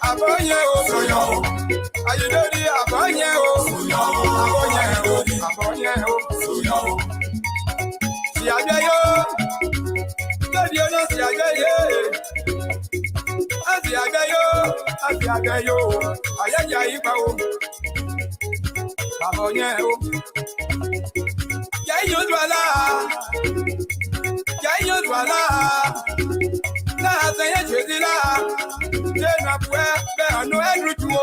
Abonye o soyo, ayidori abonye o soyo, abonye o soyo. Si ajayo, lodi ono si ajaye. Asi ajayo, ayaja ipa o. Abonye o. Yayo dwala. Na seye chedila. Jena pwe, be anu edrutuo,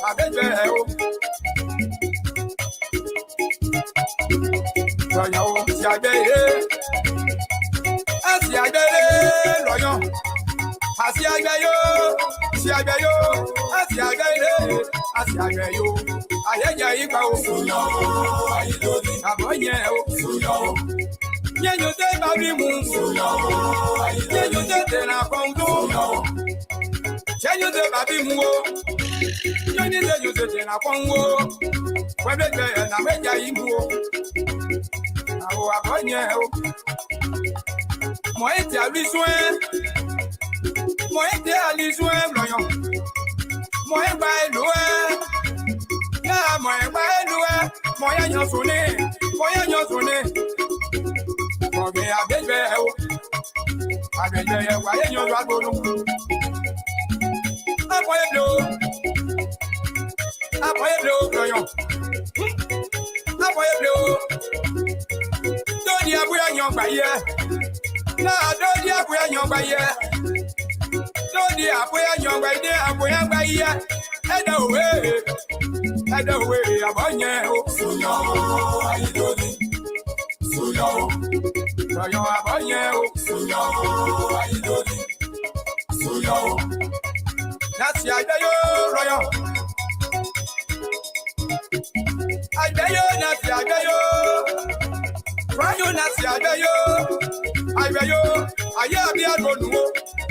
abeje o. Royo, si ajaye, royo. Asi ajayo, ayaja ipa o. Abonye o. Yenyo te babi mu, yenyo te na kongo, yenyo te babi mu, yenyo te na kongo, webe te na meja imu, awo abonye o, mo ete aliswe loyo, mo eba eloe, ya mo eba eloe, mo yanyo sone. Oge abeje o aye nyo do agolo apoye do loyo dodi abuya nyo gbaye na dodi abuya nyo gbaye eda owe abonye o suyo ayidodi suyo Royo abonye o, suyo, ayidori, suyo. Nasi ajayo, royo. Ajayo, royo nasi ajayo. Aye abi adonuo.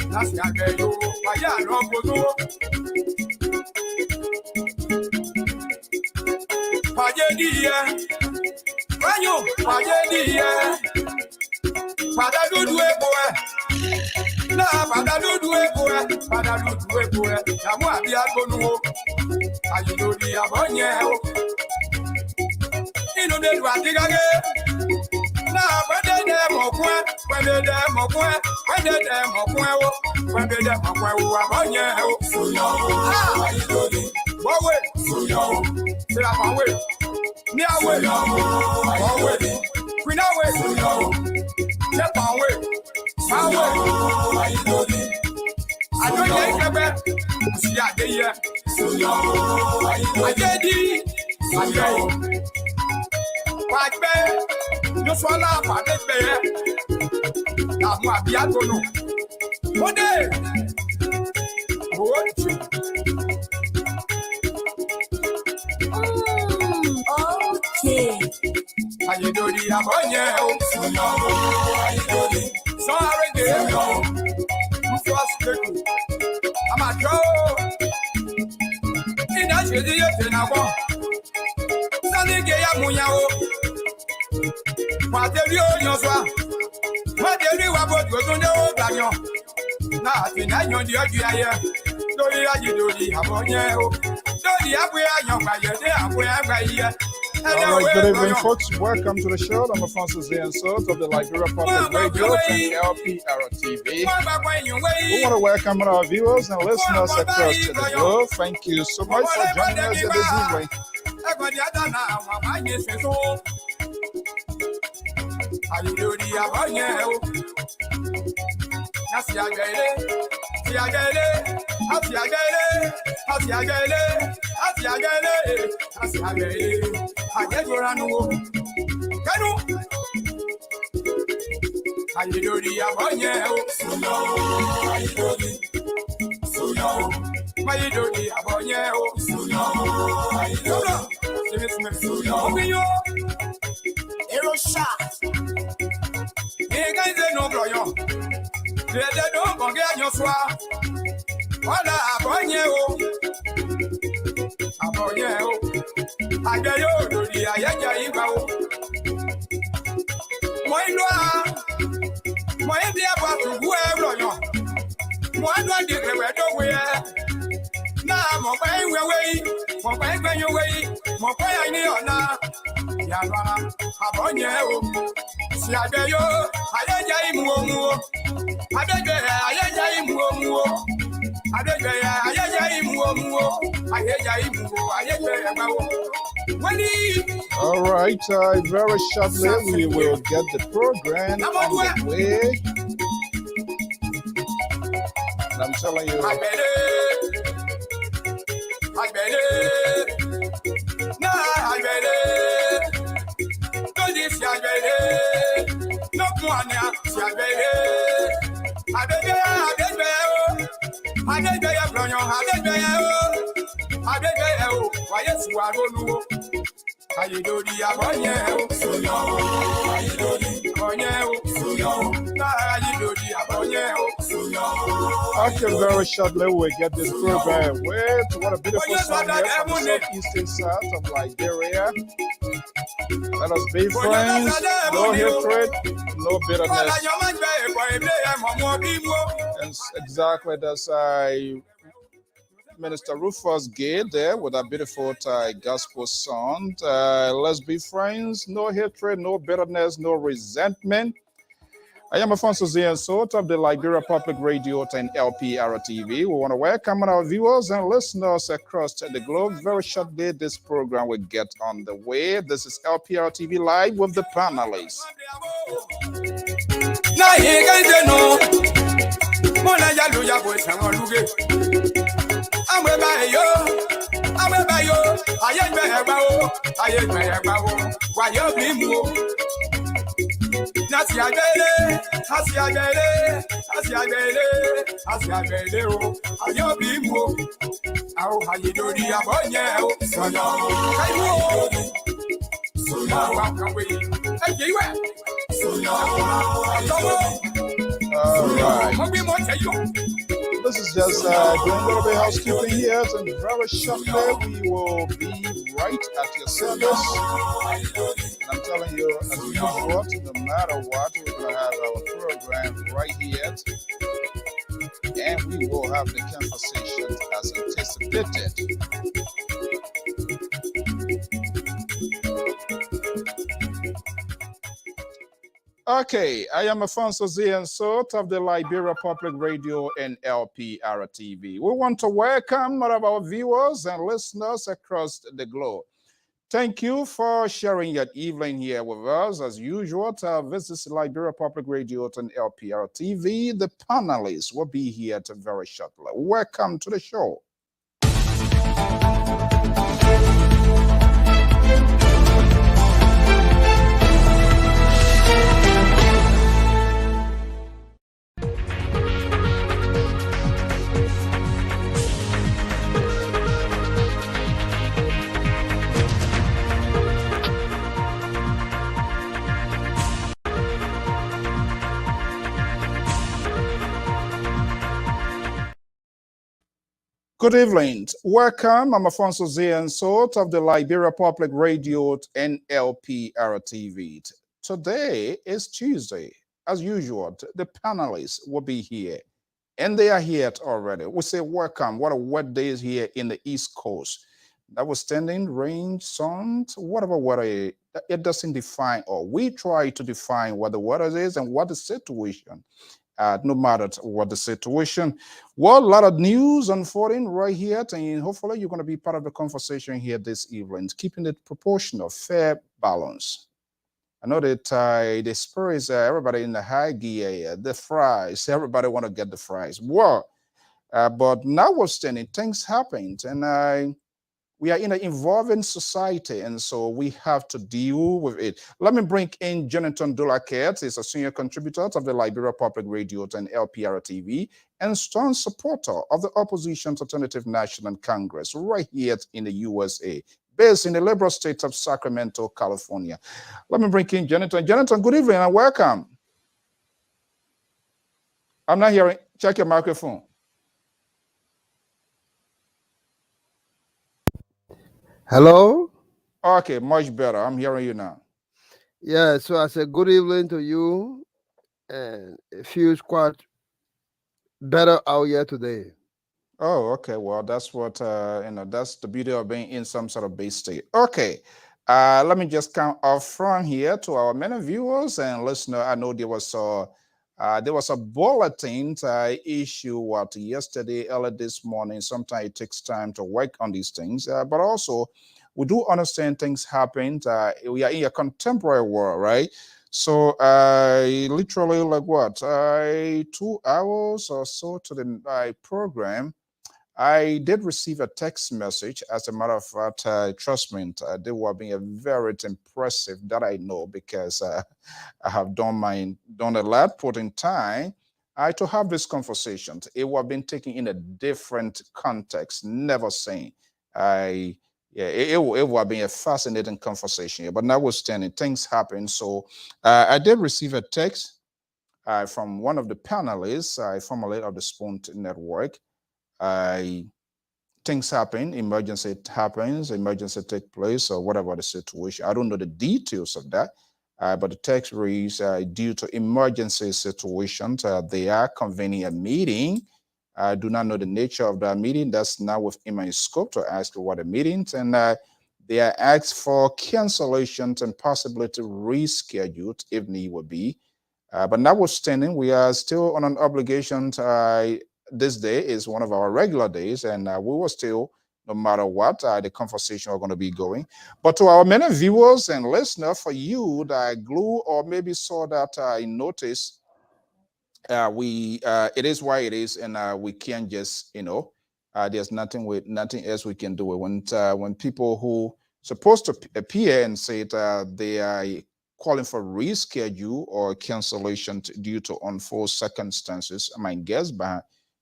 Nasi ajayo, aye anobonuo. Pajediye, royo, pajediye. Pada dudu eboe, namu abi agonuo, ayidori abonye o. Inu de du atigage, na wede de mokwe wo abonye o. Suyo, ayidori, bowe, suyo, sila pawe, mi awe, bowe, queen awe, suyo. Step away, ayidori. I don't like a bed. See a day here. So yo, ayedi. White bear, you swallow up on this bear. I'm a biagono. One day. Okay. Ayidori abonye o. Ayidori. So already. I'm a draw. In that city, you're not one. Sunday gay, I'm Muyao. What the real Yosua? What the real about was on the old Daniel? Nothing, I know the idea. Dori abonye o. Dori abwe ayon ba ye de abwe agba ye. All right, good evening, folks. Welcome to the show. I'm Alphonsus and Sons of the Liberia Public Radio and LPR-TV. We want to welcome our viewers and listeners across the globe. Thank you so much for joining us this evening. Ayidori abonye o, suyo, ayidori abonye o, suyo, suyo, Ero shot. Ega no bloyo. Dede don bonge anyoswa. Wala abonye o. Ajayo dori ayaja iba o. Mo ilo a. Mo ebi aba tugu e bloyo. One day we were nowhere. Now, my way, my way, when you wait, my way, I need on now. Yana, upon you. See, I bet you, I let you move. I bet you, I let you move. I bet you, I let you move. I let you move. I let you move. All right, very shortly we will get the program on the way. And I'm telling you, I bet it. No, I bet it. No, this, I bet it. No, one, I bet it. I bet it. I bet it. I bet it. I bet it. Why, yes, you are going to. How you do the abonye so yo? How you do the abonye so yo? How you do the abonye so yo? Okay, very shortly we'll get this program. Wait, what a beautiful song here from the southeastern side of Liberia. Let us be friends, no hatred, no bitterness. And exactly that's Minister Rufus Gay there with a beautiful gospel song. Let's be friends, no hatred, no bitterness, no resentment. I am Alfonso Ziensot of the Liberia Public Radio and LPR-TV. We want to welcome our viewers and listeners across the globe. Very shortly, this program will get on the way. This is LPR-TV Live with the panelists. This is just doing a little bit of housekeeping here, and very shortly we will be right at your service. And I'm telling you, as usual, no matter what, we're going to have our program right here, and we will have the conversation as anticipated. Okay, I am Alfonso Ziensot of the Liberia Public Radio and LPR-TV. We want to welcome all of our viewers and listeners across the globe. Thank you for sharing your evening here with us. As usual, this is Liberia Public Radio and LPR-TV. The panelists will be here very shortly. Welcome to the show. Good evening. Welcome. I'm Alfonso Ziensot of the Liberia Public Radio and LPR-TV. Today is Tuesday. As usual, the panelists will be here. And they are here already. We say welcome. What a wet day is here in the East Coast. Notwithstanding rain, sun, whatever weather, it doesn't define, or we try to define what the weather is and what the situation. No matter what the situation. Well, a lot of news unfolding right here, and hopefully you're going to be part of the conversation here this evening, keeping it proportional, fair, balance. I know that the Spurs, everybody in the high gear, the fries, everybody want to get the fries. Well, but notwithstanding, things happened, and we are in an evolving society, and so we have to deal with it. Let me bring in Jonathan Dulaket. He's a senior contributor of the Liberia Public Radio and LPR-TV, and strong supporter of the opposition's Alternative National Congress right here in the USA, based in the liberal state of Sacramento, California. Let me bring in Jonathan. Jonathan, good evening and welcome. I'm not hearing. Check your microphone. Hello? Okay, much better. I'm hearing you now. Yeah, so I said good evening to you and a few squad better out here today. Oh, okay. Well, that's what that's the beauty of being in some sort of base state. Okay. Let me just come up front here to our many viewers and listeners. I know there was a bulletin issue yesterday, early this morning. Sometimes it takes time to work on these things, but also we do understand things happen. We are in a contemporary world, right? So I literally like what 2 hours or so to the program. I did receive a text message. As a matter of fact, trust me, they were being very impressive. That I know because I have done a lot, put in time. To have this conversation. It was been taken in a different context. Never saying. I yeah, it was been a fascinating conversation. But notwithstanding, things happen. So I did receive a text from one of the panelists, formerly of the Spoon Network. I Things happen, emergency happens, emergency take place, or whatever the situation. I don't know the details of that, but the text reads, due to emergency situations, they are convening a meeting. I do not know the nature of that meeting. That's not within my scope to ask what the meetings, and they are asked for cancellations and possibility rescheduled if need would be. But notwithstanding, we are still on an obligation. This day is one of our regular days, and we will still, no matter what, the conversation are going to be going. But to our many viewers and listeners, for you that glue or maybe saw that I noticed, we it is why it is, and we can't just there's nothing else we can do. When people who supposed to appear and say that they are calling for reschedule or cancellation due to unforeseen circumstances, my guess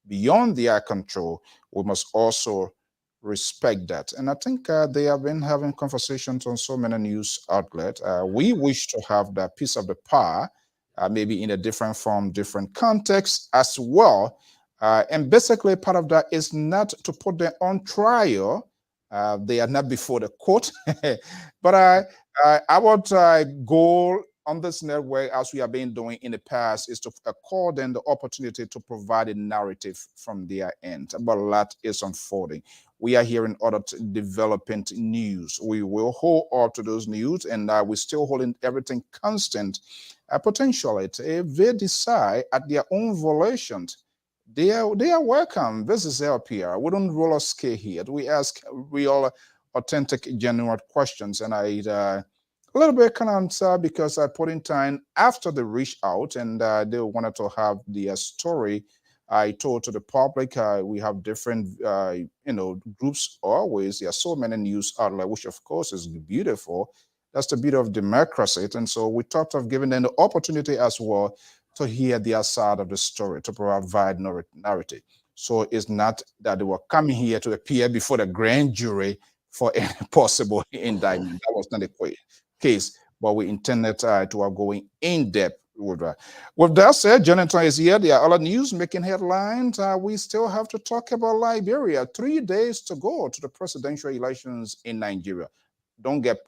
beyond their control, we must also respect that. And I think they have been having conversations on so many news outlets. We wish to have that piece of the pie, maybe in a different form, different context as well. And basically, part of that is not to put them on trial. They are not before the court, but our goal on this network, as we have been doing in the past, is to accord them the opportunity to provide a narrative from their end. But a lot is unfolding. We are hearing other developing news. We will hold up to those news, and we're still holding everything constant. Potentially, if they decide at their own volition, they are welcome. This is LPR. We don't roll a scale here. We ask real, authentic, genuine questions, and a little bit can answer because I put in time after they reach out and they wanted to have the story I told to the public. We have different, groups always. There are so many news outlets, which of course is beautiful. That's the beauty of democracy. And so we thought of giving them the opportunity as well to hear their side of the story, to provide narrative. So it's not that they were coming here to appear before the grand jury for any possible indictment. That was not the case, but we intended to are going in depth with that. With that said, Jonathan is here. There are other news making headlines. We still have to talk about Liberia. 3 days to go to the presidential elections in Nigeria. Don't get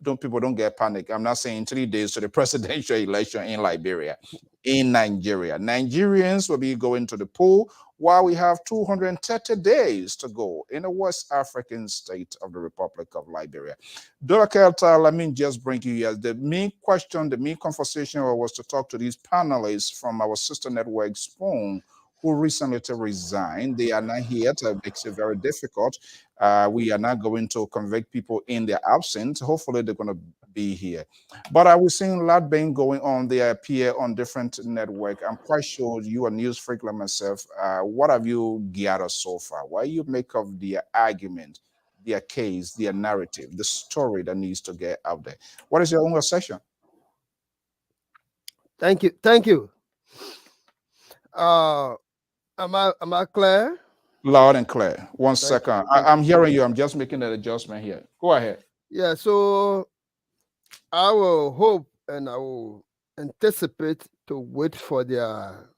panic. I'm not saying 3 days to the presidential election in Liberia. In Nigeria, Nigerians will be going to the poll while we have 230 days to go in the West African state of the Republic of Liberia. Dr. Let me just bring you here. The main question, the main conversation was to talk to these panelists from our sister network, Spoon, who recently resigned. They are not here. It makes it very difficult. We are not going to convict people in their absence. Hopefully, they're going to be here. But I was seeing a lot being going on. They appear on different network. I'm quite sure you are news freak like myself. What have you gathered so far? What do you make of their argument, their case, their narrative, the story that needs to get out there? What is your own session? Thank you. Am I clear? Loud and clear. One Thank second. I'm hearing you. I'm just making an adjustment here. Go ahead. Yeah, so I will hope and I will anticipate to wait for their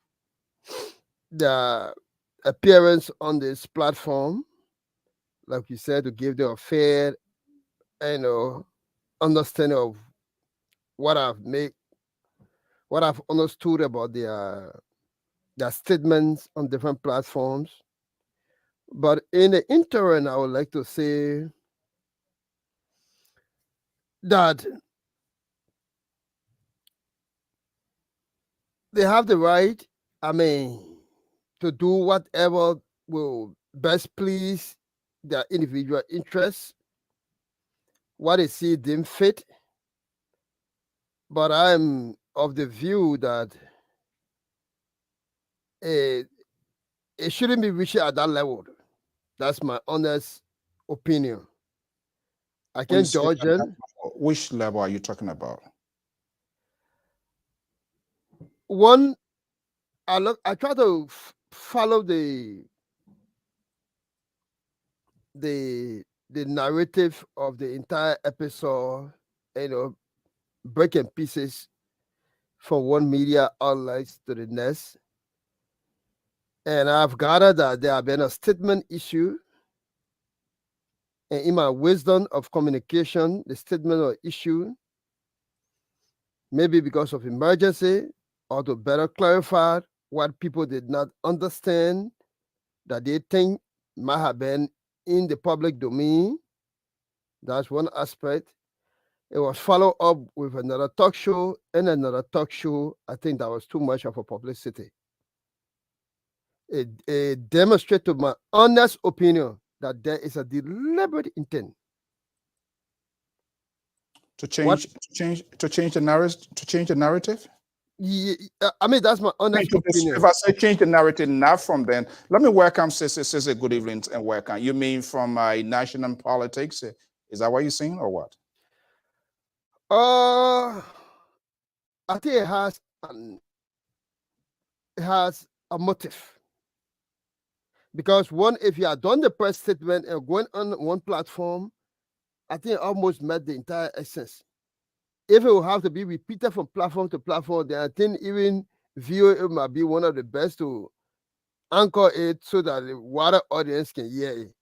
appearance on this platform, like you said, to give them a fair, understanding of what I've understood about their their statements on different platforms. But in the interim, I would like to say that they have the right, I mean, to do whatever will best please their individual interests, what they see them fit. But I'm of the view that it, it shouldn't be reached at that level. That's my honest opinion. I When you can't say judge that them. level, which level are you talking about? One, I try to follow the the narrative of the entire episode, you know, breaking pieces from one media outlets to the next. And I've gathered that there have been a statement issue. And in my wisdom of communication, the statement or issue, maybe because of emergency or to better clarify what people did not understand that they think might have been in the public domain. That's one aspect. It was followed up with another talk show and another talk show. I think that was too much of a publicity. It demonstrates to my honest opinion that there is a deliberate intent. To What? change the narrative? I mean, that's my honest opinion. If I say change the narrative now from then, let me welcome Sissy. Good evening and welcome. You mean from national politics? Is that what you're saying or what? I think it has a motive. Because one, if you had done the press statement and going on one platform, I think it almost met the entire essence. If it will have to be repeated from platform to platform, then I think even VOA might be one of the best to anchor it so that the wider audience can hear it.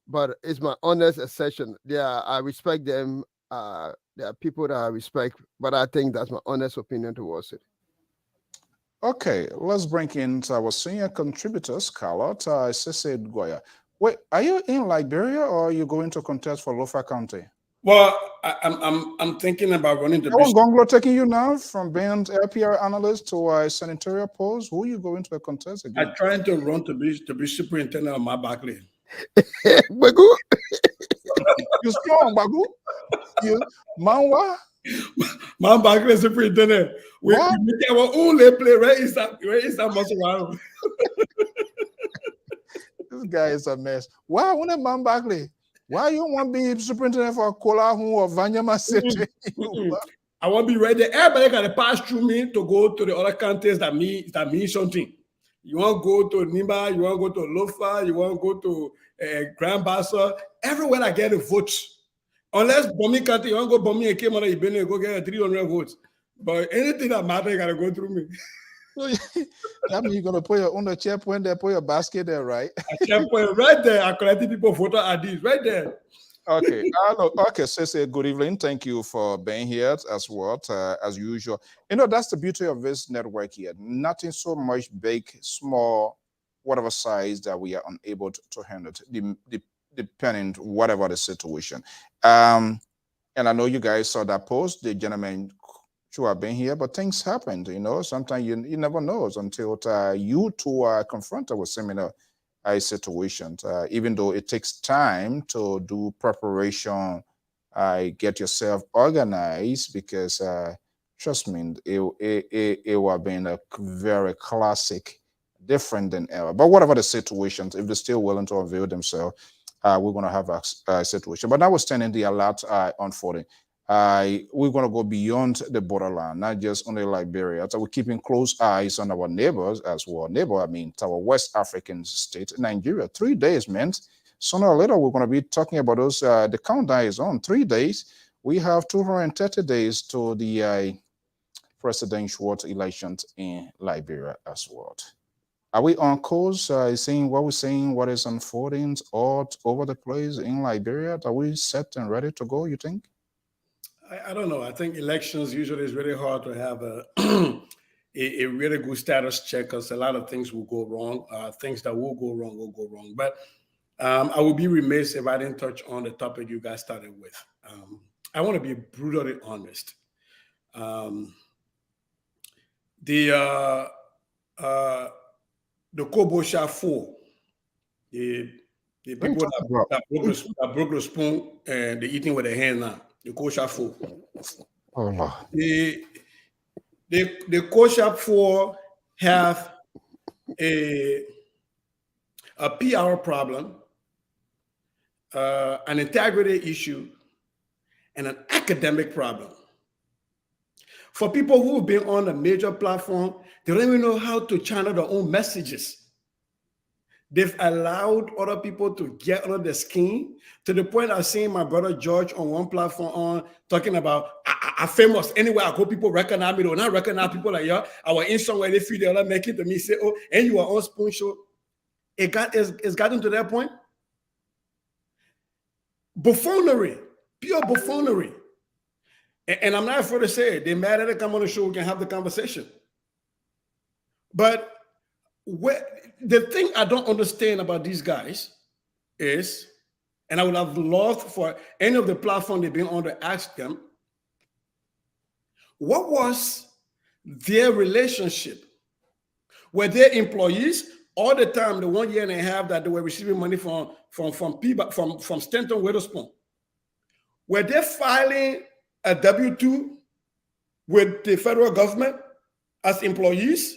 But it's my honest assertion. I respect them. There are people that I respect, but I think that's my honest opinion towards it. Okay, let's bring in our senior contributor, Scarlett Sese Goya. Wait, are you in Liberia or are you going to contest for Lofa County? Well, I'm thinking about running to How Gonglo taking you now from being LPR analyst to a senatorial post? Who are you going to contest again? I'm trying to run to be superintendent of my Barclay. Bagu, you strong, Bagu. You Manwa. My Barclay superintendent. We make our own play right inside Muscle. This guy is a mess. Why wouldn't Man Barclay? Why you want to be superintendent for Kolahu or Vanyama City? I want to be right there. Everybody got to pass through me to go to the other counties that mean something. You want to go to Nimba, you want to go to Lofa, you want to go to Grand Bassa. Everywhere I get a vote. Unless Bomi County, you want to go Bomi and Kemana, you go get 300 votes. But anything that matters, you got to go through me. That means you're going to put your own checkpoint there, put your basket there, right? A checkpoint right there. I collected people photo IDs right there. Okay. Okay, Sese, good evening. Thank you for being here as well, as usual. You know, that's the beauty of this network here. Nothing so much big, small, whatever size that we are unable to handle it, depending whatever the situation. And I know you guys saw that post. The gentleman should have been here, but things happened, you know. Sometimes you never know until you two are confronted with similar situations. Even though it takes time to do preparation, get yourself organized, because trust me, it will have been a very classic, different than ever. But whatever the situations, if they're still willing to avail themselves, we're going to have a situation. But notwithstanding the alert unfolding, we're going to go beyond the borderline, not just only Liberia. So we're keeping close eyes on our neighbors as well. I mean, our West African state, Nigeria. 3 days, man. Sooner or later, we're going to be talking about those. The countdown is on 3 days. We have 230 days to the presidential elections in Liberia as well. Are we on course? Seeing what we're seeing, what is unfolding all over the place in Liberia? Are we set and ready to go, you think? I don't know. I think elections usually is very hard to have a a really good status check, because a lot of things will go wrong. Things that will go wrong. But I would be remiss if I didn't touch on the topic you guys started with. I want to be brutally honest. The Kobo Shop 4, the people that broke the spoon and they're eating with their hand now, the Kobo Shop 4. Oh, Lord. The Kobo Shop 4 have a PR problem, an integrity issue, and an academic problem. For people who've been on a major platform, they don't even know how to channel their own messages. They've allowed other people to get under the skin to the point I've seen my brother George on one platform talking about, I'm famous. Anywhere I go, people recognize me. They will not recognize people like you. I was in somewhere, they feel they make it to me, say, oh, and you are on Spoon Show. It's gotten to that point. Buffoonery, pure buffoonery. And I'm not afraid to say it. They're mad at it. Come on the show, we can have the conversation. But the thing I don't understand about these guys is, and I would have loved for any of the platform they've been on to ask them, what was their relationship? Were they employees all the time, the 1 year and a half that they were receiving money from Stanton Witherspoon? Were they filing a W-2 with the federal government as employees,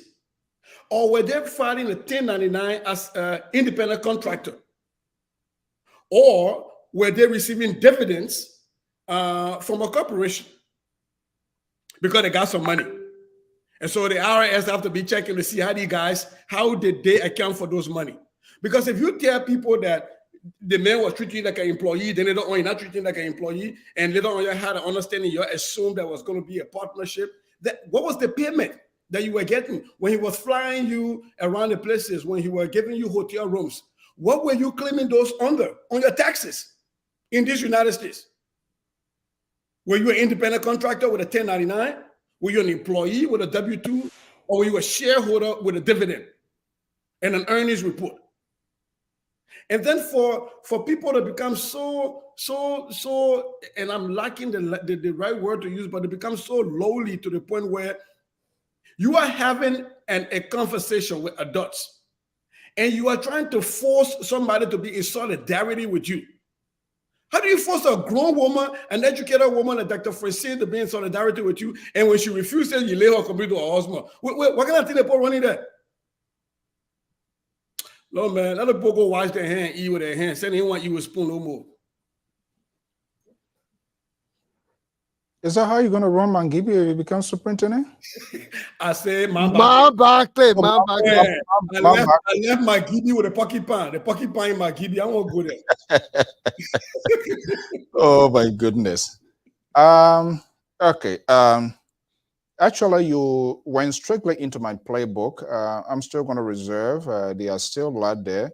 or were they filing a 1099 as an independent contractor? Or were they receiving dividends from a corporation because they got some money? And so the IRS have to be checking to see how did they account for those money? Because if you tell people that the man was treating you like an employee, then later on you're not treating like an employee, and later on you had an understanding, you assumed there was going to be a partnership. What was the payment that you were getting when he was flying you around the places, when he was giving you hotel rooms? What were you claiming those under on your taxes in these United States? Were you an independent contractor with a 1099? Were you an employee with a W-2? Or were you a shareholder with a dividend and an earnings report? And then for people to become so, and I'm lacking the right word to use, but it becomes so lowly to the point where you are having a conversation with adults and you are trying to force somebody to be in solidarity with you. How do you force a grown woman, an educated woman, like Dr. Francine, to be in solidarity with you, and when she refuses, you lay her computer to her husband? What kind of thing they put running there? No, man, let the people go wash their hand, eat with their hands. Send anyone eat with a spoon no more. Is that how you're going to run Mangibi if you become superintendent? I say, Man Barkley. I left Mangibi with a porcupine. The porcupine in Mangibi, I won't go there. Oh, my goodness. Okay. Actually, you went strictly into my playbook. I'm still going to reserve. They are still a lot there.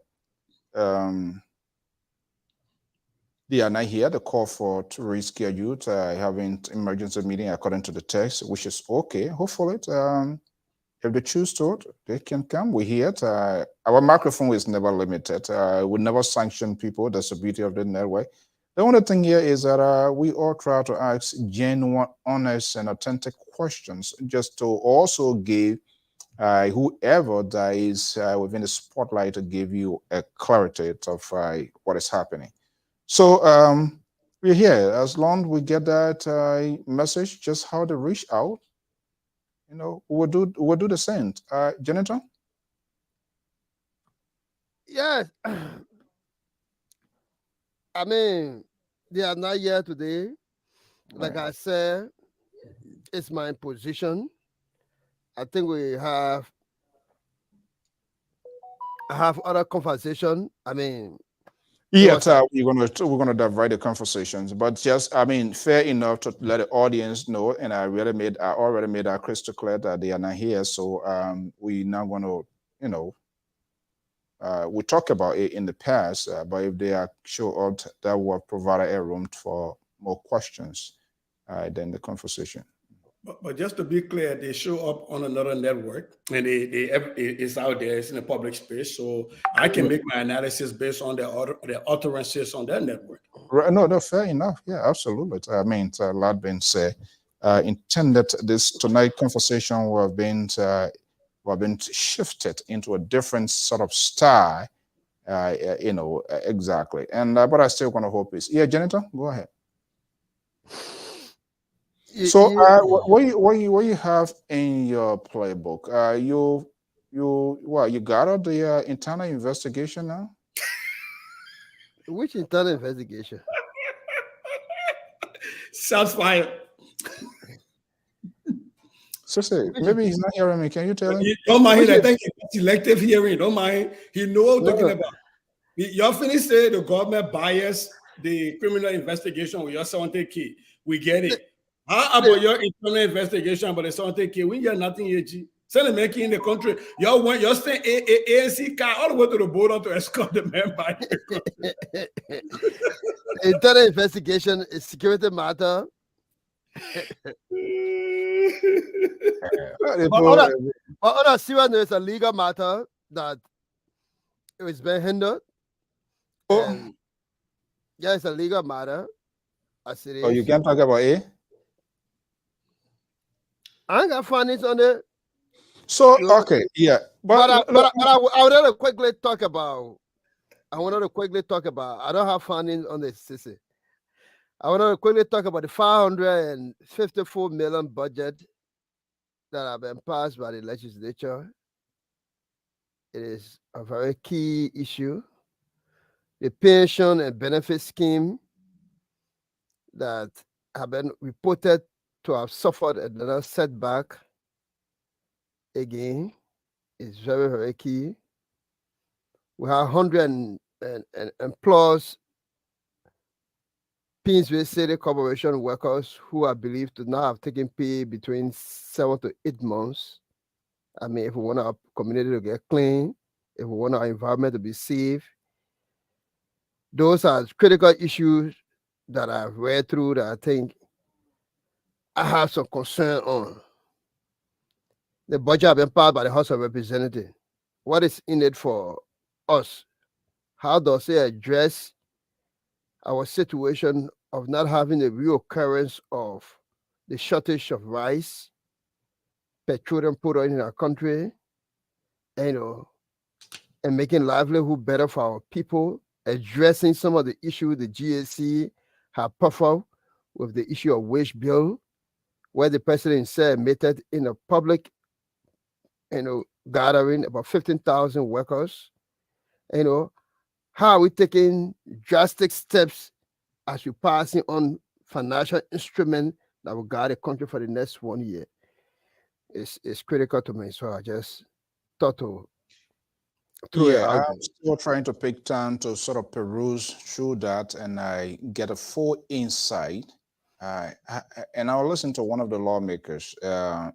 They are not here. The call to reschedule having emergency meeting according to the text, which is okay. Hopefully, if they choose to, they can come. We're here. Our microphone is never limited. We never sanction people. That's the beauty of the network. The only thing here is that we all try to ask genuine, honest, and authentic questions, just to also give whoever that is within the spotlight to give you a clarity of what is happening. So we're here. As long as we get that message, just how to reach out, we'll do the same. Janitor? Yes. I mean, they are not here today. Like I said, it's my position. I think we have other conversation. I mean, yeah, we're gonna divide the conversations, but just fair enough to let the audience know. And I already made that crystal clear that they are not here. So we're not gonna, we talked about it in the past, but if they are sure that will provide a room for more questions, then the conversation. But just to be clear, they show up on another network, and it's out there. It's in the public space, so I can make my analysis based on their utterances on their network. Right, no, fair enough. Yeah, absolutely. I mean, a lot being said. Intended this tonight conversation will have been shifted into a different sort of style. Exactly. And but I still want to hope is Janitor, go ahead. So what you have in your playbook? You got out the internal investigation now? Which internal investigation? Shots fired. So say maybe he's not hearing me. Can you tell him? Don't mind. I think it's selective hearing. Don't mind. He knows what I'm talking about. You're finished say the government bias the criminal investigation with your 70K. We get it. How about your internal investigation about the 70K? We got nothing yet. Send making in the country. You're staying ANC car all the way to the border to escort the man by the country. Internal investigation is security matter. But on a serious note, it's a legal matter that it's been hindered. Oh. Yeah, it's a legal matter. Oh, you can't talk about it? I ain't got findings on it. So, okay, yeah. But I wanted to quickly talk about, I don't have findings on this, sissy. I want to quickly talk about the 554 million budget that have been passed by the legislature. It is a very key issue. The pension and benefit scheme that have been reported to have suffered another setback again is very, very key. We have 100 and plus Painesville City Corporation workers who are believed to now have taken pay between 7 to 8 months. I mean, if we want our community to get clean, if we want our environment to be safe, those are critical issues that I've read through that I think I have some concern on. The budget has been passed by the House of Representatives. What is in it for us? How does it address our situation of not having a reoccurrence of the shortage of rice, petroleum product in our country, and making livelihood better for our people, addressing some of the issues the GAC have puffered with the issue of wage bill, where the president said admitted in a public gathering about 15,000 workers. How are we taking drastic steps as we're passing on financial instrument that will guide the country for the next 1 year? It's critical to me. So I just thought to throw it out. I'm still trying to pick time to sort of peruse through that and I get a full insight. And I'll listen to one of the lawmakers.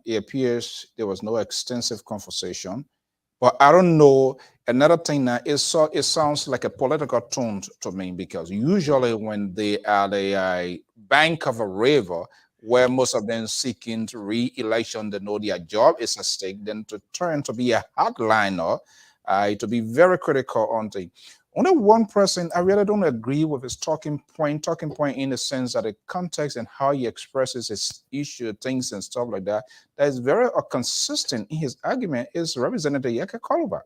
It appears there was no extensive conversation, but I don't know. Another thing that it sounds like a political tone to me, because usually when they are the bank of a river, where most of them seeking re-election, they know their job is at stake, then to turn to be a hardliner, to be very critical on things. Only one person, I really don't agree with his talking point in the sense that the context and how he expresses his issue, things and stuff like that, that is very consistent in his argument is Representative Yeke Koluba.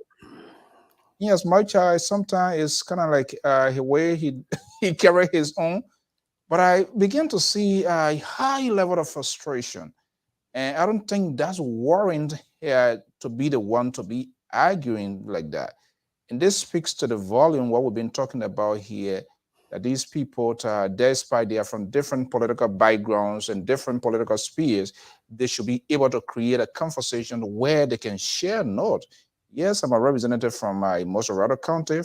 In as much as sometimes it's kind of like the way he carry his own, but I begin to see a high level of frustration. And I don't think that's warranted to be the one to be arguing like that. And this speaks to the volume, what we've been talking about here, that these people, despite they are from different political backgrounds and different political spheres, they should be able to create a conversation where they can share notes. Yes, I'm a representative from Mosorado County,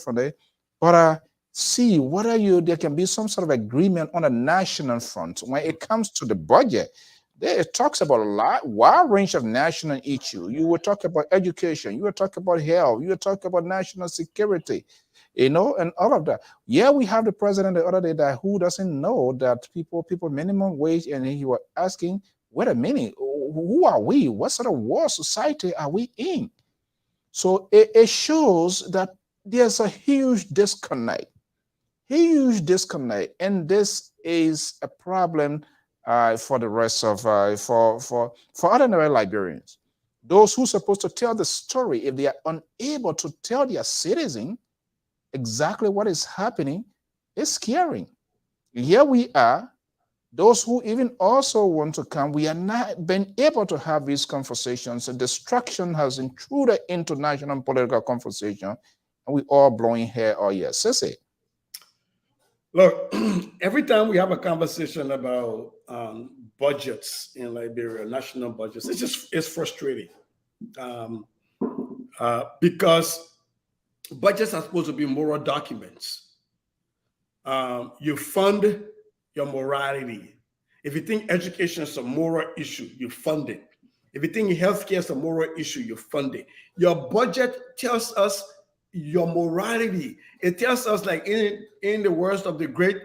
but see whether there can be some sort of agreement on a national front when it comes to the budget. It talks about a wide range of national issues. You will talk about education. You will talk about health. You will talk about national security, and all of that. Yeah, we have the president the other day that who doesn't know that people minimum wage, and he was asking, wait a minute, who are we? What sort of war society are we in? So it shows that there's a huge disconnect, and this is a problem for the rest of for ordinary Liberians. Those who are supposed to tell the story, if they are unable to tell their citizen exactly what is happening, it's scary. Here we are, those who even also want to come, we are not been able to have these conversations. So distraction has intruded into national political conversation, and we all blowing hair all year. Sissy. Look, every time we have a conversation about budgets in Liberia, national budgets, it's frustrating because budgets are supposed to be moral documents. You fund your morality. If you think education is a moral issue, you fund it. If you think healthcare is a moral issue, you fund it. Your budget tells us your morality. It tells us, like in the words of the great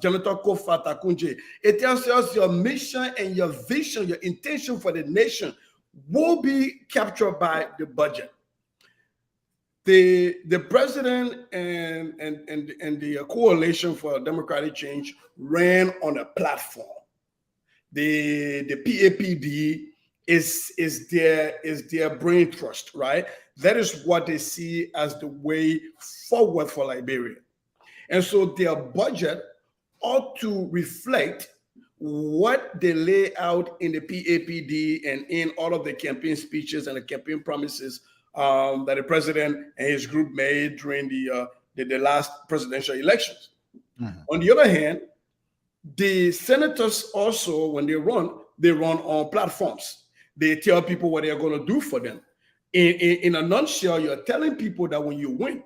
Senator Kofa Takunje, it tells us your mission and your vision, your intention for the nation will be captured by the budget. The president and the coalition for democratic change ran on a platform. The PAPD is their brain trust, right? That is what they see as the way forward for Liberia. And so their budget ought to reflect what they lay out in the PAPD and in all of the campaign speeches and the campaign promises that the president and his group made during the last presidential elections. Mm-hmm. On the other hand, the senators also, when they run on platforms. They tell people what they're going to do for them. In a nutshell, you're telling people that when you win,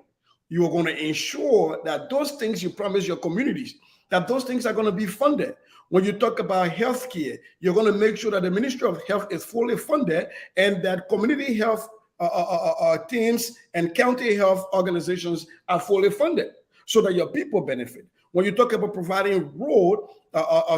you are going to ensure that those things you promise your communities, that those things are going to be funded. When you talk about healthcare, you're going to make sure that the Ministry of Health is fully funded and that community health teams and county health organizations are fully funded so that your people benefit. When you talk about providing road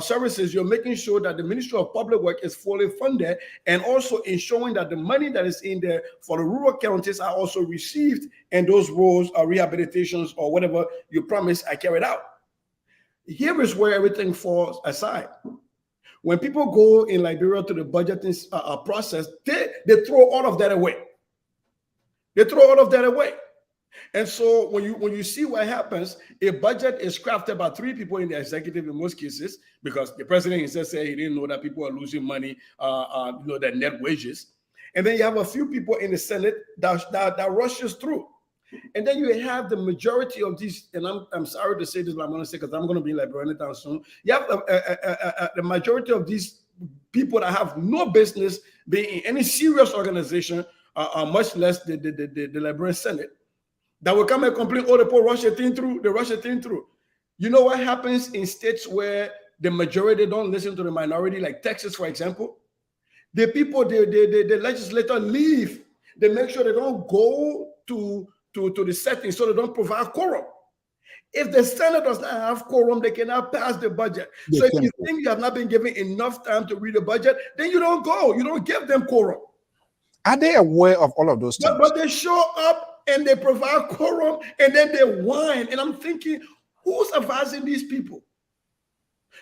services, you're making sure that the Ministry of Public Works is fully funded and also ensuring that the money that is in there for the rural counties are also received and those roads or rehabilitations or whatever you promise are carried out. Here is where everything falls aside. When people go in Liberia to the budgeting process, they throw all of that away. They throw all of that away. And so when you see what happens, a budget is crafted by 3 people in the executive in most cases, because the president himself said he didn't know that people are losing money, their net wages. And then you have a few people in the Senate that rushes through. And then you have the majority of these, and I'm sorry to say this, but I'm going to say because I'm going to be in Liberia anytime soon. You have the majority of these people that have no business being in any serious organization, much less the Liberian Senate, that will come and complain, oh, the poor rush the thing through. You know what happens in states where the majority don't listen to the minority, like Texas, for example? The people, the legislator leave. They make sure they don't go to the settings so they don't provide quorum. If the Senate does not have quorum, they cannot pass the budget. So if you think you have not been given enough time to read the budget, then you don't go. You don't give them quorum. Are they aware of all of those things? But they show up and they provide quorum and then they whine. And I'm thinking, who's advising these people?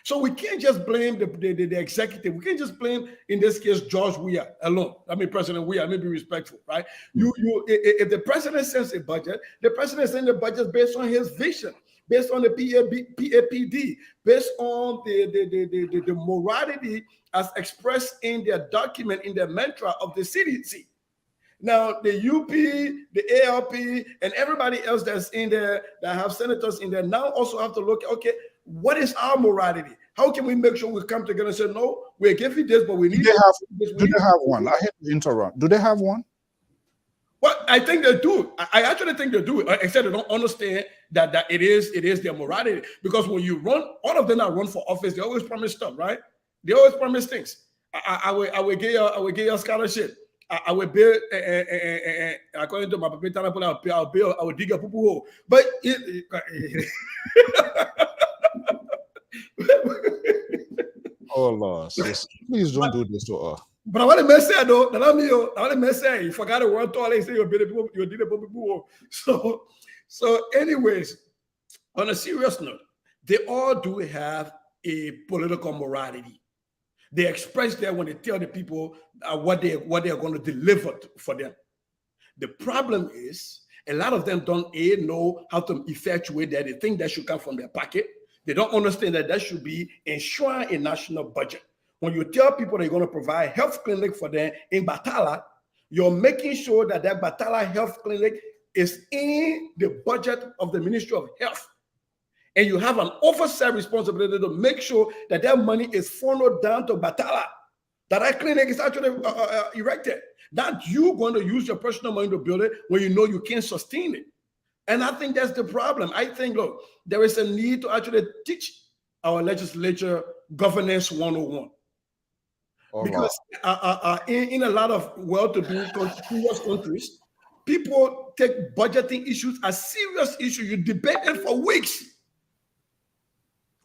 So we can't just blame the executive. We can't just blame, in this case, George Weah alone. I mean, President Weah, let me be respectful, right? If the president sends a budget, the president sends the budget based on his vision, based on the PAPD, based on the morality as expressed in their document, in their mantra of the CDC. Now, the UP, the ALP, and everybody else that's in there, that have senators in there, now also have to look at, okay, what is our morality? How can we make sure we come together and say, no, we're giving this, but we need this. Do they have one? I hate to interrupt. Do they have one? Well, I think they do. I actually think they do, except they don't understand that it is their morality. Because when you run, all of them that run for office, they always promise stuff, right? They always promise things. I will give you a scholarship. I will build, according to my paper, I will dig a poo hole. But oh Lord, please don't do this to us. But I want to say though, that I want to say, you forgot the word to say you're people, you're dealing with people. So anyways, on a serious note, they all do have a political morality. They express that when they tell the people what they are going to deliver for them. The problem is a lot of them don't know how to effectuate that. They think that should come from their pocket. They don't understand that should be enshrined in national budget. When you tell people that you're going to provide health clinic for them in Batala, you're making sure that Batala health clinic is in the budget of the Ministry of Health. And you have an oversight responsibility to make sure that money is funneled down to Batala, that clinic is actually erected. That you're going to use your personal money to build it when you know you can't sustain it. And I think that's the problem. I think, look, there is a need to actually teach our legislature governance 101. Because in a lot of well-to-do countries, people take budgeting issues as serious issues. You debate it for weeks.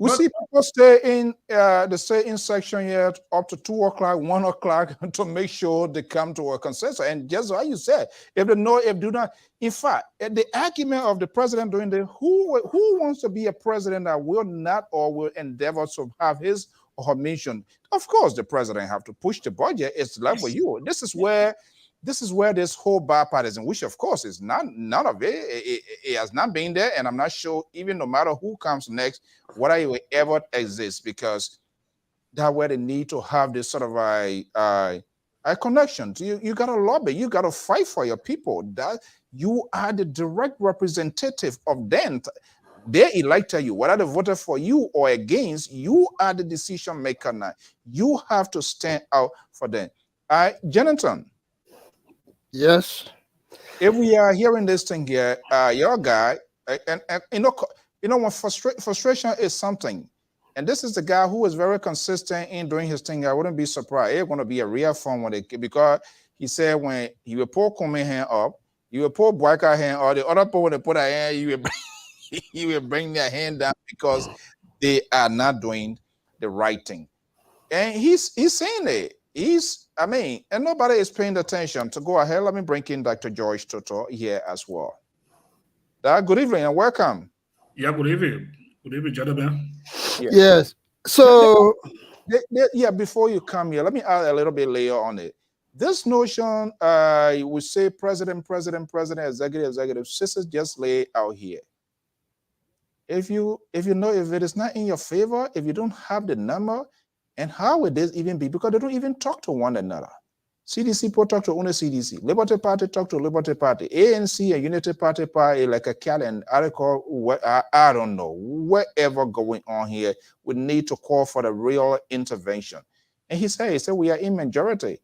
We see people stay in the stay-in section here up to 2 o'clock, 1 o'clock to make sure they come to a consensus. And just like you said, if they know, if do not, in fact, the argument of the president doing the who wants to be a president that will not or will endeavor to have his or her mission. Of course, the president have to push the budget. It's like for you. This is where this whole bipartisan, which of course is none of it. It has not been there, and I'm not sure even no matter who comes next, whether it will ever exist, because that's where they need to have this sort of a connection. You got to lobby, you got to fight for your people. That you are the direct representative of them. They elected you, whether they voted for you or against, you are the decision maker now. You have to stand out for them. Jonathan. Yes. If we are hearing this thing here, your guy, and you know when frustration is something, and this is the guy who is very consistent in doing his thing. I wouldn't be surprised. It's going to be a real fun with it, because he said when he will pull Kume hand up, you will pull Boyka hand up, the other people when they put a hand, you will bring their hand down because they are not doing the right thing. And he's saying it. And nobody is paying attention. To go ahead, let me bring in Dr. George Toto here as well. Good evening and welcome. Yeah, good evening. Good evening, gentlemen. Yeah. Yes. So, before you come here, let me add a little bit later on it. This notion, we say president, executive, sisters just lay out here. If you know if it is not in your favor, if you don't have the number, and how would this even be? Because they don't even talk to one another. CDC people talk to only CDC. Liberty Party talk to Liberty Party. ANC and Unity Party like a cat and article. I don't know. Whatever going on here, we need to call for the real intervention. And he said we are in majority.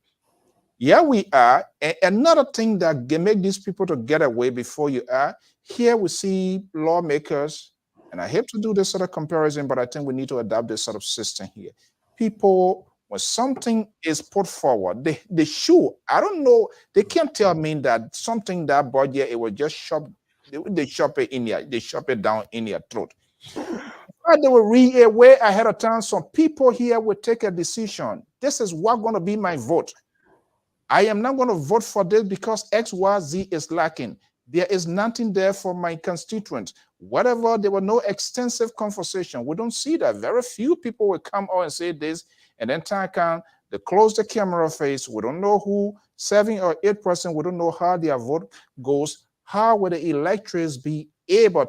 Yeah, we are. And another thing that make these people to get away before you are, here we see lawmakers, and I hate to do this sort of comparison, but I think we need to adopt this sort of system here. People, when something is put forward, they should. I don't know. They can't tell me that something that budget it was just shove. They shove it in here. They shove it down in your throat. They will read it way ahead of time. Some people here will take a decision. This is what's going to be my vote. I am not going to vote for this because X, Y, Z is lacking. There is nothing there for my constituents. Whatever, there were no extensive conversation. We don't see that. Very few people will come out and say this, and then time comes, they close the camera face. We don't know who, 7 or 8%, we don't know how their vote goes. How will the electors be able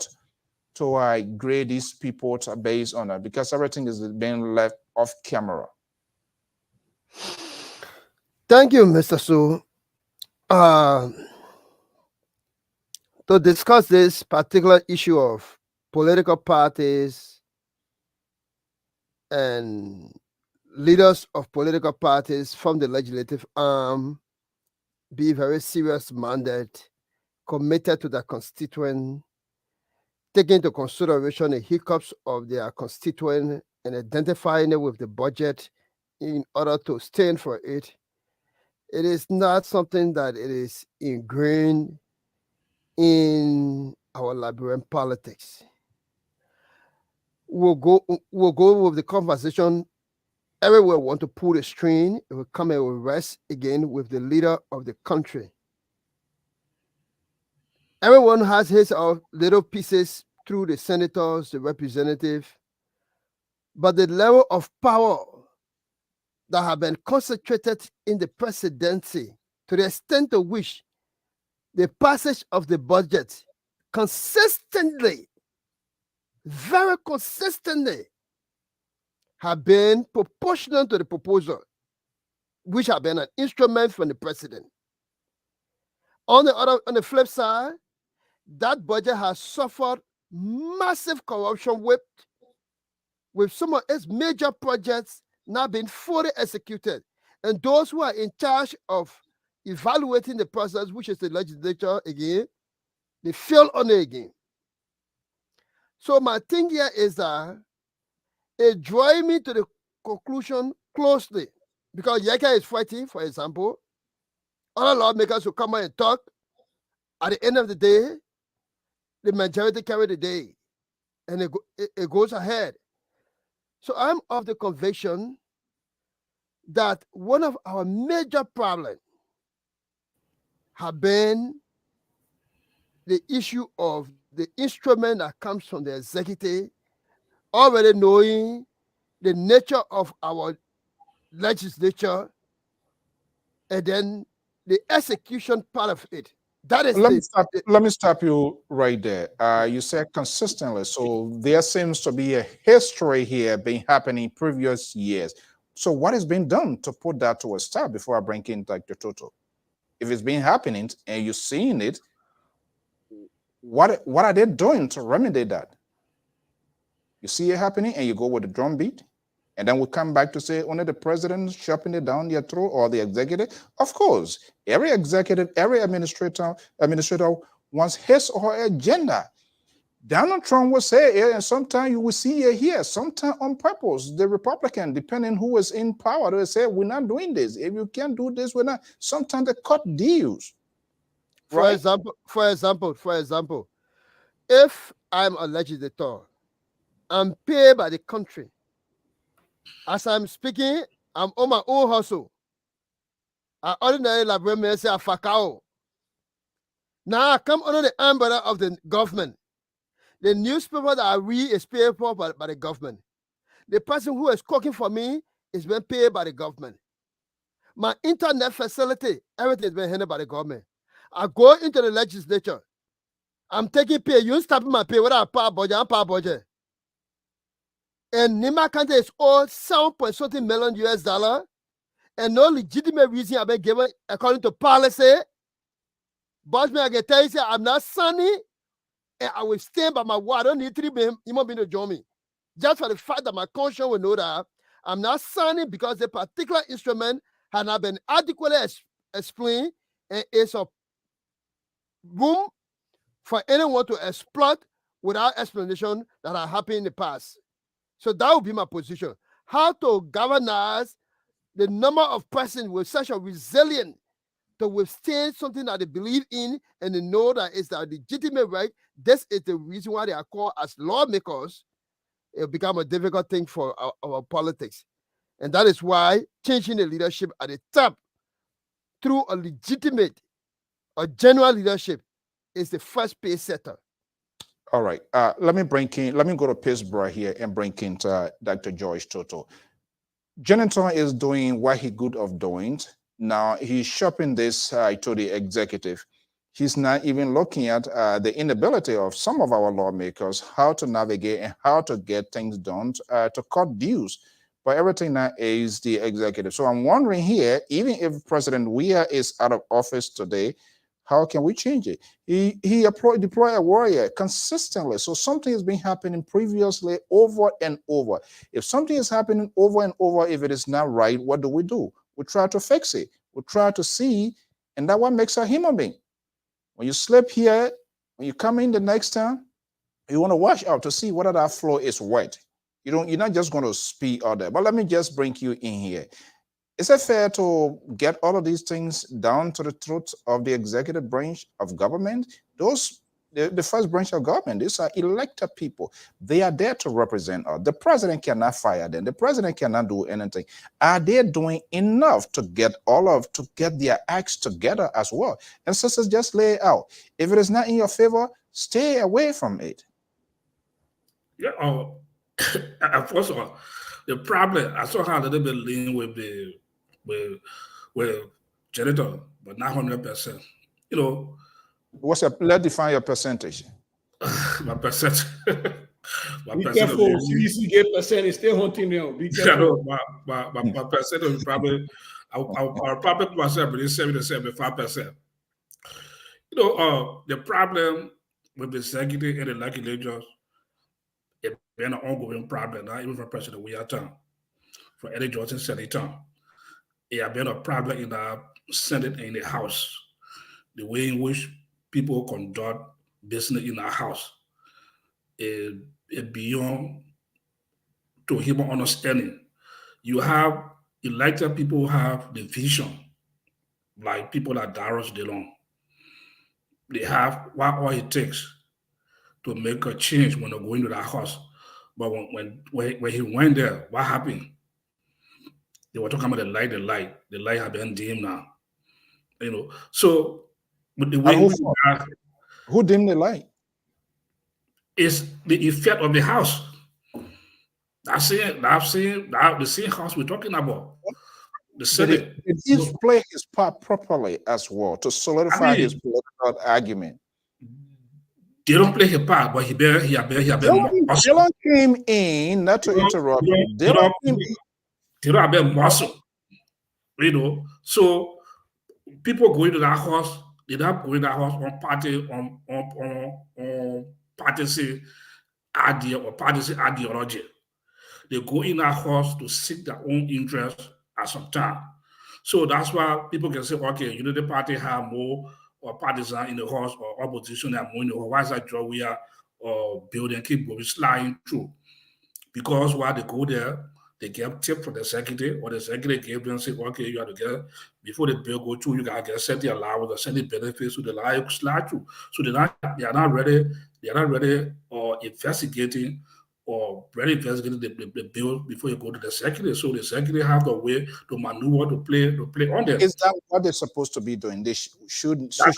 to grade these people based on that? Because everything is being left off camera. Thank you, Mr. Su. To discuss this particular issue of political parties and leaders of political parties from the legislative arm be very serious-minded, committed to their constituent, taking into consideration the hiccups of their constituent and identifying it with the budget in order to stand for it. It is not something that it is ingrained in our Liberian politics. We'll go with the conversation everyone want to pull the string. It will come and will rest again with the leader of the country. Everyone has his little pieces through the senators, the representative, but the level of power that have been concentrated in the presidency to the extent to which the passage of the budget consistently, very consistently, have been proportional to the proposal, which have been an instrument from the president. On the flip side, that budget has suffered massive corruption with some of its major projects not being fully executed. And those who are in charge of evaluating the process, which is the legislature again, they fail on it again. So my thing here is that it drives me to the conclusion closely, because Yeka is fighting, for example. Other lawmakers will come out and talk. At the end of the day, the majority carry the day, and it goes ahead. So I'm of the conviction that one of our major problems have been the issue of the instrument that comes from the executive, already knowing the nature of our legislature, and then the execution part of it. That is let me stop you right there. You said consistently, so there seems to be a history here being happening previous years. So what has been done to put that to a stop before I bring in like the total? If it's been happening and you're seeing it, what are they doing to remedy that? You see it happening and you go with the drum beat, and then we come back to say only the president shoving it down their throat or the executive. Of course, every executive, every administrator wants his or her agenda. Donald Trump will say, and sometimes you will see it here, sometimes on purpose, the Republican, depending who is in power, they say, we're not doing this. If you can't do this, we're not. Sometimes they cut deals. For example, if I'm a legislator, I'm paid by the country. As I'm speaking, I'm on my own hustle. I ordinarily like say Fakao. Now I come under the umbrella of the government. The newspaper that I read is paid for by the government. The person who is cooking for me is being paid by the government. My internet facility, everything is being handled by the government. I go into the legislature. I'm taking pay. You stop my pay without power budget. I'm power budget. And Nima County is owed $7.something million US, and no legitimate reason I've been given according to policy. But me, I can tell you, say, I'm not sunny, and I will stand by my word. I don't need 3 million. You might be to join me. Just for the fact that my conscience will know that I'm not sunny because the particular instrument has not been adequately explained, and it's a room for anyone to exploit without explanation that have happened in the past. So that would be my position. How to galvanize the number of persons with such a resilience to withstand something that they believe in and they know that it's their legitimate right. This is the reason why they are called as lawmakers. It'll become a difficult thing for our politics. And that is why changing the leadership at the top through a legitimate or genuine leadership is the first pace setter. All right. Let me go to Pittsburgh here and bring in Dr. George Toto. Jonathan is doing what he good of doing. Now he's shopping this to the executive. He's not even looking at the inability of some of our lawmakers, how to navigate and how to get things done to cut dues. But everything now is the executive. So I'm wondering here, even if President Weah is out of office today, how can we change it? He deploy a warrior consistently. So something has been happening previously over and over. If something is happening over and over, if it is not right, what do? We try to fix it. We try to see, and that's what makes a human being. When you sleep here, when you come in the next time, you want to watch out to see whether that floor is wet. You're not just going to speak out there. But let me just bring you in here. Is it fair to get all of these things down to the throat of the executive branch of government? Those the first branch of government. These are elected people. They are there to represent us. The president cannot fire them. The president cannot do anything. Are they doing enough to get their acts together as well? And sisters, just lay it out. If it is not in your favor, stay away from it. Yeah. First of all, the problem, I saw how a little bit lean with janitor, but not 100%. You know, Let's define your percentage. my percent. Be careful. CDC gave percent is still hunting them. Be careful. My percent is probably, I'll probably put myself within 70 to 75%. You know, the problem with the executive and the legislatures, it's been an ongoing problem, not even for President William, for Eddie Johnson Senator. It has been a problem in the Senate and in the House. The way in which people conduct business in our house is beyond to human understanding. You have elected people who have the vision, like people like Darius DeLong. They have what all it takes to make a change when they go into that house. But when he went there, what happened? They were talking about the light. The light has been dimmed now. You know, so with the way who dimmed the light? Is the effect of the house. I've seen the same house we're talking about. The Senate. Did he play his part properly as well to solidify his political argument? They don't play his part, but he Dylan came in, not to interrupt you. Dylan came in. They don't have muscle. You know, so people go into that house, they don't go into that house on partisan idea or partisan ideology. They go in that house to seek their own interest at some time. So that's why people can say, okay, Unity Party have more or partisan in the house or opposition have more in the house. Why is that job we are building, keep going, sliding through? Because while they go there, they get tip from the secretary, or the secretary gave them say, okay, you have to get, before the bill go through, you gotta get set the allowance or send the benefits to the line slide through. So they are not ready or investigating the bill before you go to the secretary. So the secretary have the way to maneuver to play on them. Is that what they're supposed to be doing? They shouldn't. That's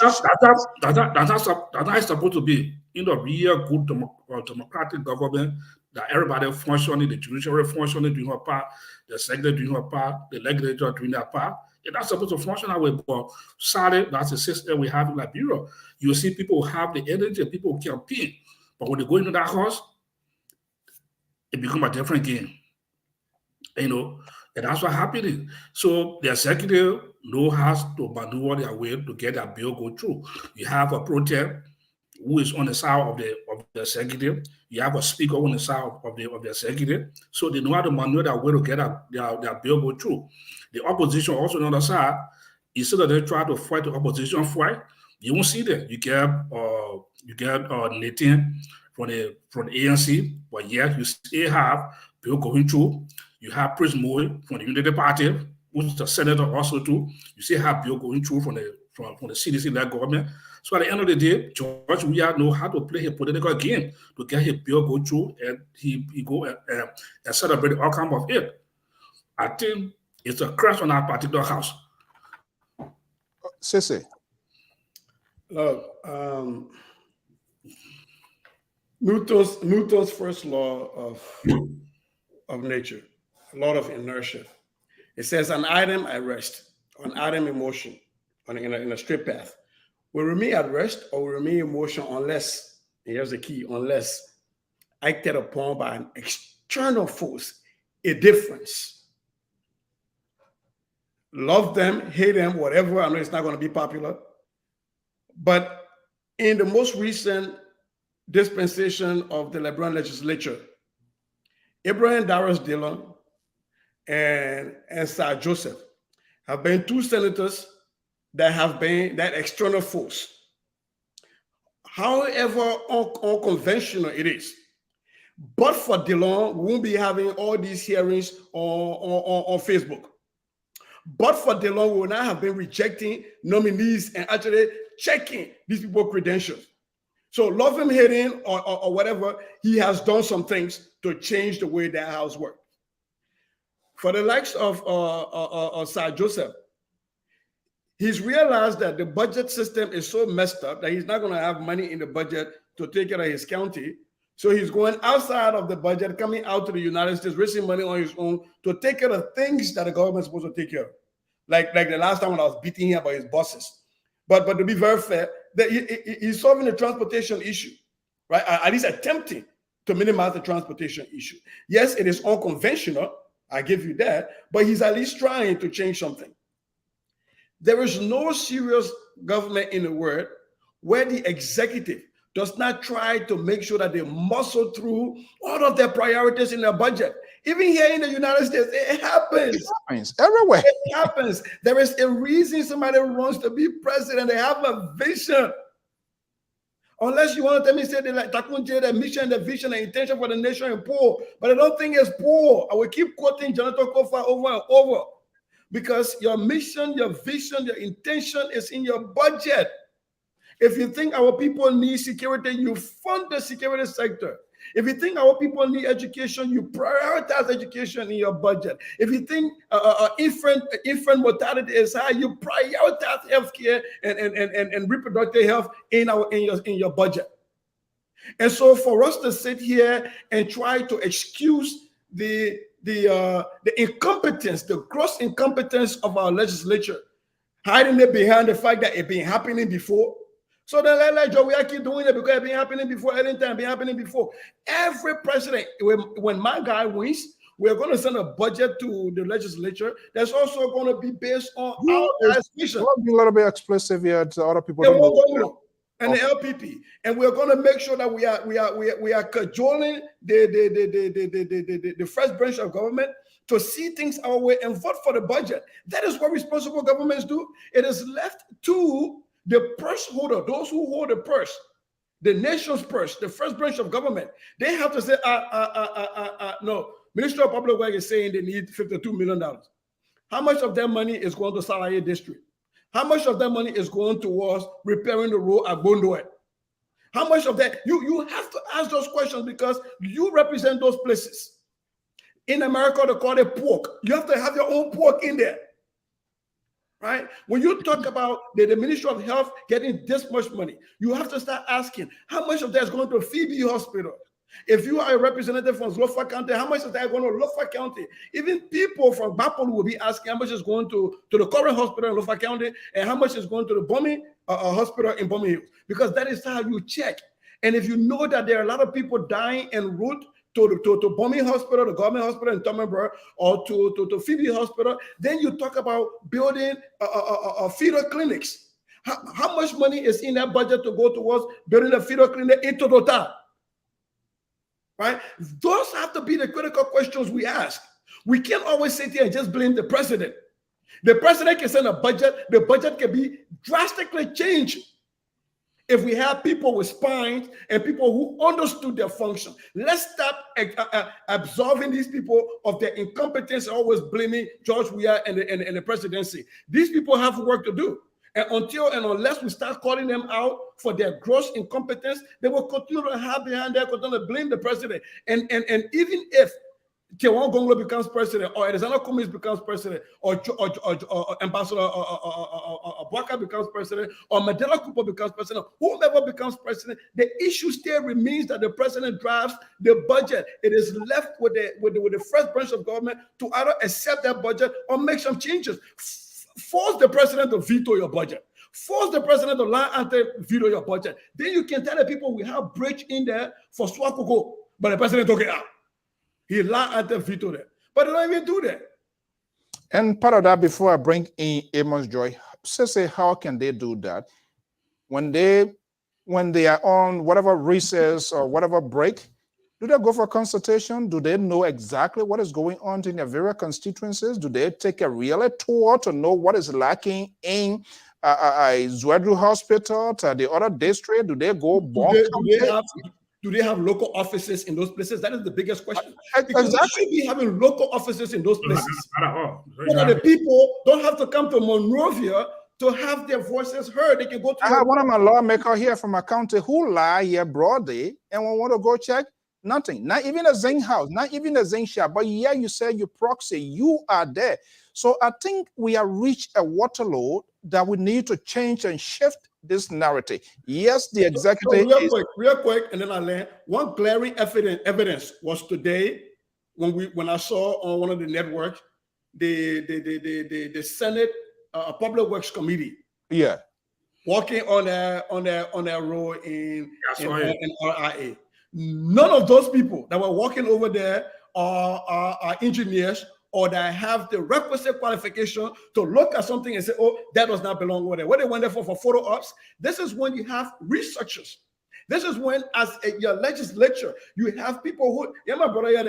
supposed to be in the real good democratic government, that everybody functioning, the judiciary functioning, doing her part, the secretary doing her part, the legislature doing their part. And that's supposed to function that way. But sadly, that's the system we have in Liberia. You see people have the energy, people campaign, but when they go into that house, it becomes a different game. You know, and that's what happening. So the executive knows how to maneuver their way to get that bill go through. You have a protest who is on the side of the executive. You have a speaker on the side of the executive. So they know how to maneuver their way to get their bill go through. The opposition also on the side, instead of they try to fight the opposition fight, you won't see that. You get Nathan from the ANC, but yet you still have bill going through. You have Prince Moy from the Unity Party, who's the senator also too. You still have bill going through from the CDC-led government. So at the end of the day, George Weah know how to play his political game to get his bill go through, and he go and celebrate the outcome of it. I think it's a crash on our particular house. Sissy. Look, Newton's first law of nature, a lot of inertia. It says an item at rest, an item in motion, in a straight path, will remain at rest or will remain in motion unless, and here's the key, unless acted upon by an external force, a difference. Love them, hate them, whatever. I know it's not going to be popular. But in the most recent dispensation of the Liberian legislature, Abraham Darius Dillon and Sir Joseph have been two senators that have been that external force. However unconventional it is, but for Dillon, we won't be having all these hearings on Facebook. But for Dillon, we would not have been rejecting nominees and actually checking these people's credentials. So love him, hate him, or whatever, he has done some things to change the way that house works. For the likes of Sir Joseph, he's realized that the budget system is so messed up that he's not going to have money in the budget to take care of his county. So he's going outside of the budget, coming out to the United States, raising money on his own to take care of things that the government is supposed to take care of. Like the last time when I was beating him about his bosses. But to be very fair, he's solving the transportation issue, right? At least attempting to minimize the transportation issue. Yes, it is unconventional, I give you that, but he's at least trying to change something. There is no serious government in the world where the executive does not try to make sure that they muscle through all of their priorities in their budget. Even here in the United States, it happens. It happens everywhere. It happens. There is a reason somebody wants to be president. They have a vision. Unless you want to tell me, say they like Takunje, the mission, the vision, the intention for the nation is poor. But I don't think it's poor. I will keep quoting Jonathan Kofa over and over. Because your mission, your vision, your intention is in your budget. If you think our people need security, you fund the security sector. If you think our people need education, you prioritize education in your budget. If you think infant mortality is high, you prioritize healthcare and reproductive health in your budget. And so, for us to sit here and try to excuse the incompetence, the gross incompetence of our legislature, hiding it behind the fact that it's been happening before. So then like Joe, we are keep doing it because it's been happening before, anytime been happening before. Every president, when my guy wins, we're going to send a budget to the legislature that's also going to be based on our vision. We'll be a little bit explicit here to other people. Don't and the LPP, and we're going to make sure that we are cajoling the first branch of government to see things our way and vote for the budget. That is what responsible governments do. It is left to the purse holder, those who hold the purse, the nation's purse, the first branch of government. They have to say, no. Ministry of Public Works is saying they need $52 million. How much of that money is going to Salaye District? How much of that money is going towards repairing the road at Bondoe? How much of that? You have to ask those questions because you represent those places. In America, they call it pork. You have to have your own pork in there. Right? When you talk about the Ministry of Health getting this much money, you have to start asking how much of that is going to Phoebe Hospital. If you are a representative from Lofa County, how much is that going to Lofa County? Even people from Bapolu will be asking how much is going to the current hospital in Lofa County and how much is going to the Bomi hospital in Bomi Hills, because that is how you check. And if you know that there are a lot of people dying en route to Bomi Hospital, the government hospital in Tomenboro, or to Phoebe Hospital, then you talk about building feeder clinics. How much money is in that budget to go towards building a feeder clinic in Total? Right? Those have to be the critical questions we ask. We can't always sit here and just blame the president. The president can send a budget. The budget can be drastically changed if we have people with spines and people who understood their function. Let's stop absolving these people of their incompetence, always blaming George Weah and the presidency. These people have work to do. And until and unless we start calling them out for their gross incompetence, they will continue to have behind there, continue to blame the president. And even if Kewan Gonglo becomes president, or Alexander Cummings becomes president, or Ambassador Bwaka becomes president, or Mandela Cooper becomes president, whomever becomes president, the issue still remains that the president drafts the budget. It is left with the first branch of government to either accept that budget or make some changes. Force the president to veto your budget. Force the president to lie and veto your budget. Then you can tell the people we have bridge in there for Swakoko, but the president took it out. He lied and vetoed it. But they don't even do that. And part of that, before I bring in Amos Joy, say how can they do that? When they are on whatever recess or whatever break, do they go for consultation? Do they know exactly what is going on in their various constituencies? Do they take a real tour to know what is lacking in Zwedru Hospital, to the other district? Do they go? Do they have local offices in those places? That is the biggest question. Because they should be having local offices in those places. So that the people don't have to come to Monrovia to have their voices heard. They can go to I have one of my lawmakers here from my county who lie here broad day and we want to go check. Nothing, not even a Zing house, not even a Zing shop. But yeah, you said you proxy, you are there. So I think we have reached a Waterloo that we need to change and shift this narrative. Yes, the executive. So real quick, and then I land. One glaring evidence was today when I saw on one of the networks the Senate Public Works Committee. Yeah. Walking on their road in RIA. None of those people that were walking over there are engineers or that have the requisite qualification to look at something and say, oh, that does not belong over there. What they went there for photo ops. This is when you have researchers. This is when, as your legislature, you have people who, yeah, my brother,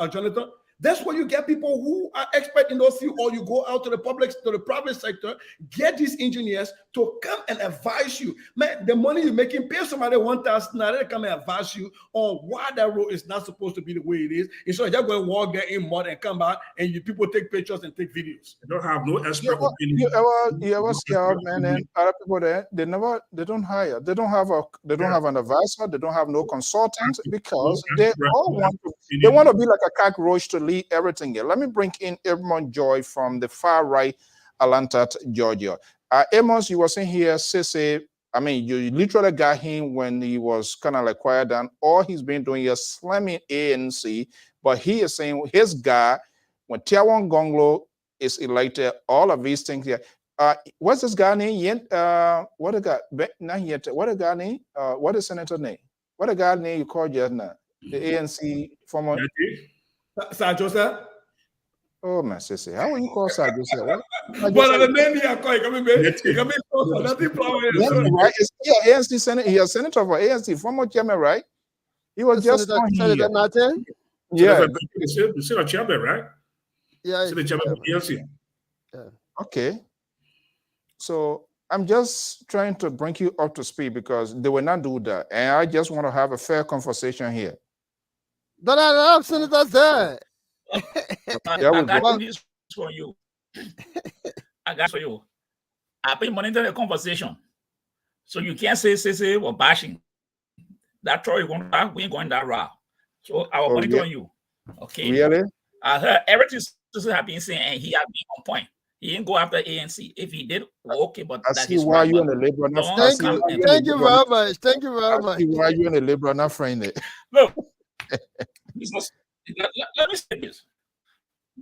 Jonathan, that's where you get people who are expert in those fields, or you go out to the private sector, get these engineers to come and advise you. Man, the money you're making, pay somebody $1,000 to come and advise you on why that road is not supposed to be the way it is. And so just go and walk there in mud and come back, and people take pictures and take videos. They don't have no expert opinion. You ever see our men and other people there? They don't hire. They don't have an advisor. They don't have no consultant because they all want to be like a cockroach to lead everything here. Let me bring in Amos Joy from the far right, Atlanta, Georgia. Amos, you were saying here, Sissy, I mean, you literally got him when he was kind of like quiet down. All he's been doing is slamming ANC, but he is saying his guy, when Tiawan Gonglo is elected, all of these things here. What's this guy name? What the guy name? What is senator name? What the guy name you called just now? The ANC former. Sir Joseph? Oh, my sister. How will you call Sir Joseph? But the name here, coming right? Yeah, ANC Senate. He is senator for ANC, former chairman, right? He was just Senator Martin. Yeah, the Senate chairman, right? Yeah. Senate chairman of ANC. Yeah. Okay. So I'm just trying to bring you up to speed because they will not do that, and I just want to have a fair conversation here. But I have senators there. I got this for you. I got for you. I've been monitoring the conversation. So you can't say we're bashing. That's all you want to we ain't going that route. So I will monitor you. Okay. Really? I heard everything Sissy have been saying, and he has been on point. He didn't go after ANC. If he did, okay, but I see why you in the Liberal. Thank you very much. Thank you very much. Why you in the Liberal not friend it? Look. Let me say this.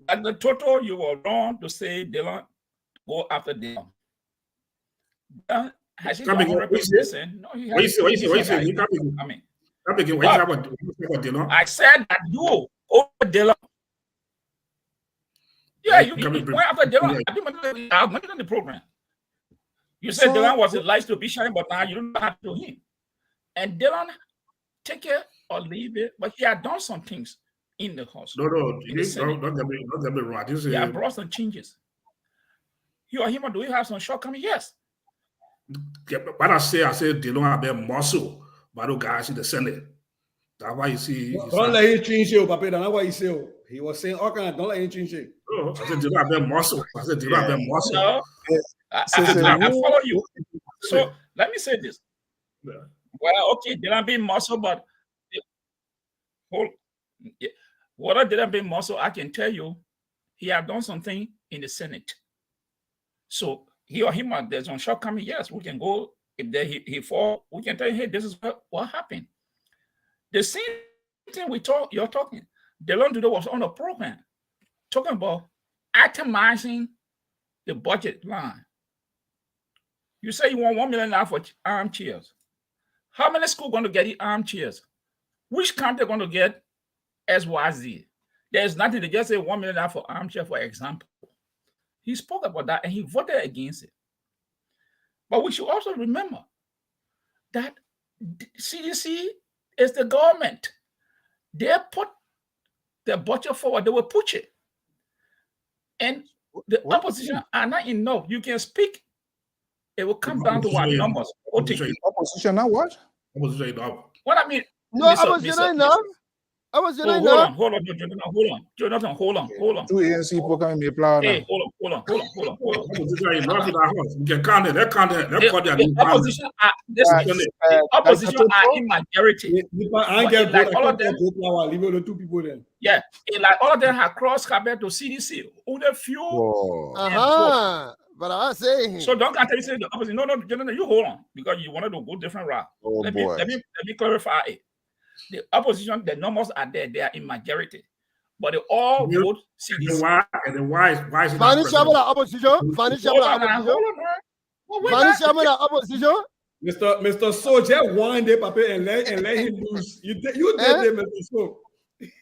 At the total, you were wrong to say Dylan go after Dylan. Has he done 100%? No, he hasn't. I mean, I said that you over Dylan. Yeah, you went after Dylan. I've mentioned the program. You said Dylan was a light to be shining, but now you don't have to him. And Dylan, take it or leave it, but he had done some things in the house. No, don't get me wrong. He had brought some changes. You or him, do we have some shortcomings? Yes. But I say they don't have their muscle, but those guys in the Senate. That's why you see. Don't let him change you, Papa. That's why he said. He was saying, okay, don't let him change you. No, I said they don't have their muscle. No, I follow you. So let me say this. Yeah. Well, okay, they don't be muscle, but what didn't be muscle, I can tell you, he had done something in the Senate. So he or him, there's some shortcoming. Yes, we can go. If he fall, we can tell you, hey, this is what happened. The same thing you're talking. Delon Dudo was on a program talking about itemizing the budget line. You say you want $1 million for armchairs. How many schools going to get the armchairs? Which county going to get SYZ? There's nothing to just say $1 million for armchair, for example. He spoke about that and he voted against it. But we should also remember that CDC is the government. They put their budget forward, they will push it. And the opposition are not enough. You can speak. It will come down to what numbers. Opposition now what? Opposition now. What I mean. No, opposition enough. I was Oh, hold on, hold on, Jonathan, hold on. Two ANC people coming me plan. Hey, hold on. Opposition is not in our house. We can count it. They call their The new family. opposition are in majority. I get like vote, all I of them, can't vote now, leave only 2 people then. yeah, like all of them have crossed carpet to CDC. Only few. Whoa. But I say, So don't tell me say the opposition. No, Jonathan, you hold on because you wanted to go different route. Oh, let boy. me clarify it. The opposition, the numbers are there; they are in majority, but they all vote CDC. And then why is it not Vanish present? opposition. Vanish Hold on, man. Vanish opposition. Mr. So, just one day, Papa, and let him lose. You did it, Mr. So.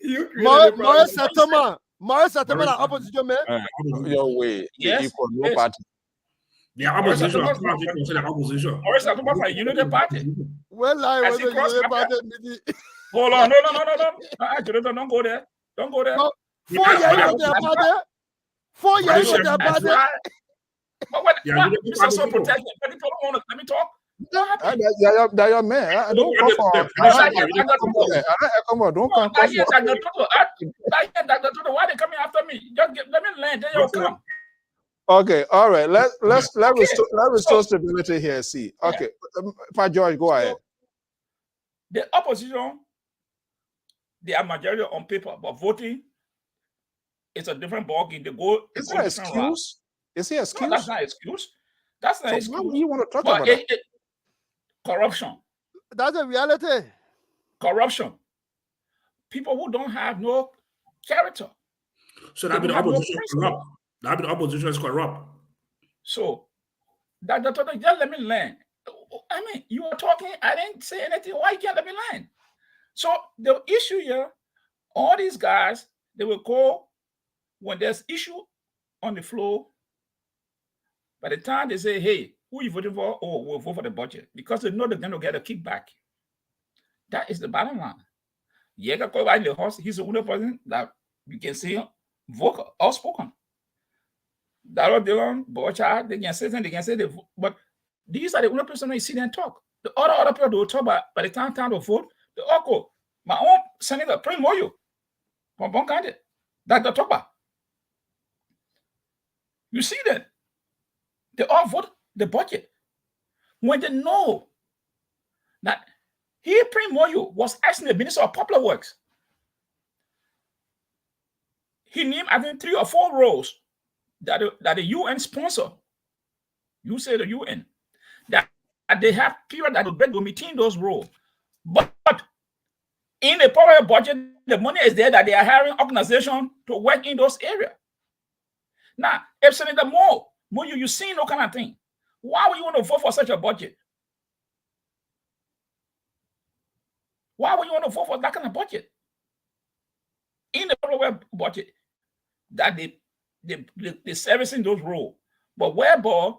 You created Morris Satama. Morris Satama, opposition, man. Your way. Yes. Equal, no party. The opposition, of course, you consider opposition. Or is that for Unity Party? Well, I I was see cross going carpet. to Hold on, no. Jonathan, don't go there. Don't go there. 4 years with their party. 4 years with their That's party. right. But what? Yeah, you Mr. So protection. Let me talk. What happened? That your man. I don't come for. Come on, don't come. Why they coming after me? Just let me land. Then you'll come. Okay, all right. Let's restore stability here. See, okay, Pa George, go ahead. The opposition, they are majority on paper, but voting is a different ballgame. They go. Is that an excuse? Is he excuse? No, that's not excuse. That's not So excuse. why do you want to talk But about that? corruption. That's a reality. Corruption. People who don't have no character. So that be the opposition is corrupt. That be the opposition is corrupt. So that just let me learn. I mean, you were talking, I didn't say anything. Why you can't let me learn? So the issue here, all these guys, they will go when there's issue on the floor. By the time they say, hey, who are you voting for? Oh, we'll vote for the budget. Because they know they're going to get a kickback. That is the bottom line. Yega go by the horse, he's the only person that you can see vocal, outspoken. Darrell Dillon, Bocha, they can say something, they can say they vote. But these are the only person you see them talk. The other people they will talk about by the time to vote, they all go. My own senator, Prince Moyo, from Bonkande, that they talk about. You see that? They all vote the budget. When they know that Prince Moyo was asking the Minister of Public Works, he named, I think, 3 or 4 roles that the UN sponsor. You say the UN. That they have people that will maintain those roles. But in the public budget, the money is there that they are hiring organizations to work in those areas. Now, if Senator Moyo, you see no kind of thing, why would you want to vote for such a budget? Why would you want to vote for that kind of budget? In the public budget, that they servicing those roles. But whereby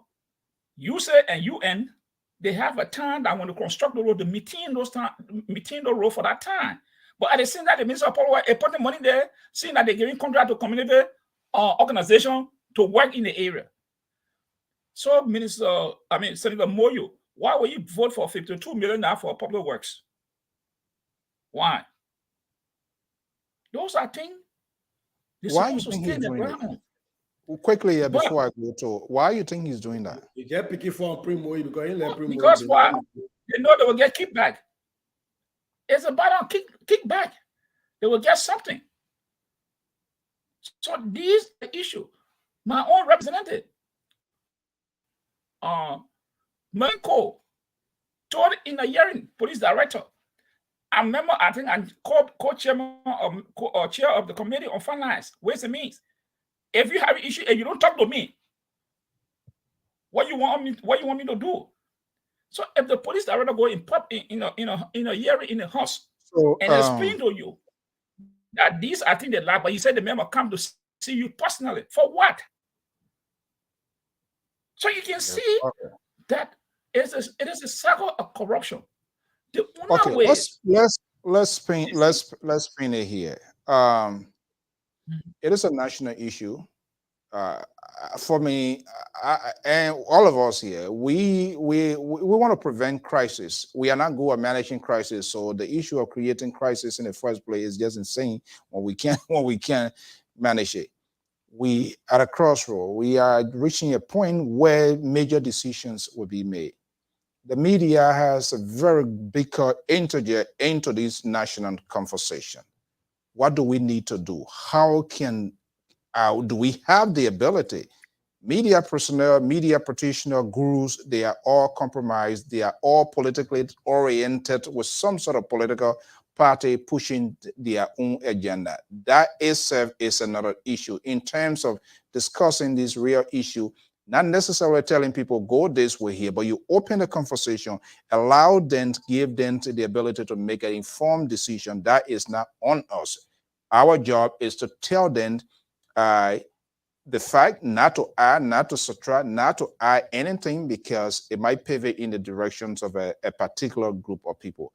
you say and UN, they have a time that when they construct the road, they maintain the road for that time. But at the same time, the Minister of Public Works is putting money there, seeing that they're giving contract to community organization to work in the area. So, Senator Moyo, why will you vote for 52 million now for public works? Why? Those are things. Why you think he's doing that? Quickly, before I go to, why you think he's doing that? You get picking for Primo because he let Primo. Because why? They know they will get kickback. It's about kickback. They will get something. So this the issue. My own representative, Manco, told in a hearing, police director. I remember, I think I'm co-chairman or chair of the committee on finance, ways and means. If you have an issue and you don't talk to me, what you want me to do? So if the police director go in a hearing in the house and explain to you that these are things they like, but he said the member come to see you personally for what? So you can see that it is a cycle of corruption. The only way let's spin it here. It is a national issue. for me, and all of us here, we want to prevent crisis. We are not good at managing crisis. So the issue of creating crisis in the first place is just insane when we can't manage it. We at a crossroad. We are reaching a point where major decisions will be made. The media has a very big interject into this national conversation. What do we need to do? How can do we have the ability? Media personnel, media practitioners, gurus, they are all compromised. They are all politically oriented with some sort of political party pushing their own agenda. That itself is another issue in terms of discussing this real issue, not necessarily telling people go this way here, but you open the conversation, allow them, give them the ability to make an informed decision. That is not on us. Our job is to tell them the fact, not to add, not to subtract, not to add anything, because it might pivot in the directions of a particular group of people.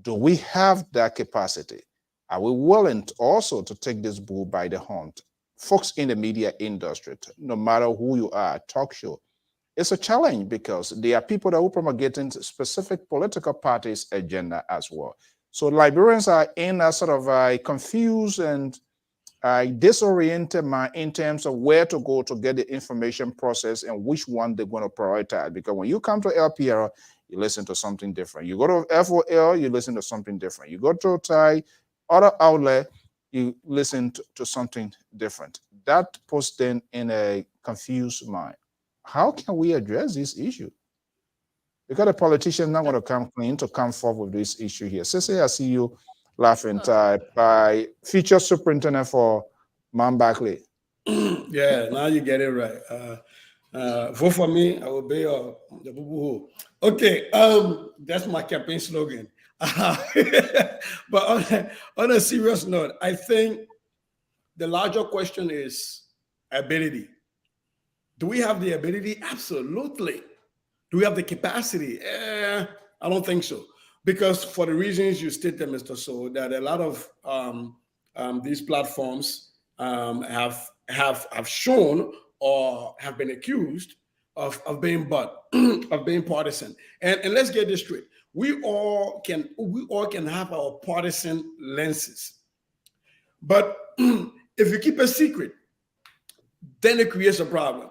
Do we have that capacity? Are we willing also to take this bull by the horn? Folks in the media industry, no matter who you are, talk show, it's a challenge because there are people that will promulgate specific political parties' agenda as well. So Liberians are in a sort of a confused and disoriented mind in terms of where to go to get the information process and which one they're going to prioritize. Because when you come to LPR, you listen to something different. You go to FOL, you listen to something different. You go to TAI, other outlet, you listen to something different. That puts them in a confused mind. How can we address this issue? Because the politicians not going to come clean to come forward with this issue here. Sissy, I see you laughing. By future superintendent for Man Barkley. Yeah, now you get it right. Vote for me, I will be the boo-boo. Okay, that's my campaign slogan. But on a serious note, I think the larger question is ability. Do we have the ability? Absolutely. Do we have the capacity? I don't think so. Because for the reasons you stated, Mr. So, that a lot of these platforms have shown or have been accused of being of being partisan. And let's get this straight. We all can have our partisan lenses. But if you keep a secret, then it creates a problem.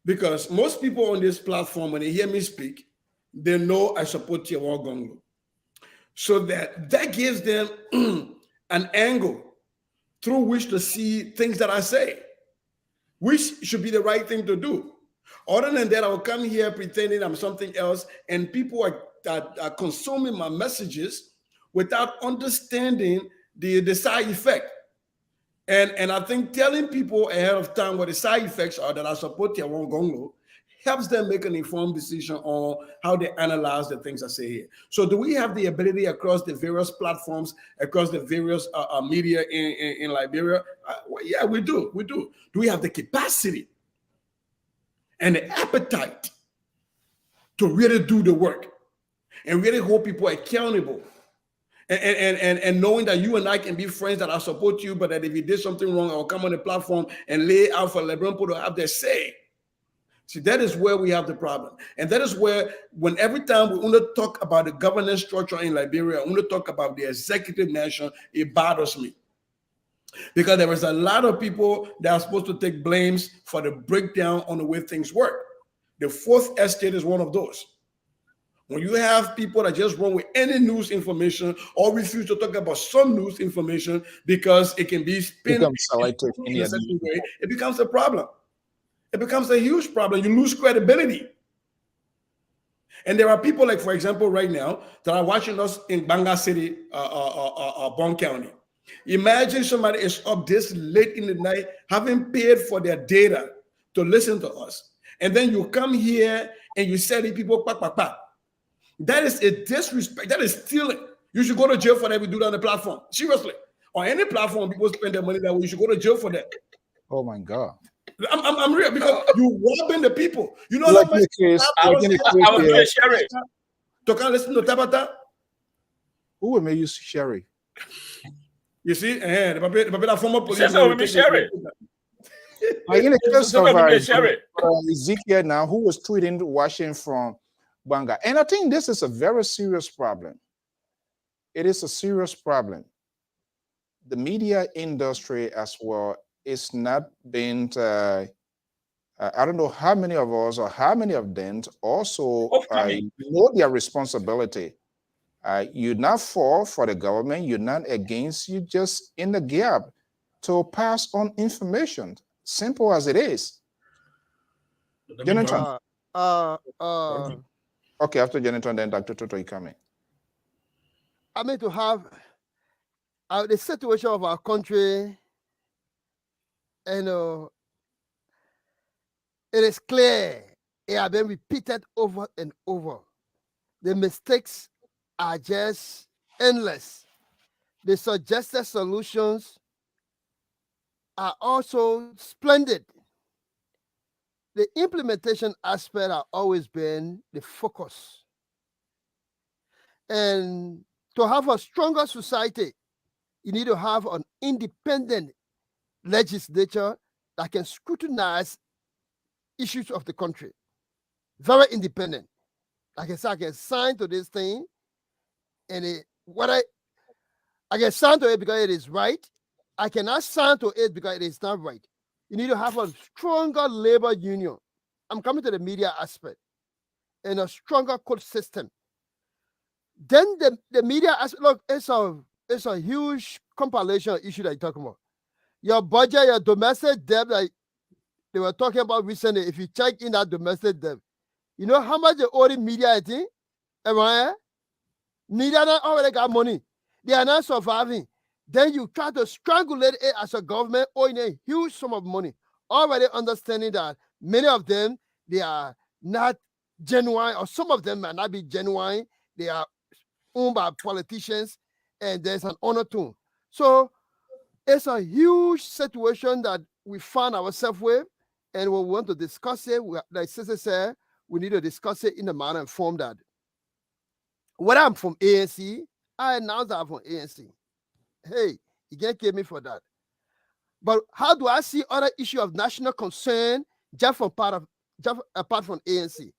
Because most people on this platform, when they hear me speak, they know I support Tiawa Gongo. So that gives them an angle through which to see things that I say, which should be the right thing to do. Other than that, I will come here pretending I'm something else, and people are consuming my messages without understanding the side effect. And I think telling people ahead of time what the side effects are that I support Tiawa Gongo helps them make an informed decision on how they analyze the things I say here. So do we have the ability across the various platforms, across the various media in Liberia? Well, yeah, we do. Do we have the capacity and the appetite to really do the work and really hold people accountable? And knowing that you and I can be friends, that I support you, but that if you did something wrong, I'll come on the platform and lay out for Liberian people to have their say. See, that is where we have the problem. And that is where, when every time we want to talk about the governance structure in Liberia, I want to talk about the executive nation, it bothers me. Because there is a lot of people that are supposed to take blames for the breakdown on the way things work. The fourth estate is one of those. When you have people that just run with any news information or refuse to talk about some news information because it can be spin in a certain way, it becomes a problem. It becomes a huge problem. You lose credibility. And there are people like, for example, right now that are watching us in Banga City, Bon County. Imagine somebody is up this late in the night having paid for their data to listen to us. And then you come here and you say to people, pa, pa, pa. That is a disrespect. That is stealing. You should go to jail for that if you do that on the platform. Seriously. On any platform, people spend their money that way. You should go to jail for that. Oh my God. I'm real, because you robbing the people. You know like how much I will do a sherry. To can't listen to Tabata. Who will make you sherry? You see, the former police. Sherry. In the case So of let me share it. Ezekiel now, who was tweeting, watching from Banga. And I think this is a very serious problem. It is a serious problem. The media industry as well is not being, I don't know how many of us or how many of them also know their responsibility. You're not for the government, you're not against, you just in the gap to pass on information. Simple as it is. Jonathan. Okay, after Jonathan, then Dr. Toto, you come in. I mean, to have the situation of our country, and it is clear, it has been repeated over and over. The mistakes are just endless. The suggested solutions are also splendid. The implementation aspect has always been the focus. And to have a stronger society, you need to have an independent legislature that can scrutinize issues of the country. Very independent. Like I said, I can sign to this thing, and I can sign to it because it is right. I cannot sign to it because it is not right. You need to have a stronger labor union. I'm coming to the media aspect, and a stronger court system. Then the media aspect, look, it's a huge compilation issue that you're talking about. Your budget, your domestic debt, like they were talking about recently, if you check in that domestic debt, you know how much the old media, I think? Everyone, media not already got money. They are not surviving. Then you try to strangulate it as a government owing a huge sum of money, already understanding that many of them, they are not genuine, or some of them might not be genuine. They are owned by politicians, and there's an honor to. So it's a huge situation that we find ourselves with, and we want to discuss it. Like Sister said, we need to discuss it in a manner and form that. When I'm from ANC, I announced that I'm from ANC. Hey, you can't kill me for that. But how do I see other issue of national concern just apart from ANC?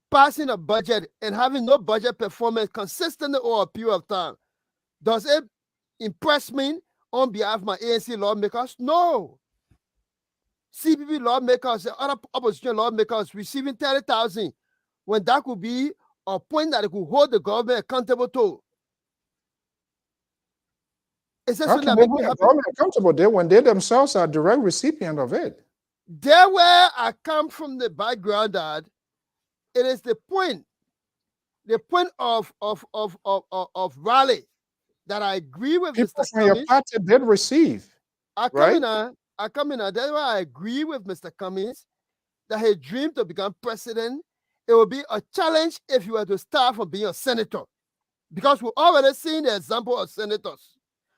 Passing a budget and having no budget performance consistently over a period of time. Does it impress me on behalf of my ANC lawmakers? No. CPP lawmakers and other opposition lawmakers receiving 30,000 when that could be a point that it could hold the government accountable to. How can they hold the government accountable there when they themselves are direct recipient of it? There where I come from the background that it is the point of rally that I agree with People Mr. from your Cummings. party did receive. I come in. That's why I agree with Mr. Cummings that he dreamed to become president. It will be a challenge if you were to start from being a senator, because we've already seen the example of senators.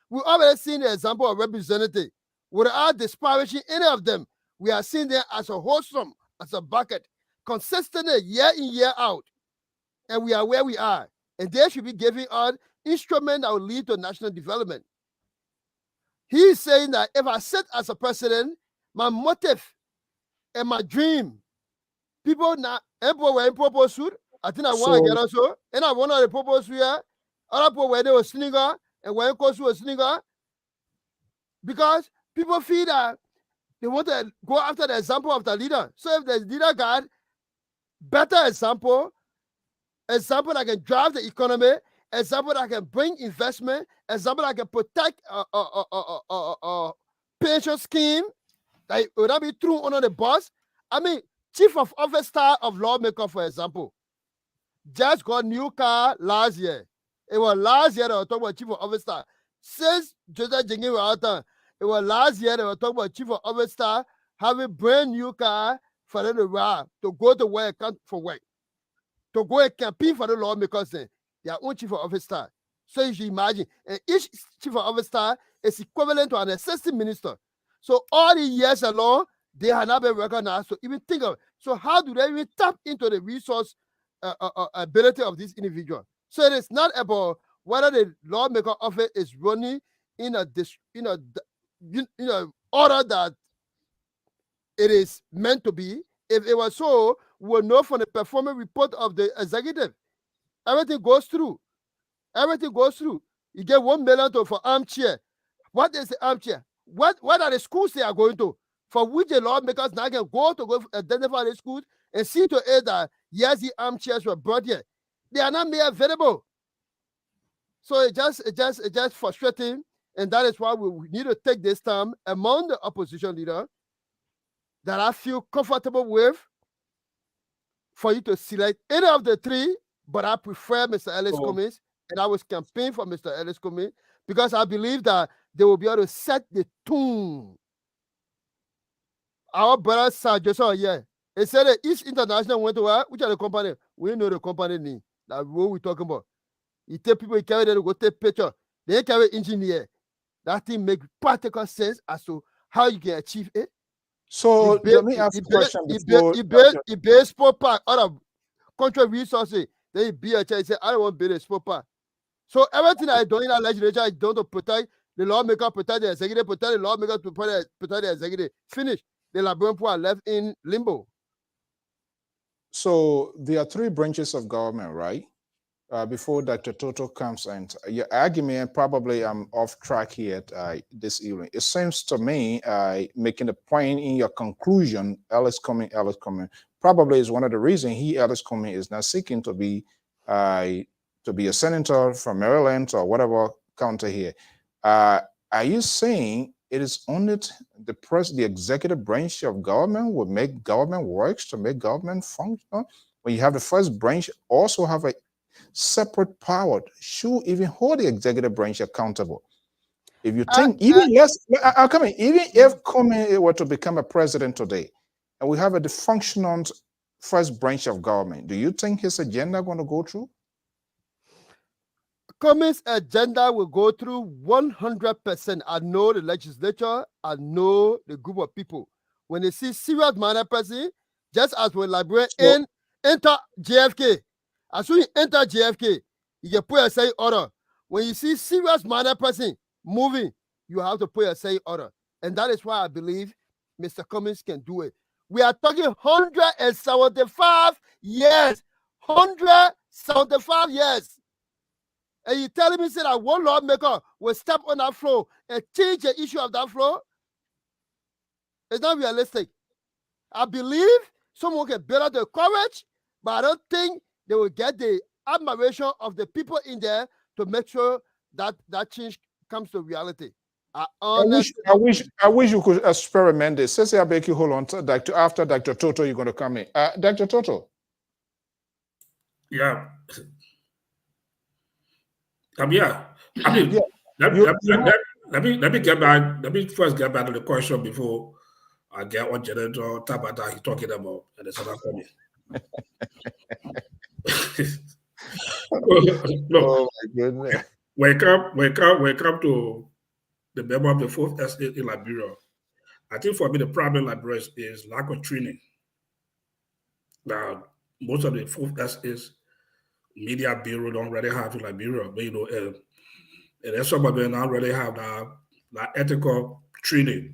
We've already seen the example of representatives. Without disparaging any of them, we are seeing them as a wholesome, as a bucket, consistently year in, year out. And we are where we are. And they should be giving us instruments that will lead to national development. He is saying that if I sit as a president, my motive and my dream, people now, were in propose suit. I think I want to get also. And I want to propose here. Other people where they were slinger and when close to a slinger. Because people feel that they want to go after the example of the leader. So if the leader got better example that can drive the economy, example that can bring investment, example that can protect pension scheme, that would not be thrown under the bus. I mean, chief of office star of lawmaker, for example, just got new car last year. It was last year that we talking about chief of office star. Since Joseph Jingi was out, it was last year that we talking about chief of office star having brand new car for them to ride, to go to work, for work, to go and campaign for the lawmakers, their own chief of office star. So you should imagine, and each chief of office star is equivalent to an assistant minister. So all the years along, they have not been recognized. So even think of it. So how do they even tap into the resource ability of this individual? So it is not about whether the lawmaker office is running in a order that it is meant to be. If it was so, we will know from the performance report of the executive. Everything goes through. Everything goes through. You get 1 million for armchair. What is the armchair? What are the schools they are going to? For which the lawmakers now can go identify the schools and see to it that yes, the armchairs were brought here. They are not made available. So it's just frustrating, and that is why we need to take this time among the opposition leader that I feel comfortable with for you to select any of the three, but I prefer Mr. Ellis Cummings, and I was campaigning for Mr. Ellis Cummings because I believe that they will be able to set the tone. Our brother Sir Joseph, yeah, he said that East International went to where? Which are the company? We know the company name. That's what we're talking about. You take people, you carry them to go take picture. They carry engineer. That thing make practical sense as to how you can achieve it. So let me ask a question before. He build sport park out of country resources. Then he build a church. He say, I don't want to build a sport park. So everything I do in that legislature, I done to protect the lawmaker, protect the executive, protect the lawmaker, to protect the executive. Finish. The Liberian poor are left in limbo. So there are three branches of government, right? Before Dr. Toto comes, and your argument, probably I'm off track here this evening. It seems to me, making a point in your conclusion, Ellis Cummings probably is one of the reasons Ellis Cummings is not seeking to be a senator from Maryland or whatever county here. Are you saying it is only the executive branch of government will make government works to make government function? When you have the first branch also have a separate power, should even hold the executive branch accountable. If you think even if Cummings were to become a president today, and we have a dysfunctional first branch of government, do you think his agenda going to go through? Cummings' agenda will go through 100%. I know the legislature, I know the group of people. When they see serious minor person, just as when Liberia enter JFK, as soon as you enter JFK, you can put a say order. When you see serious minor person moving, you have to put a say order. And that is why I believe Mr. Cummings can do it. We are talking 175 years. 175 years. And you telling me that one lawmaker will step on that floor and change the issue of that floor? It's not realistic. I believe someone can build up the courage, but I don't think they will get the admiration of the people in there to make sure that that change comes to reality. I wish you could experiment this. Say, I beg you, hold on. After Dr. Toto, you're going to come in. Dr. Toto. Yeah. Yeah. I mean, let me get back. Let me first get back to the question before I get what Senator Tabata is talking about and the Southern Committee. Look, oh my goodness. Wake up to the member of the 4th estate in Liberia. I think for me the problem in Liberia is lack of training. Now, most of the 4th estates media bureau don't really have in Liberia, but and then some of them don't really have that ethical training,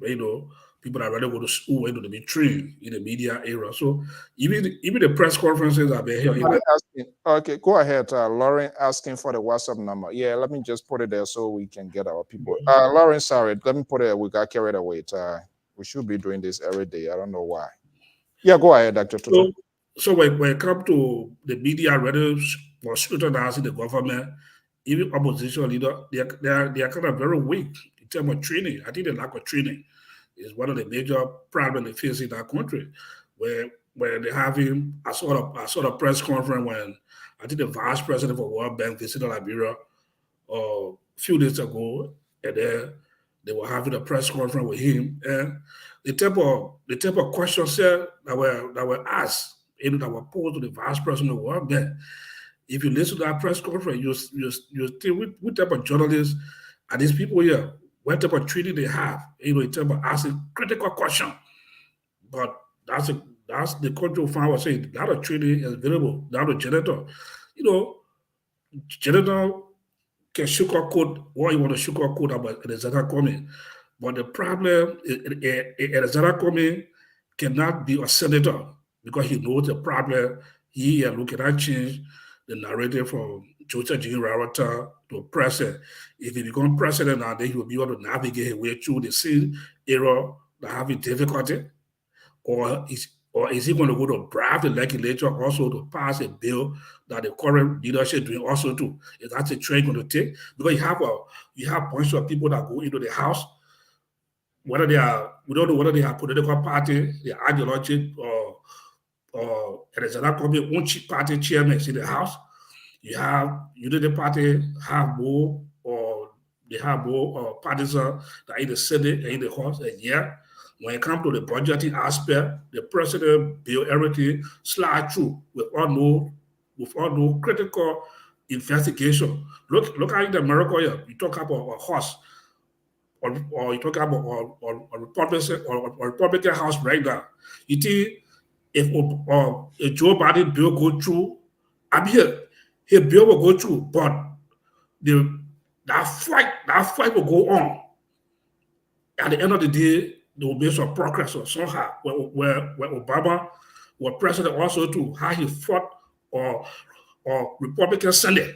people that really go to school to be trained in the media era. So even the press conferences are being held. Okay, go ahead. Lauren asking for the WhatsApp number. Yeah, let me just put it there so we can get our people. Lauren, sorry, let me put it. We got carried away. We should be doing this every day. I don't know why. Yeah, go ahead, Dr. Toto. So when it comes to the media really for scrutinizing the government, even opposition leader, they are kind of very weak in terms of training. I think the lack of training is one of the major problems they face in that country, where they're having a sort of press conference when I think the vice president for World Bank visited Liberia a few days ago, and then they were having a press conference with him, and the type of questions that were asked, that were posed to the vice president of World Bank. If you listen to that press conference, you think what type of journalists are these people here? What type of training they have, in terms of asking critical questions. But that's the country found was saying a lot of training is available down to janitor. Janitor can sugarcoat what you want to sugarcoat about the Zeta coming. But the problem is Zeta coming cannot be a senator because he knows the problem. He is looking at change the narrative from Joseph G. Rawata to president. If he becomes president now, then he will be able to navigate his way through the same era that having difficulty, or is he going to go to bribe the legislature also to pass a bill that the current leadership doing also too? Is that a trend going to take? Because you have a bunch of people that go into the House, whether they are, we don't know whether they are political party, their ideology, or there's another company own party chairmen in the House. You have Unity Party have more, or they have more partisans that in the Senate and in the House. And yeah, when it comes to the budgeting aspect, the president built everything slide through without no critical investigation. Look at the America here. You talk about a horse, or you talk about a Republican House right now. You think if a Joe Biden bill go through, I'm here. His bill will go through, but that fight will go on. At the end of the day, there will be some progress or somehow where Obama was president also too, how he fought or Republican Senate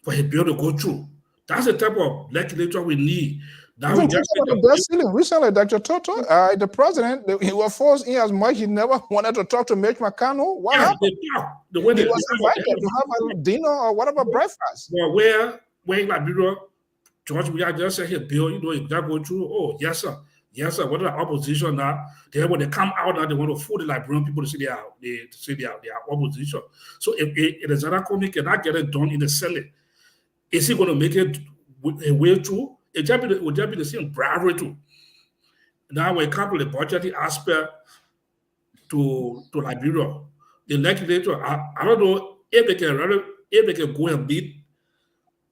for his bill to go through. That's the type of legislature we need. Recently, Dr. Toto, the president, he was forced in as much. He never wanted to talk to Mitch McConnell. What happened? He was invited to have a dinner or whatever breakfast. Well, where in Liberia, George, we are just saying his bill, if that go through, oh, yes, sir. Yes, sir. What are the opposition now? Then when they come out now, they want to fool the Liberian people to say they are opposition. So if the Zara Comey cannot get it done in the Senate, is he going to make it a way through? Would that be the same bravery too? Now when it comes to the budgeting aspect to Liberia, the legislature, I don't know if they can go and beat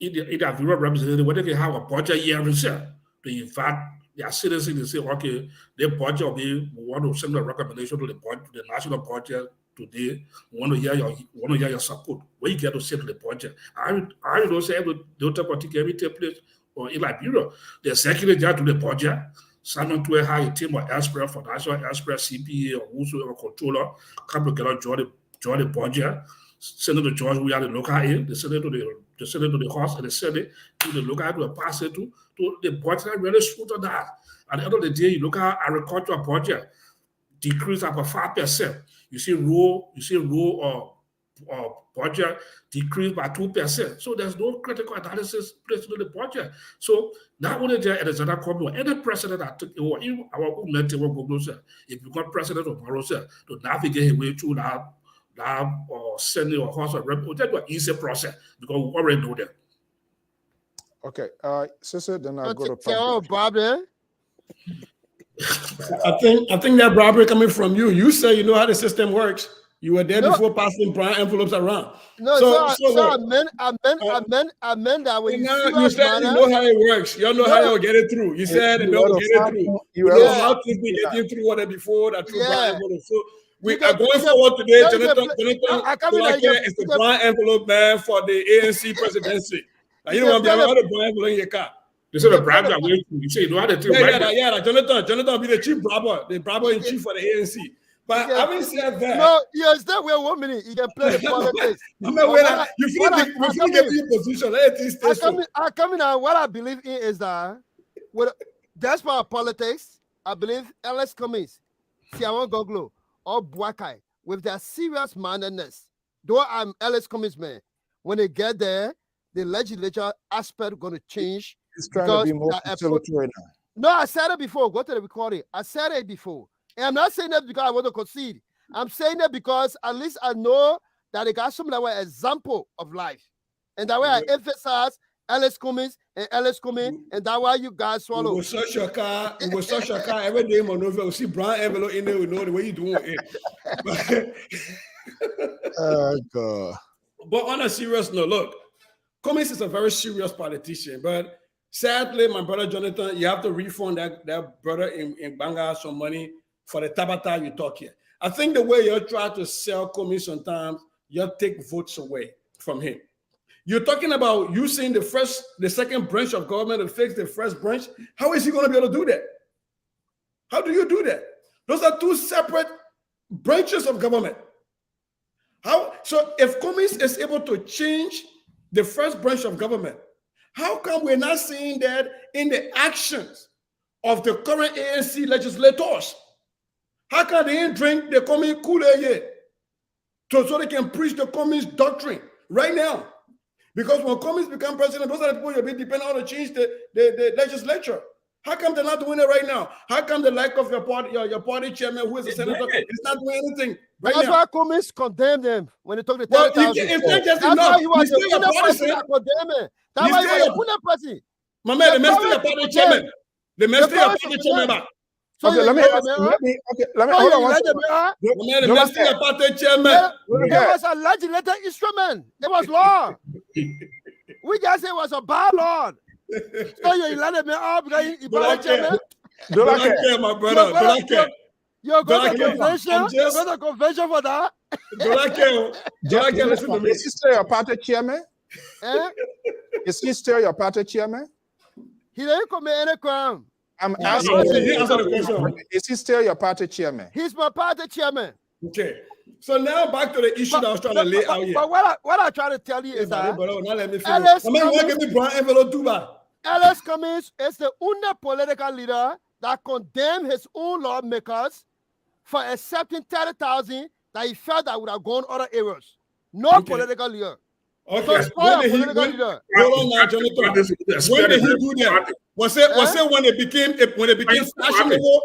either Liberia representative, whether they can have a budget year themselves to invite their citizens and say, okay, their budget will be, we want to send a recommendation to the national budget today. We want to hear your support. Where you get to send to the budget. I don't say the type of thing every take place. Or in Liberia, the executive judge to the budget, Simon to a high team of expert for national expert, CPA, or whosoever controller, come together, join the budget, send it to George, we are the local aid, they send it to the House and the Senate, to the local aid, to pass it to the budget, really smooth on that. At the end of the day, you look at agricultural budget, decrease about 5%. You see rural budget decreased by 2%. So there's no critical analysis placed in the budget. So not only there at the Zara Comey, any president that took over, even our own network, if you got president of tomorrow, to navigate his way through that or Senate or House of Representatives, that's an easy process because we already know that. Okay, Sister, then I'll go to Bobby. I think that Barbara coming from you. You say you know how the system works. You were there before passing brown envelopes around. No, so I meant that when you said you know how it works. You know how you'll get it through. You said you know get it through. You know how to be getting through what before that through brown envelopes. So we are going forward today. Jonathan is the brown envelope man for the ANC presidency. You don't want to be able to brown envelope in your car. You said the bribe that way. You say you know how to do it. Jonathan be the chief bravo in chief for the ANC. But having said that, no, yes, that way 1 minute you can play the politics. You feel get your position. I come in and what I believe in is that that's my politics. I believe LS Cummings, Siawan Goglo, or Buakai with their serious mindedness. Though I'm LS Cummings man, when they get there, the legislature aspect going to change. It's trying to be more conciliatory now. No, I said it before. Go to the recording. I said it before. And I'm not saying that because I want to concede. I'm saying that because at least I know that they got some that example of life. And that way I emphasize LS Cummings and LS Cummings, and that why you guys swallow. We will search your car every day, Monrovia. We see brown envelope in there, we know the way you doing it. Oh, God. But on a serious note, look, Cummings is a very serious politician, but sadly, my brother Jonathan, you have to refund that brother in Banga some money for the tabata you talk here. I think the way you try to sell Cummings sometimes, you take votes away from him. You're talking about using the second branch of government to fix the first branch. How is he going to be able to do that? How do you do that? Those are two separate branches of government. So if Cummings is able to change the first branch of government, how come we're not seeing that in the actions of the current ANC legislators? How come they ain't drink the Cummings Kool-Aid yet? So they can preach the Cummings doctrine right now. Because when Cummings become president, those are the people you'll be depending on to change the legislature. How come they're not doing it right now? How come the like of your party chairman, who is a senator, is not doing anything right That's now? why Cummings condemned them when they took the Well, 10,000. it's not just That's enough. why he was He's the still a only person partisan. that condemned him. That's He's why he was still the only person. My man, The the still a powers party of chairman. The man The still a powers party of chairman. the back. So Okay, you let me elect ask the you. mayor? Let me So hold you on one elect the second. mayor? The man, the Don't man like still a that. party chairman. It was a legislative instrument. It was law. We just say it was a bylaw. So you elect the mayor because he Don't party chairman? Don't like that. care, my brother. Don't care. You go Don't to care. convention? I'm You just- go to convention for that? Don't care. Listen to me. Is he still your party chairman? Eh? Is he still your party chairman? He didn't commit any crime. I'm No, asking he you. answered the question. Is he still your party chairman? He's my party chairman. Okay. So now back to the issue that I was trying to lay out here. But what I try to tell you is that Now let me finish. Alex I mean, you want to Cummings- give me brown envelope too, man? Alex Cummings is the only political leader that condemned his own lawmakers for accepting 30,000 that he felt that would have gone other areas. No Okay. political leader. Okay. So spoil a political leader. Hold on now, Jonathan. When did he do that? Was it when it became fashionable?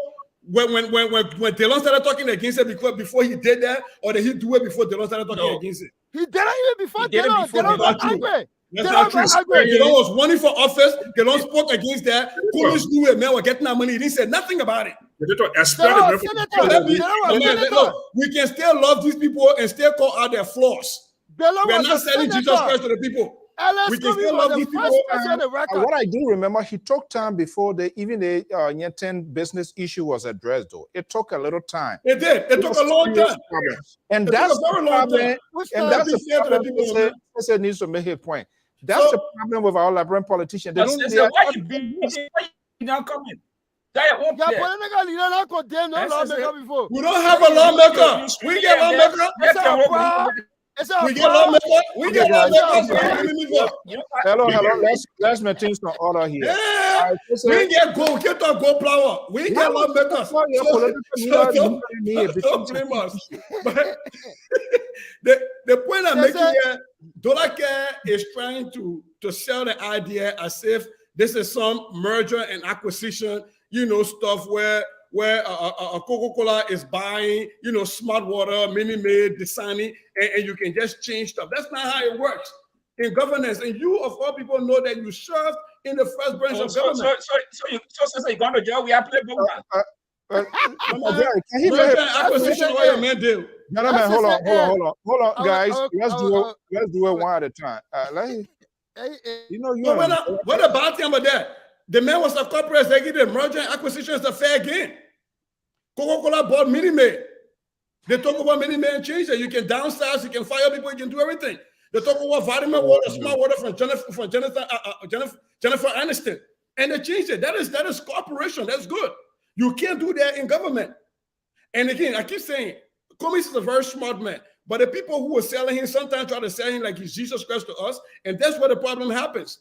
When Delon started talking against it before he did that, or did he do it before Delon started talking against it? He did it even before He did it Delon. before Delon got Delon. angry. That's Delon not true. got angry. Delon was running for office. Delon spoke against that. Cummings knew it, man, were getting that money. He didn't say nothing about it. Delon, senator. So let me, Delon was man, senator. look, we can still love these people and still call out their flaws. Delon We are was not a selling Jesus senator. Christ to the people. Alex We can Cummings still was love the these first people. person on the record. What I do remember, he took time before the Nyetin business issue was addressed, though. It took a little time. It did. It took a long time. And It that's took a very the long problem. time. And that's Be the fair to the problem. people, man. He needs to make his point. That's So- the problem with our Liberian politicians. They But don't. sister, They are why not- you not coming? That won't Your play. political leader not condemned no Yes, lawmaker yes, before. We don't have a lawmaker. We get lawmaker. It's a problem. It's a We get problem. lawmaker. We get guys. lawmakers. So what do you mean for? Hello. Let's maintain some order here. Yeah. We get go. We get our go flower. We get lawmakers. Well, your political leader, you need it Don't because- blame us. But the point I'm Yes, making sir. here, Dolake is trying to sell the idea as if this is some merger and acquisition, stuff where Coca-Cola is buying, smart water, Mini-Maid, Dasani, and you can just change stuff. That's not how it works in governance. And you, of all people, know that you served in the first branch of So government. you going to jail? We are playing Can he Merger make- and acquisition, what your man do? Gentlemen, hold on, guys. Let's do it one at a time. What about him about that? The man was a corporate executive. Merger and acquisition is a fair game. Coca-Cola bought Mini-Maid. They talk about Mini-Maid and change it. You can downsize, you can fire people, you can do everything. They talk about vitamin water, smart water from Jennifer Aniston. And they changed it. That is corporation. That's good. You can't do that in government. And again, I keep saying, Cummings is a very smart man. But the people who are selling him sometimes try to sell him like he's Jesus Christ to us. And that's where the problem happens.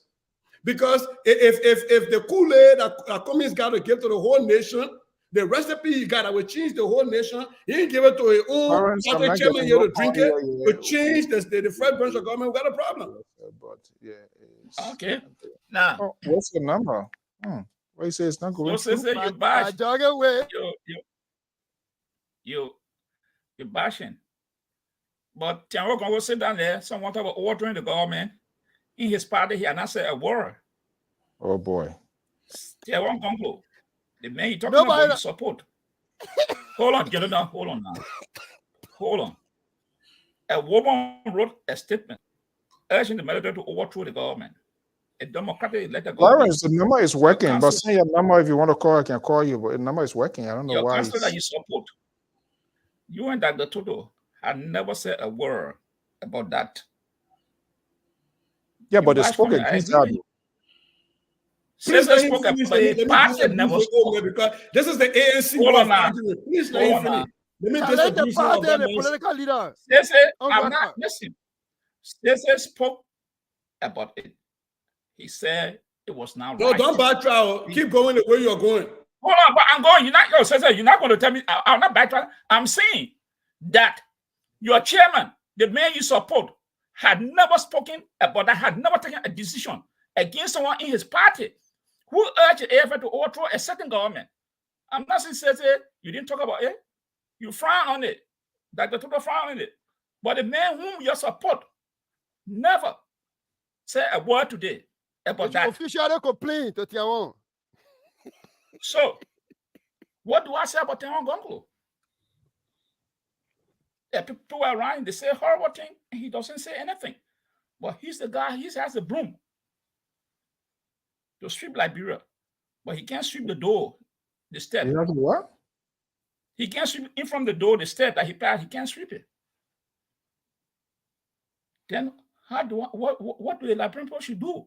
Because if the Kool-Aid that Cummings got to give to the whole nation, the recipe he got that will change the whole nation, he didn't give it to his own party chairman here to drink it, to change the first branch of government, we got a problem. But yeah. Okay. Now, What's the number? What you say it's not going so through? you bash. Jog away. You're bashing. But Tianwo going to sit down there, someone talk about ordering the government. In his party, he had not said a word. Oh boy. Tianwo Gonglo. The man you talking about you support. Hold on, get it down. Hold on now. Hold on. A woman wrote a statement urging the military to overthrow the government. A democratic elected government. Lawrence, the number is working, but say your number if you want to call, I can call you, but the number is working. I don't know Your why. council that you support, you and Dr. Toto had never said a word about that. Yeah, but they bash spoke Cummings, I against agree that. with you. Please let him spoke finish. about Let the me party disagree never with spoke. Omer because this is the ANC Hold way on of now. arguing. Please let Hold him on now. finish. Let me Challenge the disagree some of party that and the nonsense. political leader. On I'm record. not, listen. Stacey spoke about it. He said it was not No, right. don't backtrack. Keep going the way you're going. Hold on, but I'm going. You're not, you're not going to tell me. I'm not backtracking. I'm saying that your chairman, the man you support, had never spoken about that, had never taken a decision against someone in his party who urged the AFF to overthrow a certain government. I'm not saying you didn't talk about it. You frown on it. That the total frown on it. But the man whom you support never said a word today about that. Officially complain to Tiawan. So, what do I say about Tiawan Gonglo? Yeah, people are around, they say horrible thing, and he doesn't say anything. But he's the guy, he has the broom to sweep Liberia. But he can't sweep the door, the step. You have to what? He can't sweep in from the door, the step that he passed, he can't sweep it. Then what do the Liberian people should do?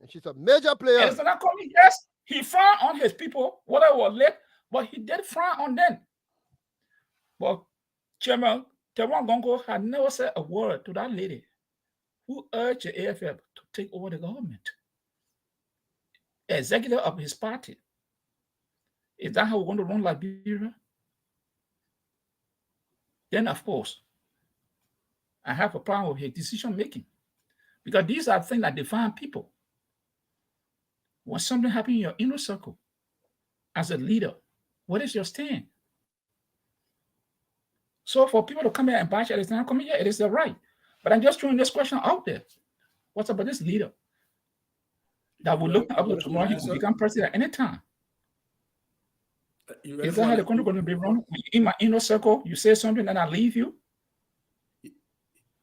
And she's a major player. And it's not coming, yes, he frowned on his people, whatever was late, but he did frown on them. But Chairman Tiawan Gonglo had never said a word to that lady who urged the AFF to take over the government. Executive of his party. Is that how we're going to run Liberia? Then, of course, I have a problem with his decision making. Because these are things that define people. When something happens in your inner circle, as a leader, what is your stand? So for people to come here and bash it, it's not coming here, it is their right. But I'm just throwing this question out there. What's about this leader that will look up to tomorrow, he can become president at any time? Is that how the country going to be run? In my inner circle, you say something, then I leave you.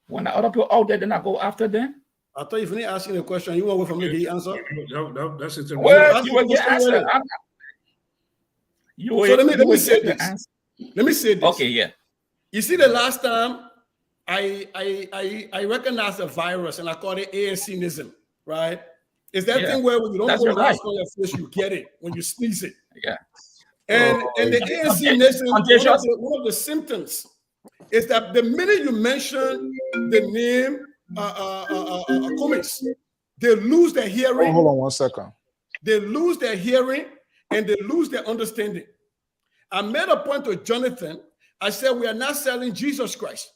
When the other people out there, then I go after them. I thought if you asking a question, you want to wait for me to get your answer? That's it. Well, you will get answer. So let me say this. Let me say this. Okay, yeah. You see, the last time I recognized a virus and I called it ANC-nism, right? Is that thing where when you don't put a mask on your face, you get it when you sneeze it. Yeah. And the ANC-nism, one of the symptoms is that the minute you mention the name Cummings, they lose their hearing. Hold on 1 second. They lose their hearing and they lose their understanding. I made a point to Jonathan. I said, we are not selling Jesus Christ.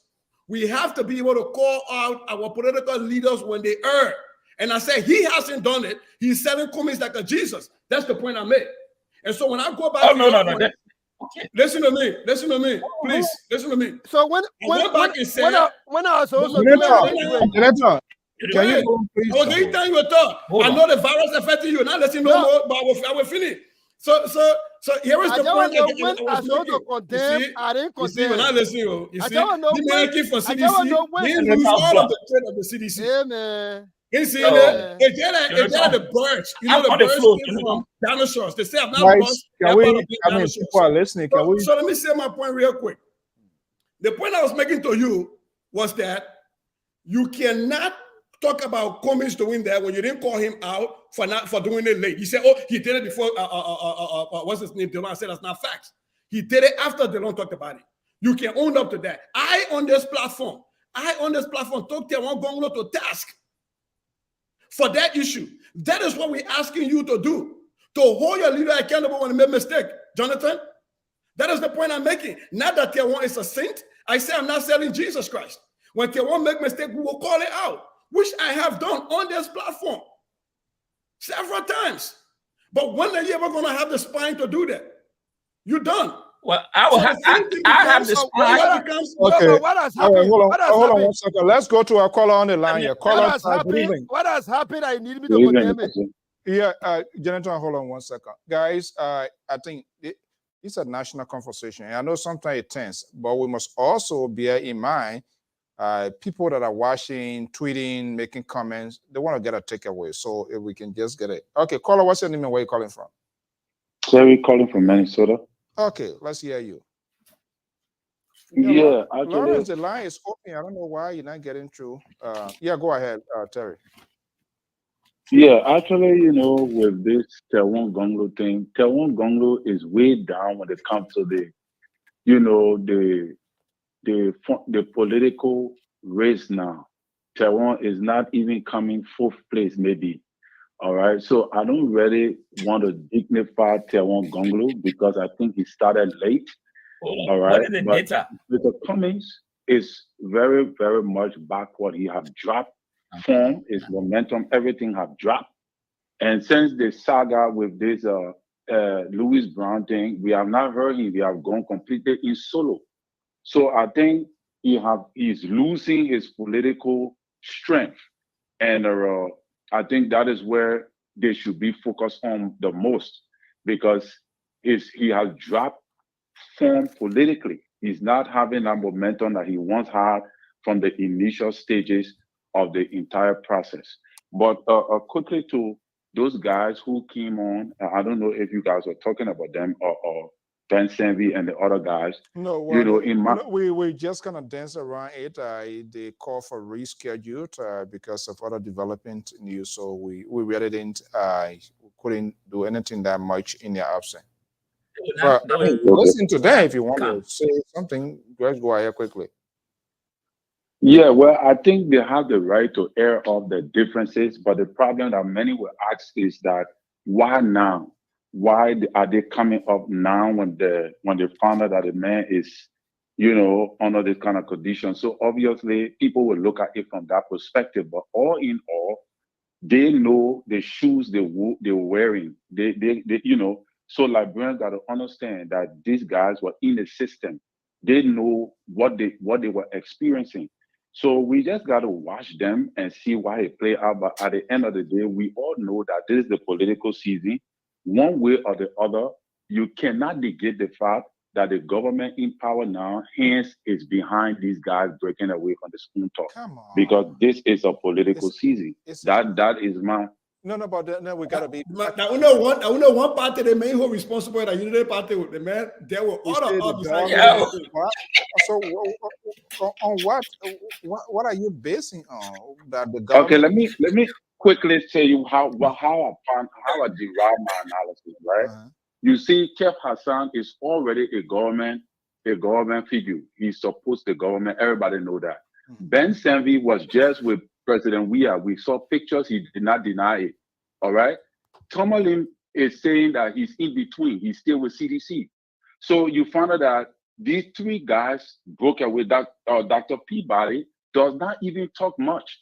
We have to be able to call out our political leaders when they err. And I said, he hasn't done it. He's selling Cummings like a Jesus. That's the point I made. And so when I go back no. Okay. Listen to me, please, listen to me. So when I was also Director, can you go, please? I was every time you talk. I know the virus affecting you. Now let you know more, but I will finish. So here is the point. I saw to condemn, I didn't condemn. You see, when I listen, you see, the CDC, they lose all of the trade of the CDC. Yeah, man. You see, it's the birds. You know, the birds came from dinosaurs. They say I'm not lost. People are listening. So let me say my point real quick. The point I was making to you was that you cannot talk about Cummings doing that when you didn't call him out for doing it late. You said, oh, he did it before, what's his name? Delon said that's not facts. He did it after Delon talked about it. You can own up to that. I on this platform took Tiawan Gonglo to task for that issue. That is what we're asking you to do, to hold your leader accountable when he made a mistake. Jonathan, that is the point I'm making. Not that Tiawan is a saint. I say I'm not selling Jesus Christ. When Tiawan make a mistake, we will call it out, which I have done on this platform several times. But when are you ever going to have the spine to do that? You're done. Well, I have the spine. Okay. What has happened? Hold on 1 second. Let's go to our caller on the line here. What has happened? I need me to condemn it. Yeah, Jonathan, hold on 1 second. Guys, I think it's a national conversation. I know sometimes it's tense, but we must also bear in mind people that are watching, tweeting, making comments, they want to get a takeaway. So if we can just get it. Okay, caller, what's your name and where are you calling from? Terry calling from Minnesota. Okay, let's hear you. Yeah, Lawrence, the line is open. I don't know why you're not getting through. Yeah, go ahead, Terry. Yeah, actually, with this Taiwan Gonglo thing, Taiwan Gonglo is way down when it comes to the, you know, the political race now. Taiwan is not even coming fourth place, maybe. All right. So I don't really want to dignify Taiwan Gonglo because I think he started late. Hold All on. What right. is the But data? Mr. Cummings is very, very much backward. He have dropped Okay. form, his momentum, everything have dropped. And since the saga with this Louis Brown thing, we have not heard him. We have gone completely in solo. So I think he's losing his political strength, and I think that is where they should be focused on the most because he has dropped form politically. He's not having that momentum that he once had from the initial stages of the entire process. But quickly to those guys who came on, I don't know if you guys are talking about them or Ben Sanvi and the other guys. No, You well, know, in my we just kind of dance around it. They call for rescheduled because of other development news. So we really didn't couldn't do anything that much in their absence. But They I mean, will okay. listen to them if you want come. to say something. Let's go ahead quickly. Yeah, well, I think they have the right to air off the differences, but the problem that many will ask is that why now? Are they coming up now when they found out that the man is, under this kind of condition? So obviously, people will look at it from that perspective. But all in all, they know the shoes they were wearing. So Liberians got to understand that these guys were in the system. They know what they were experiencing. So we just got to watch them and see why it play out. But at the end of the day, we all know that this is the political season. One way or the other, you cannot negate the fact that the government in power now, hence, is behind these guys breaking away from the spoon talk Come on, because this is a political season. it's That is my no, but no, we gotta be. Now one party the man who responsible that unity party with the man they were You all say up the beside dog. you. What? So on what are you basing on that the okay. government? Let me quickly tell you how I derive my analysis. Right, Uh-huh. you see, Kef Hassan is already a government figure. He supports the government. Everybody know that. Mhm. Ben Sanvi was just with President Weah. We saw pictures. He did not deny it. All right. Tomalin is saying that he's in between. He's still with CDC. So you found out that these three guys broke away. That Dr. Peabody does not even talk much.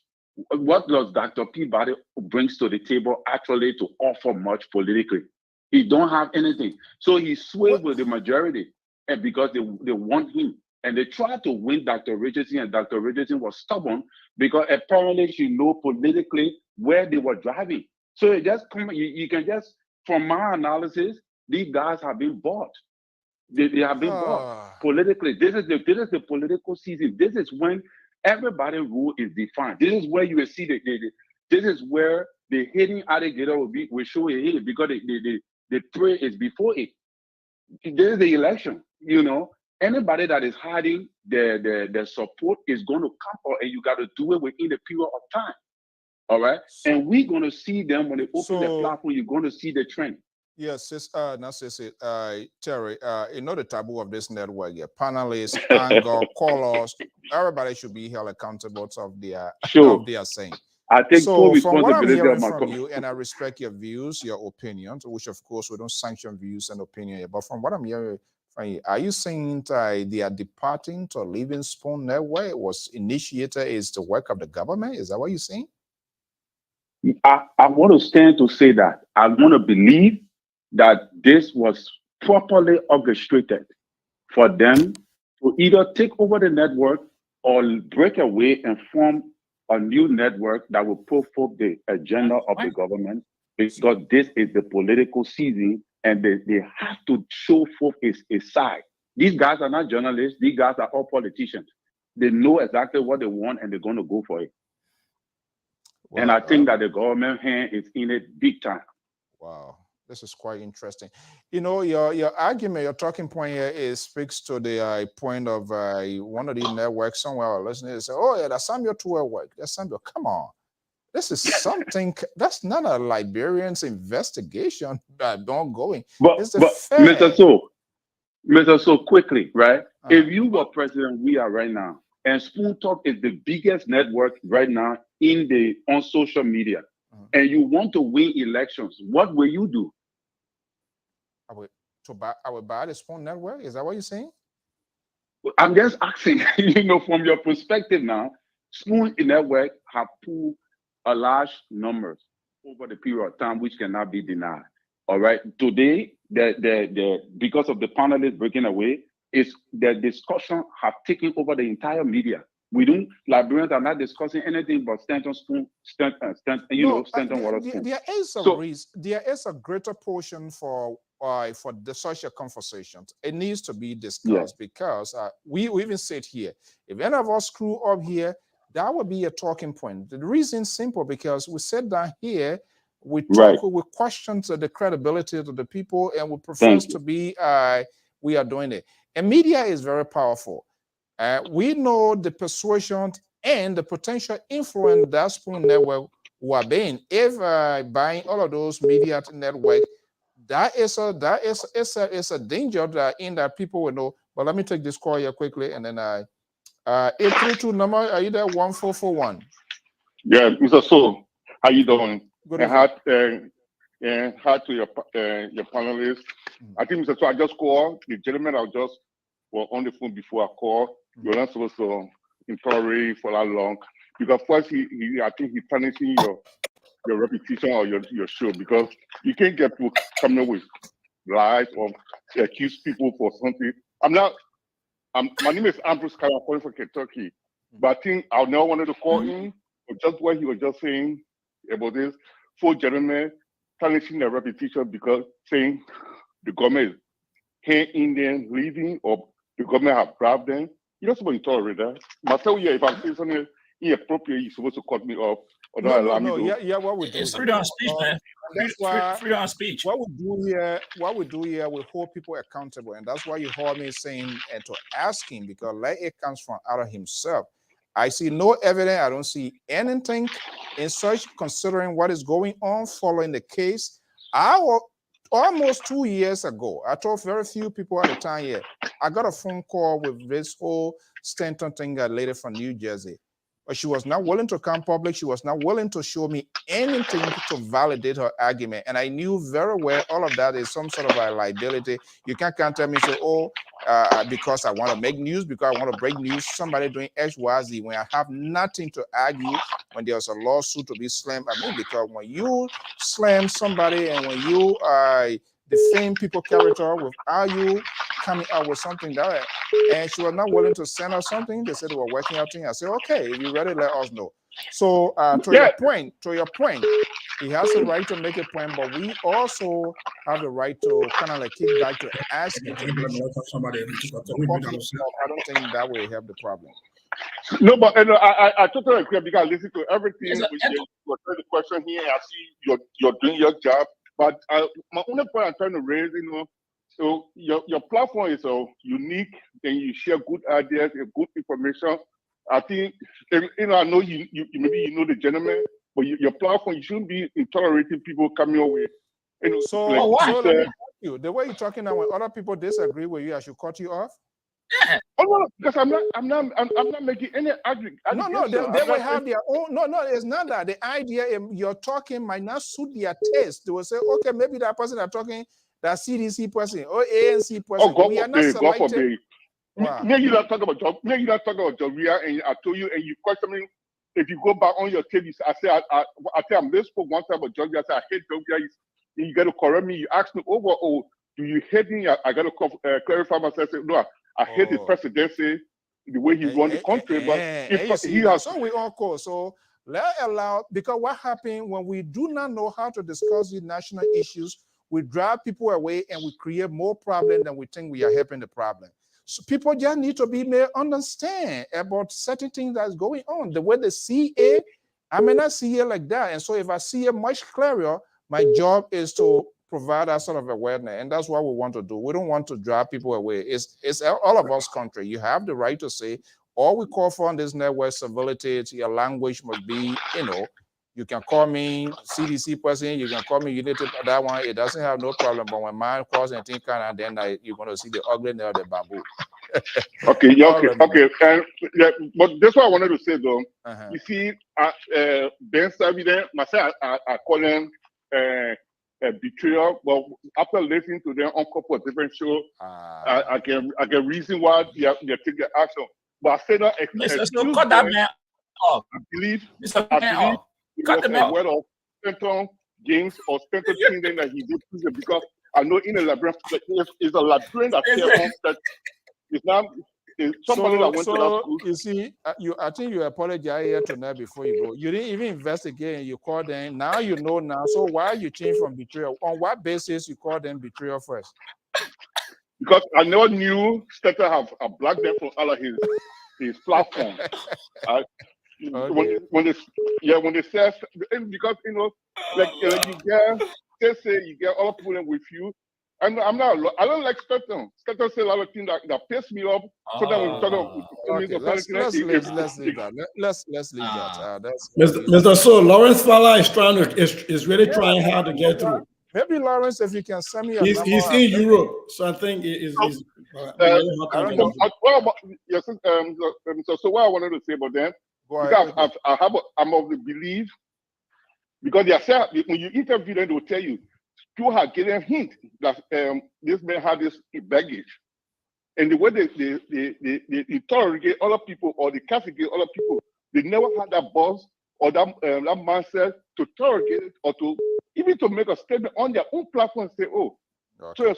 What does Dr. Peabody brings to the table actually to offer much politically? He don't have anything. So he swayed What? with the majority, and because they want him. And they tried to win Dr. Richardson, and Dr. Richardson was stubborn because apparently she know politically where they were driving. So it just come, you can just, from my analysis, these guys have been bought. They have been bought Ah, politically. This is the political season. This is when everybody rule is defined. This is where you will see this is where the hidden alligator will show a head because the prey is before it. This is the election. Anybody that is hiding their support is going to come out, and you got to do it within the period of time. All right. so And we're going to see them when they open the so platform. You're going to see the trend. yes, not sis it. Terry, you know the taboo of this network. Yeah, panelists, angle, callers, everybody should be held accountable of their Sure. of their saying. I take full So from what I'm responsibility of hearing my from you, and I respect your views, your opinions, which of course we don't sanction views and opinion here, but from what I'm hearing from you, are you saying they are departing to Living Spoon Network? It was initiated is the work of the government? Is that what you're saying? I want to stand to say that. I want to believe that this was properly orchestrated for them to either take over the network or break away and form a new network that will put forth the agenda of the government because this is the political season and they have to show forth a side. These guys are not journalists, these guys are all politicians. They know exactly what they want and they're going to go for it. And I Well, think that the government hand is in it big time. wow, this is quite interesting. You know, your argument, your talking point here is speaks to the point of one of the networks somewhere or listening say, "Oh yeah, that's Samuel 2 work. That's Samuel. Come on." This is something that's not a Liberian's investigation ongoing. But It's a Mr. fact. So quickly, right? If you were president, we are right now, and Spoon Talk is the biggest network right now on social media, and you want to win elections, what will you do? I would buy the Spoon Network. Is that what you're saying? I'm just asking, from your perspective now, Spoon Network have pulled a large numbers over the period of time, which cannot be denied. All right. Today, because of the panelists breaking away, is the discussion have taken over the entire media. Liberians are not discussing anything but Stanton Spoon, Stanton Water Spoon. There is a reason. There is a greater portion for the social conversations. It needs to be discussed because we even sit here. If any of us screw up here, that would be a talking point. The reason is simple because we sit down here, we talk, we question the credibility of the people, and we prefer to be we are doing it. And media is very powerful. We know the persuasion and the potential influence that Spoon Network were being. If buying all of those media network, that is a danger in that people will know. But let me take this call here quickly, and then 832 number. Are you there? 1441. Yeah, Mr. So, how you doing? Good evening. Hi to your panelists. I think, Mr. So, I just called the gentleman. Well, on the phone before I called. You're not supposed to interrogate for that long because first I think he's tarnishing your reputation or your show because you can't get people coming up with lies or accuse people for something. My name is Ambrose Kaya, I'm calling from Kentucky, but I think I never wanted to call in, but just what he was just saying about this, 4 gentlemen tarnishing their reputation because saying the government is hand in them leaving or the government have bribed them. You're not supposed to tolerate that. But tell you, if I'm saying something inappropriate, you're supposed to cut me off or not allow me to. Yeah, what we do. It's freedom of speech, man. Freedom of speech. What we do here, we hold people accountable, and that's why you heard me saying and to ask him because like it comes from out of himself. I see no evidence. I don't see anything in such considering what is going on following the case. Almost 2 years ago, I told very few people at the time here, I got a phone call with this whole Stanton thing, a lady from New Jersey. But she was not willing to come public. She was not willing to show me anything to validate her argument. And I knew very well all of that is some sort of a liability. You can't tell me, so, because I want to make news, because I want to break news, somebody doing X, Y, Z, when I have nothing to argue, when there's a lawsuit to be slammed. I mean, because when you slam somebody and when you defame people's character without you coming out with something that, and she was not willing to send us something. They said they were working out things. I said, okay, if you're ready, let us know. So to your point, he has the right to make a point, but we also have the right to kind of like kick back to ask him. I don't think that will help the problem. No, but I totally agree because I listen to everything. You the question here. I see you're doing your job. But my only point I'm trying to raise, so your platform is so unique, and you share good ideas and good information. I think, I know you maybe you know the gentleman, but your platform, you shouldn't be tolerating people coming up with. So let me ask you, the way you're talking now, when other people disagree with you, I should cut you off. Yeah. Oh no, because I'm not making any argument. No, they will have their own. No, it's not that. The idea you're talking might not suit their taste. They will say, okay, maybe that person are talking, that CDC person or ANC person. Oh, we are not selected. Wow. Maybe you not talk about job. Maybe you not talk about Joria, and I told you, and you question me. If you go back on your tape, I say I'm this for one time about Joria. I say I hate Joria. You got to correct me. You ask me over. Oh, do you hate me? I got to clarify myself. Say, no. I hate his presidency, the way he run the country, but he has. So we all call. So let's allow, because what happened when we do not know how to discuss the national issues, we drive people away and we create more problem than we think we are helping the problem. So people just need to be made understand about certain things that's going on. The way they see it, I may not see it like that. And so if I see it much clearer, my job is to provide that sort of awareness, and that's what we want to do. We don't want to drive people away. It's all of us country. You have the right to say, all we call for on this network, civility, your language must be, You can call me CDC person. You can call me Unity. That one, it doesn't have no problem. But when mine calls and things kind of, then you're going to see the ugliness of the bamboo. Okay, yeah, okay. And yeah, but that's what I wanted to say though. You see, Ben Saviden, myself, I call them betrayal. But after listening to them on a couple of different shows, I can reason why they take the action. But I say that so cut that man off. I believe Cut the man off. Word of Stanton James or Stanton Kingdom that he did prison, because I know in a labyrinth is a labyrinth that it's not somebody that went to that school. You see, I think you apologize here tonight before you go. You didn't even investigate and you called them. Now you know now. So why you change from betrayal? On what basis you call them betrayal first? Because I never knew Stanton have blocked them from all of his platform. When they say, because you know, like you get other people with you. I don't like Stanton. Stanton say a lot of things that piss me off. So that when we talk about let's leave that. Let's leave that. Mr. So Lawrence Fowler is really trying hard to get through. Maybe Lawrence, if you can send me a he's in Europe, so I think he's I don't know. So what I wanted to say about them, because I'm of the belief, because they are when you interview them, they'll tell you, you have given a hint that this man had this baggage. And the way they interrogate other people or they castigate other people, they never had that boss or that mindset to interrogate or to even to make a statement on their own platform and say, oh, okay.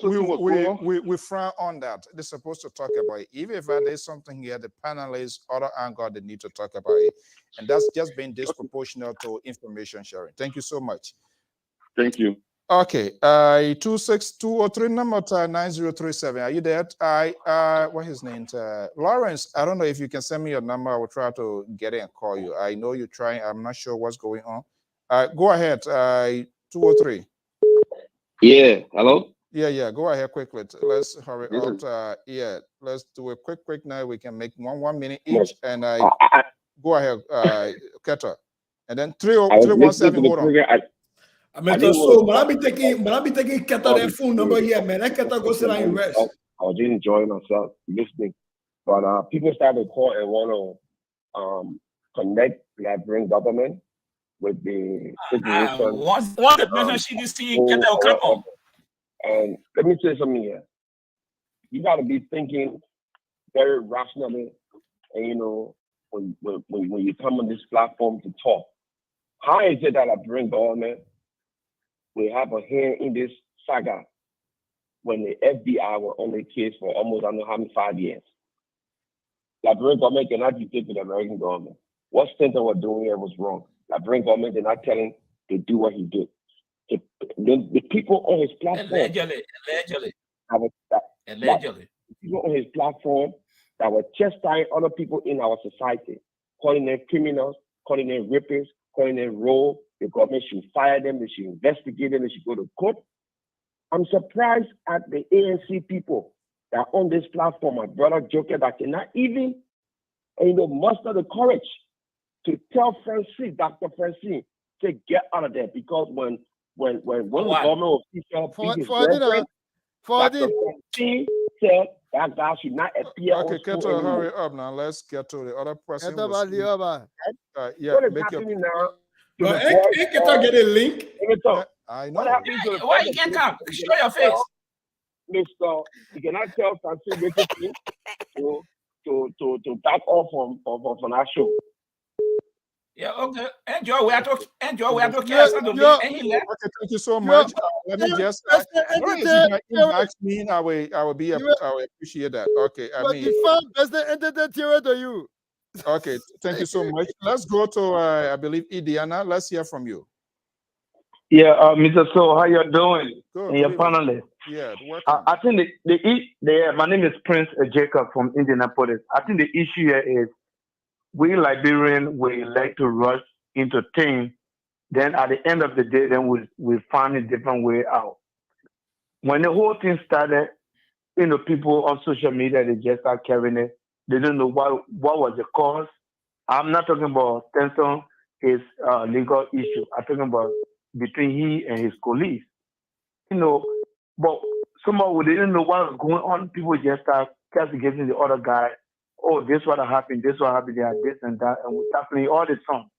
We frown on that. They're supposed to talk about it. Even if there's something here, the panelists, other angle, they need to talk about it. And that's just been disproportionate to information sharing. Thank you so much. Thank you. Okay, 26203 number 9037. Are you there? What's his name? Lawrence. I don't know if you can send me your number. I will try to get it and call you. I know you're trying. I'm not sure what's going on. Go ahead. 203. Yeah. Hello. Yeah. Go ahead quickly. Let's hurry up. Let's do a quick now. We can make 1 minute each. And go ahead, Keta. And then 317. Hold on. So when I be taking Keta their phone number here, man. That Keta go sit down and rest. I was just enjoying myself listening, but people started to call and want to connect the Liberian government with the situation. What the mention CDC Keta will come on. And let me say something here. You got to be thinking very rationally, and you know when you come on this platform to talk. How is it that Liberian government we have a hand in this saga when the FBI were on the case for almost, I don't know how many, 5 years? Liberian government cannot dictate to the American government. What Stanton was doing here was wrong. Liberian government did not tell him to do what he did. The people on his platform. Allegedly. People on his platform that were chastising other people in our society, calling them criminals, calling them rapists, calling them rogue. The government should fire them, they should investigate them, they should go to court. I'm surprised at the ANC people that are on this platform, my brother Joker, that cannot even muster the courage to tell Dr. Francine, to get out of there. Because when one of the government officials Dr. Francine said that guy should not appear. Okay, Keto, hurry up now. Let's get to the other person. What is happening now? Keta get a link. I know. Why you can't come? Show your face. Mr. You cannot tell Francine to back off from our show. Yeah, okay. Enjoy. We are talking. And he left. Okay, thank you so much. Let me just. I will appreciate that. Okay, That's the entertainment to you. Okay, thank you so much. Let's go to, I believe, Idiana. Let's hear from you. Yeah, Mr. So, how you doing? Good. And your panelists. Yeah, welcome. I think my name is Prince Jacob from Indianapolis. I think the issue here is we Liberians, we like to rush into things. Then at the end of the day, then we find a different way out. When the whole thing started, people on social media, they just start carrying it. They don't know what was the cause. I'm not talking about Stanton. his legal issue. I'm talking about between he and his colleagues. But somehow we didn't know what was going on. People just start castigating the other guy. Oh, this what happened, this what happened, there, this and that, and we start playing all the songs.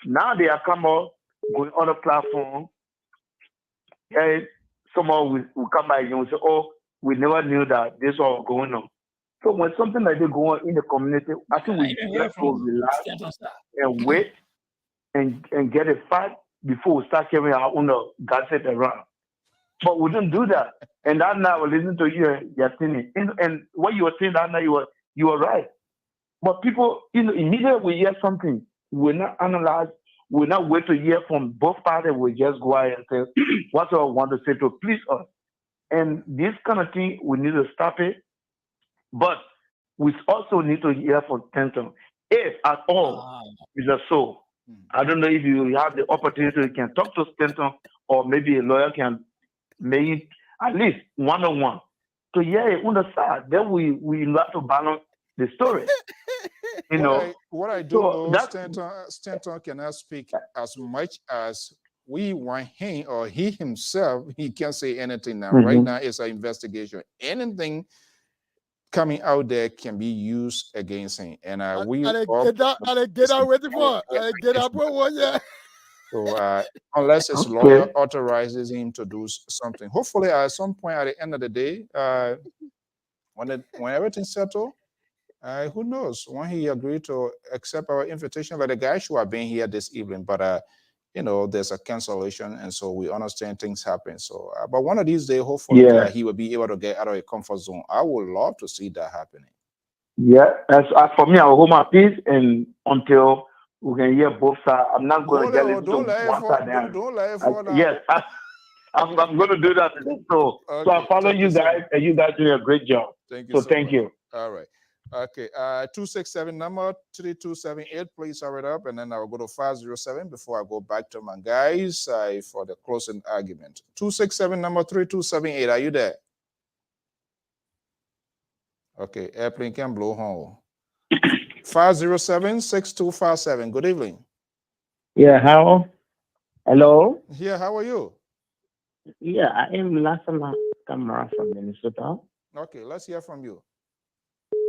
Now they are come out, going on a platform. And somehow we come back and we say, oh, we never knew that this was going on. So when something like that go on in the community, I think we just go relax and wait and get a fight before we start carrying our own gossip around. But we don't do that. And that now we listen to you, Yatini. And what you were saying that night, you were right. But people, immediately we hear something, we're not analyze, we're not wait to hear from both parties, we just go ahead and say what I want to say to please us. And this kind of thing, we need to stop it. But we also need to hear from Stanton. If at all is a so, I don't know if you have the opportunity, you can talk to Stanton, or maybe a lawyer can make at least one-on-one. So yeah, on the side, then we have to balance the story. What I do know, Stanton cannot speak as much as we want him or he himself. He can't say anything now. Mm-hmm. Right now, it's an investigation. Anything coming out there can be used against him. And we get out with it. So unless his lawyer authorizes him to do something, hopefully at some point at the end of the day, when everything's settled, who knows? When he agreed to accept our invitation, like the guy should have been here this evening, but there's a cancellation, and so we understand things happen. So, but one of these days, hopefully, he will be able to get out of a comfort zone. I would love to see that happening. Yeah, as for me, I will hold my peace, and until we can hear both sides, I'm not going to get into one side. Don't lie for that. Yes, I'm going to do that. So I follow you guys, and you guys do a great job. Thank you. Thank you. All right. Okay, 267 number 3278. Please hurry it up, and then I'll go to 507 before I go back to my guys for the closing argument. 267 number 3278. Are you there? Okay, airplane can blow home. 507-6257. Good evening. Yeah, how? Hello. Yeah, how are you? Yeah, I am Lasama Kamara from Minnesota. Okay, let's hear from you.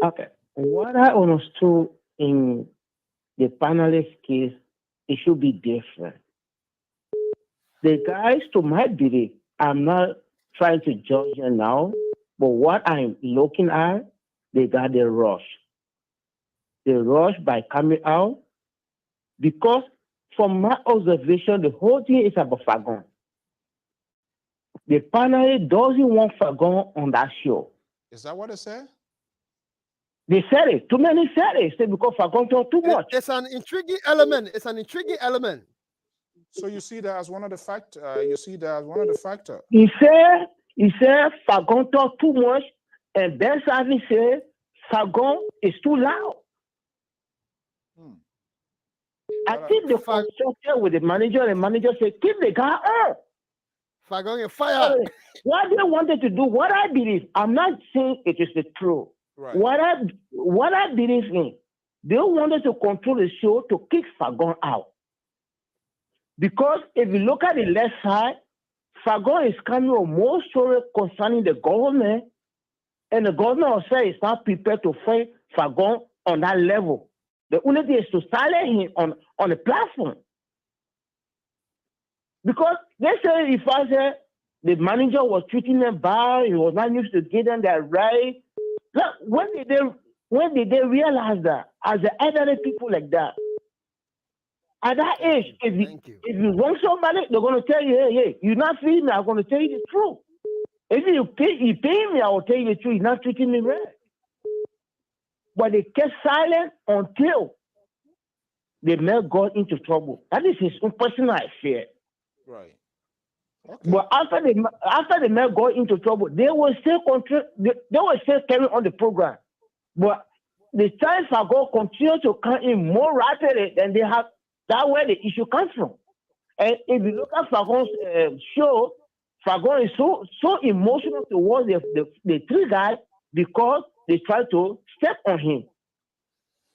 Okay. What I understood in the panelist case, it should be different. The guys, to my belief, I'm not trying to judge them now, but what I'm looking at, they got the rush. The rush by coming out, because from my observation, the whole thing is about Fagon. The panelist doesn't want Fagon on that show. Is that what they said? They said it. Too many said it. They because Fagon talk too much. It's an intriguing element. So you see that as one of the factors. He said Fagon talk too much, and Ben Savi said Fagon is too loud. I think the constructor with the manager said, keep the guy on. Fagon is fire. What they wanted to do, what I believe, I'm not saying it is the truth. Right. What I believe in, they wanted to control the show to kick Fagon out. Because if you look at the left side, Fagon is coming with more stories concerning the government, and the government says is not prepared to fight Fagon on that level. The only thing is to silence him on the platform. Because they say if I say the manager was treating them bad, he was not used to getting that right. When did they realize that as the elderly people like that? At that age, if you wrong somebody, they're going to tell you, hey, you're not feeding me, I'm going to tell you the truth. If you pay me, I will tell you the truth, you're not treating me right. But they kept silent until the man got into trouble. That is his own personal affair. Right. Okay. But after the man got into trouble, they were still carrying on the program. But the time Fagon continued to come in more rapidly than they have, that's where the issue comes from. And if you look at Fagon's show, Fagon is so emotional towards the three guys because they try to step on him.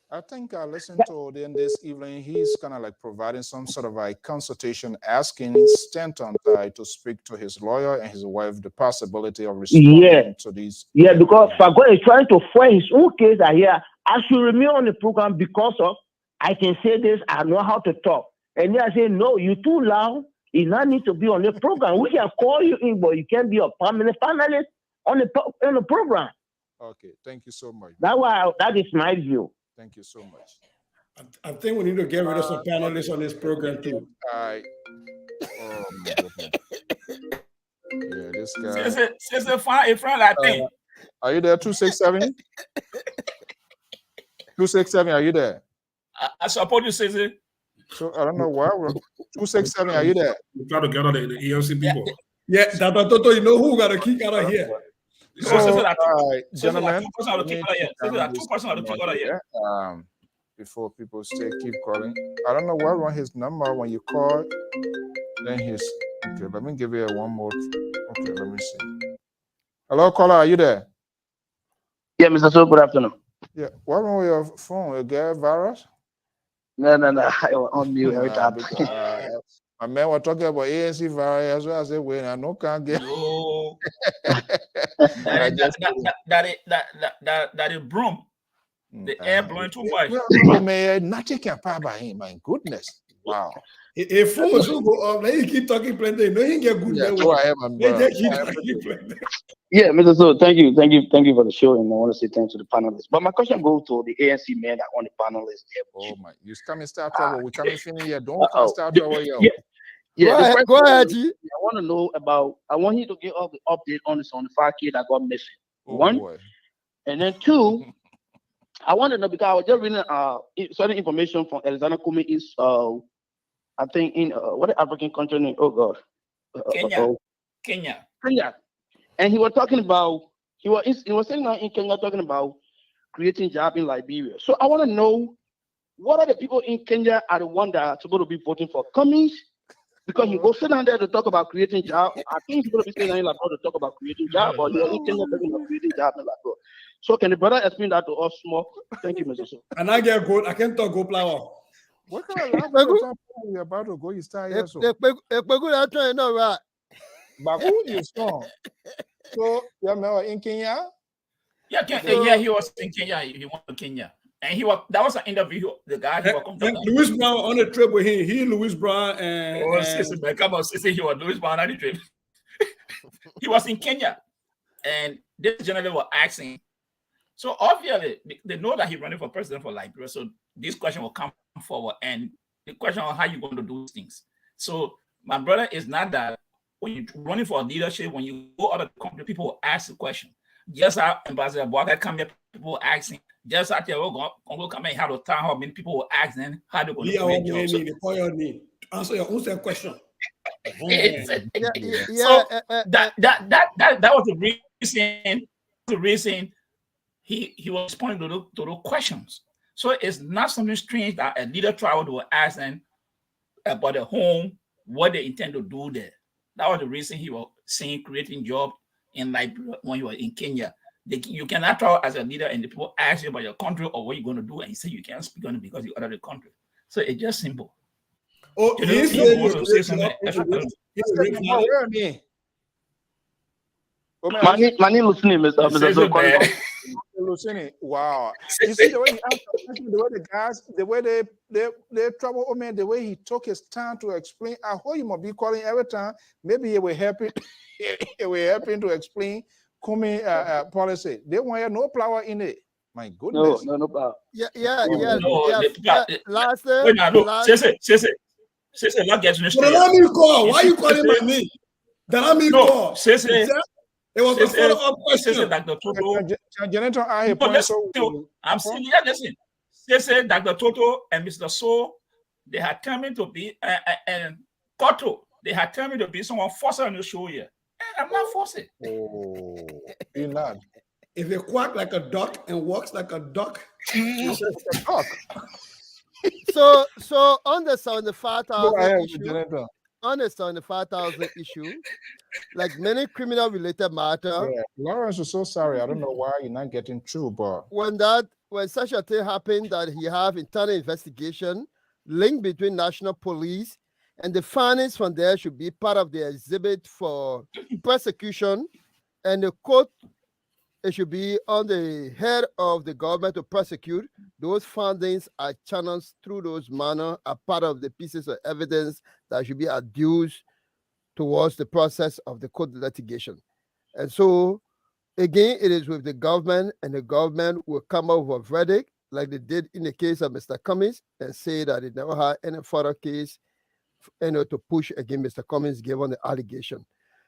I think I listened to him this evening. He's kind of like providing some sort of like consultation, asking Stanton to speak to his lawyer and his wife the possibility of responding to these. Yeah, because Fago is trying to fight his own case here. I should remain on the program because of I can say this, I know how to talk. And then I say, no, you're too loud. You not need to be on the program. We can call you in, but you can't be a permanent panelist on the program. Okay, thank you so much. That is my view. Thank you so much. I think we need to get rid of some panelists on this program too. Oh my goodness. Yeah, this guy. Since a friend, I think. Are you there? 267? 267, are you there? I support you, Cesar. So I don't know why. 267, are you there? We try to gather the ELC people. Yeah, Dr. Toto, you know who got to kick out of here? So, gentlemen, before people keep calling. I don't know why wrong his number when you call. Then he's okay. Let me give you one more. Okay, let me see. Hello, caller, are you there? Yeah, Mr. So, good afternoon. Yeah, what wrong with your phone? You get virus? No. I was on mute every time. My man was talking about ANC virus. So I said, wait, I no can't get. No. that is broom. The air blowing too much. Man, nothing can pass by him. My goodness. Wow. If phones will go up, let you keep talking plenty. No, he get good. Yeah, go ahead, man. Yeah, Mr. So, thank you for the show, and I want to say thanks to the panelists. But my question goes to the ANC men that on the panelists. Oh my! You come and start trouble. We come and finish here. Don't come start trouble, yo. Yeah. Go ahead, G. I want to know about. I want you to give us the update on this on the 5K that got missing. One, and then two. I want to know because I was just reading certain information from Alexander Kumi is I think in what the African country name? Oh God, Kenya. And he was talking about he was saying that in Kenya talking about creating jobs in Liberia. So I want to know what are the people in Kenya are the ones that are supposed to be voting for Cummings? Because you go sit down there to talk about creating jobs. I think you're going to be sitting in Liberia to talk about creating jobs, but you're in Kenya talking about creating jobs in Liberia. So can the brother explain that to us more? Thank you, Mr. So. And I get good. I can't talk go flower. What kind of language are about to go? You start here, so. But who is strong? So, yeah, man, in Kenya? Yeah, he was in Kenya. He went to Kenya. And that was an interview. The guy he was Louis Brown on the trip with him. He, Louis Brown, and come on, he was Louis Brown on the trip. He was in Kenya. And this gentleman was asking. So obviously, they know that he's running for president for Liberia. So this question will come forward. And the question on how you're going to do things. So my brother is not that when you're running for leadership, when you go out of the country, people will ask the question. Just how Ambassador Boakai come here, people will asking. Just out there, we're going to come and have a town hall, many people will ask them how they're going to do it. Answer your own question. That was the reason he was responding to those questions. So it's not something strange that a leader traveled to ask them about the home, what they intend to do there. That was the reason he was saying creating jobs in Liberia when you were in Kenya. You cannot travel as a leader and the people ask you about your country or what you're going to do, and you say you can't speak on it because you're out of the country. So it's just simple. Oh, he's Mani listening, Mr. Lucini, wow. You see the way he answered, the way the guys, the way they trouble, oh man, the way he took his time to explain. I hope you must be calling every time. Maybe he will help to explain Kumi policy. They want no flour in it. My goodness. No flour. Last not getting this. Why are you calling my name? Call. It was a follow-up question. Dr. Toto. I'm saying, listen. They said Dr. Toto and Mr. So, they had tell me to be, and Koto, they had tell me to be someone forced on the show here. And I'm not forcing. Oh, you're not. If you quack like a duck and walks like a duck, So on the 5,000 issue, on a 75,000 issue, like many criminal-related matter. Yeah, Lawrence is so sorry. I don't know why you're not getting through, but When such a thing happened, that he have internal investigation link between national police, and the findings from there should be part of the exhibit for prosecution, and the court, it should be on the head of the government to prosecute. Those findings are channeled through those manner, are part of the pieces of evidence that should be adduced towards the process of the court litigation. And so, again, it is with the government, and the government will come up with a verdict, like they did in the case of Mr. Cummings, and say that it never had any further case, to push against Mr. Cummings given the allegation.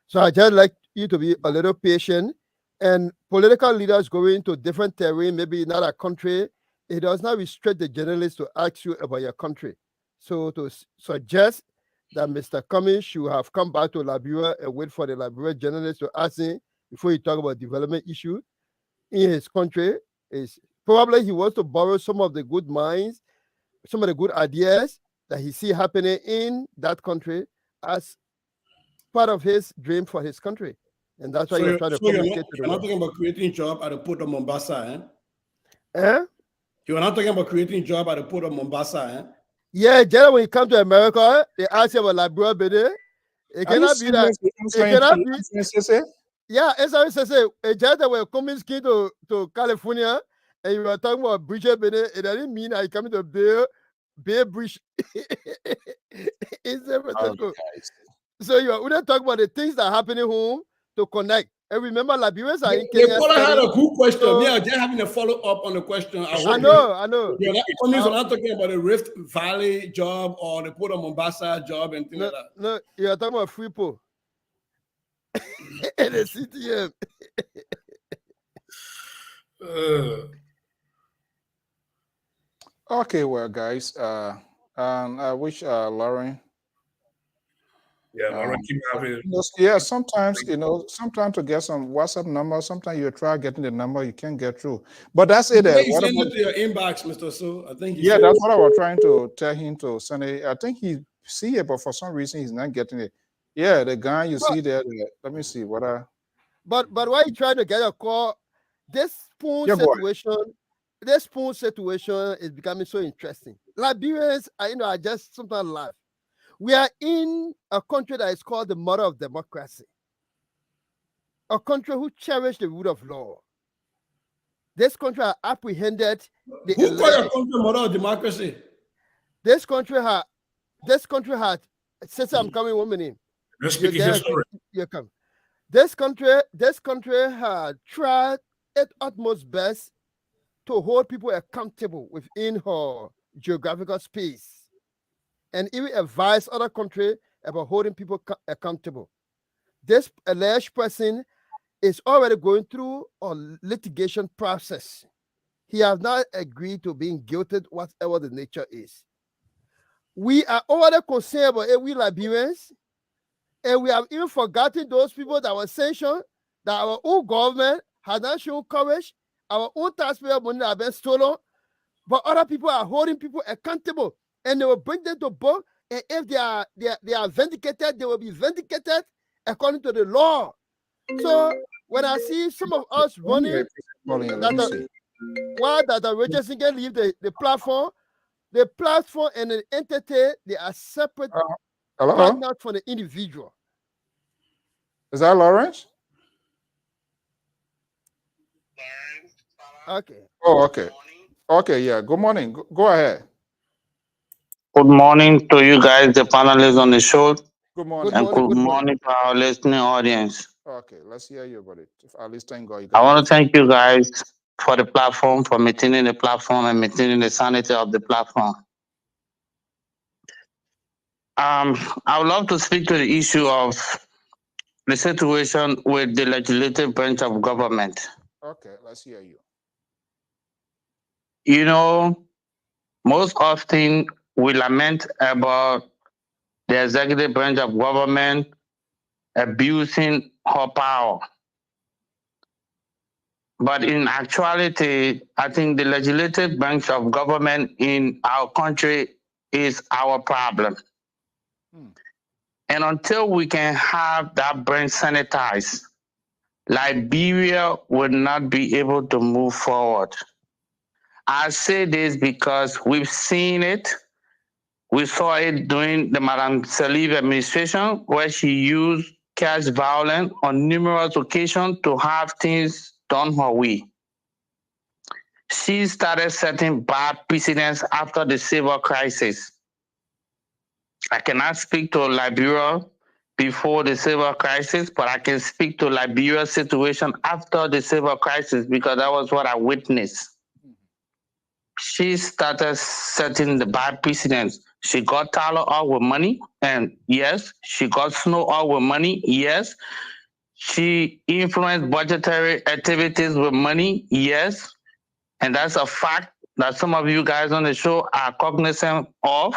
So I just like you to be a little patient. And political leaders going to different terrain, maybe in other country, it does not restrict the journalists to ask you about your country. So to suggest that Mr. Cummings should have come back to Liberia and wait for the Liberian journalists to ask him before he talk about development issue in his country is probably he wants to borrow some of the good minds, some of the good ideas that he see happening in that country as part of his dream for his country. And that's why you're trying to communicate to the You're not world. talking about creating job at the port of Mombasa, eh? Eh? You're not talking about creating job at the port of Mombasa, eh? Yeah, generally when you come to America, they ask you about Liberia, baby. It cannot be that. It cannot be. Yeah, as I say, a judge that will come in to California and you were talking about Bridget Bene, it doesn't mean that you coming to Bay Bridge in San Francisco. So you are only talking about the things that are happening home to connect. And remember, Liberians are in Kenya. The caller had a good question. So, Me, I'm just having a follow-up on the question. I know. You're not talking about the Rift Valley job or the Port of Mombasa job and things like that. No, you're talking about Freeport. And the CTM. okay, well, guys, I wish Lauren. Yeah, Lauren keep having. Yeah, sometimes sometimes to get some WhatsApp number, sometimes you try getting the number, you can't get through. But that's it. Send it to your inbox, Mr. So. I think. Yeah, that's what I was trying to tell him to send it. I think he see it, but for some reason he's not getting it. Yeah, the guy you see there. Let me see what I. But why you trying to get a call? This spoon situation is becoming so interesting. Liberians, I just sometimes laugh. We are in a country that is called the mother of democracy, a country who cherishes the rule of law. This country has apprehended the. Who called your country mother of democracy? This country had. Since I'm coming, 1 minute. Let's speak history. You come. This country had tried its utmost best to hold people accountable within her geographical space, and even advise other countries about holding people accountable. This alleged person is already going through a litigation process. He has not agreed to being guilty, whatever the nature is. We are already concerned about we Liberians, and we have even forgotten those people that were sanctioned, that our own government has not shown courage, our own taxpayer money has been stolen, but other people are holding people accountable, and they will bring them to book, and if they are vindicated, they will be vindicated according to the law. So when I see some of us running, that Richardson can leave the platform and the entity, they are separate partners from the individual. Is that Lawrence? Okay. Oh, okay. Okay, yeah. Good morning. Go ahead. Good morning to you guys, the panelists on the show. Good morning. And good morning to our listening audience. Okay, let's hear you about it. At least thank God. I want to thank you guys for the platform, for maintaining the platform and maintaining the sanity of the platform. I would love to speak to the issue of the situation with the legislative branch of government. Okay, let's hear you. You know, most often we lament about the executive branch of government abusing her power. But in actuality, I think the legislative branch of government in our country is our problem. And until we can have that branch sanitized, Liberia will not be able to move forward. I say this because we've seen it. We saw it during the Madame Saliv administration, where she used cash violence on numerous occasions to have things done her way. She started setting bad precedents after the civil crisis. I cannot speak to Liberia before the civil crisis, but I can speak to Liberia's situation after the civil crisis because that was what I witnessed. She started setting the bad precedents. She got Tyler out with money, and yes, she got Snow out with money, yes. She influenced budgetary activities with money, yes. And that's a fact that some of you guys on the show are cognizant of.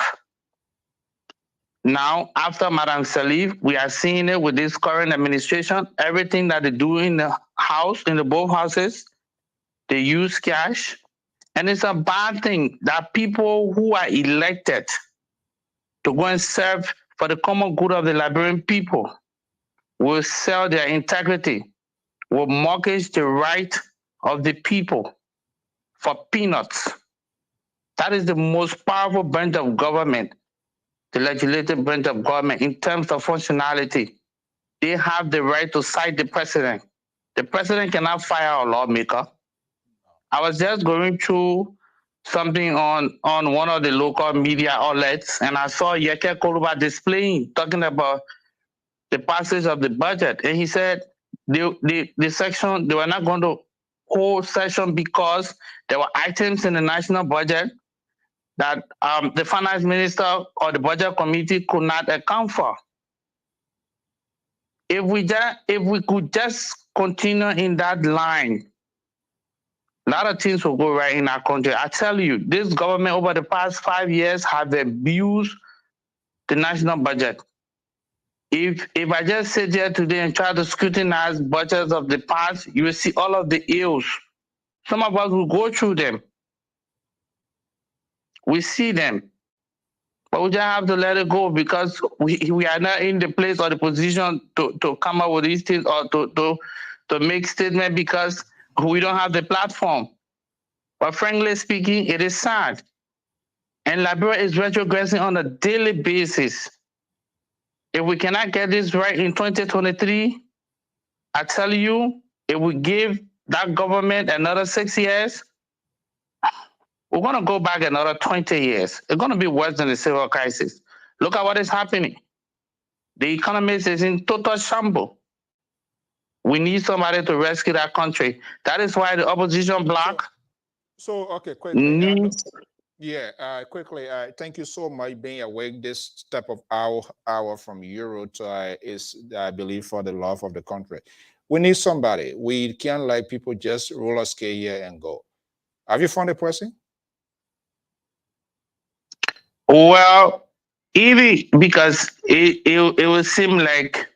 Now, after Madame Saliv, we are seeing it with this current administration. Everything that they do in the house, in the both houses, they use cash. And it's a bad thing that people who are elected to go and serve for the common good of the Liberian people will sell their integrity, will mortgage the right of the people for peanuts. That is the most powerful branch of government, the legislative branch of government, in terms of functionality. They have the right to cite the president. The president cannot fire a lawmaker. I was just going through something on one of the local media outlets, and I saw Yeke Koluba displaying, talking about the passage of the budget. And he said the section, they were not going to hold session because there were items in the national budget that the finance minister or the budget committee could not account for. If we could just continue in that line, a lot of things will go right in our country. I tell you, this government over the past 5 years have abused the national budget. If I just sit here today and try to scrutinize budgets of the past, you will see all of the ills. Some of us will go through them. We see them. But we just have to let it go because we are not in the place or the position to come up with these things or to make statements because we don't have the platform. But frankly speaking, it is sad. And Liberia is retrogressing on a daily basis. If we cannot get this right in 2023, I tell you, if we give that government another 6 years, we're going to go back another 20 years. It's going to be worse than the civil crisis. Look at what is happening. The economy is in total shambles. We need somebody to rescue that country. That is why the opposition bloc okay, quickly. needs... Quickly. Thank you so much being awake. This type of hour from Europe is, I believe, for the love of the country. We need somebody. We can't let people just roller skate here and go. Have you found a person? Well, even because it will seem like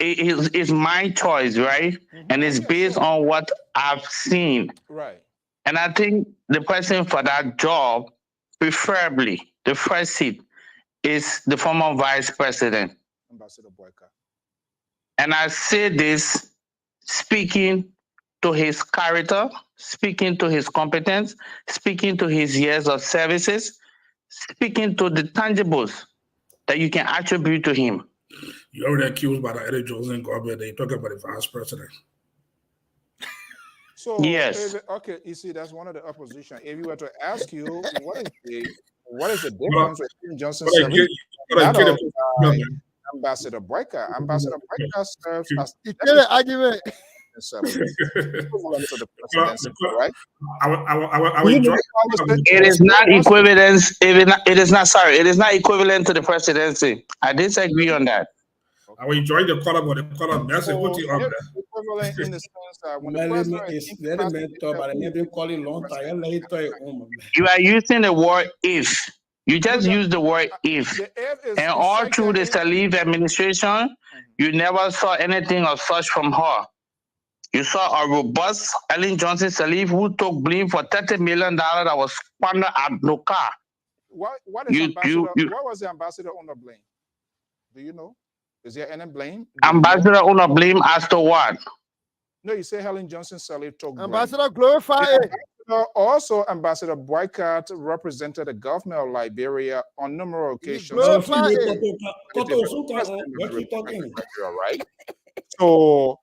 it's my choice, right? Mm-hmm. And it's based on what I've seen. Right. And I think the person for that job, preferably the first seat, is the former vice president. Ambassador Boyka. And I say this speaking to his character, speaking to his competence, speaking to his years of services, speaking to the tangibles that you can attribute to him. You're already accused by the Eddie Johnson government. They talk about the vice president. So yes, okay. You see, that's one of the opposition. If you were to ask you, what is the difference between Johnson and Ambassador Boyka? Ambassador Boyka serves as the argument. Right? It is not equivalent. It is not. Sorry, it is not equivalent to the presidency. I disagree on that. I will enjoy the color, but the color message. What you on equivalent in the sense that when the you are using the word if. You just use the word if. And all through the Saliv administration, you never saw anything of such from her. You saw a robust Ellen Johnson Saliv who took blame for $30 million that was squandered at no car. What was the ambassador on the blame? Do you know? Is there any blame? Ambassador on a blame as to what? No, you say Helen Johnson Sirleaf took blame. Ambassador, glorify it. Also, Ambassador Boycott represented the government of Liberia on numerous occasions. Glorify it. Right? So,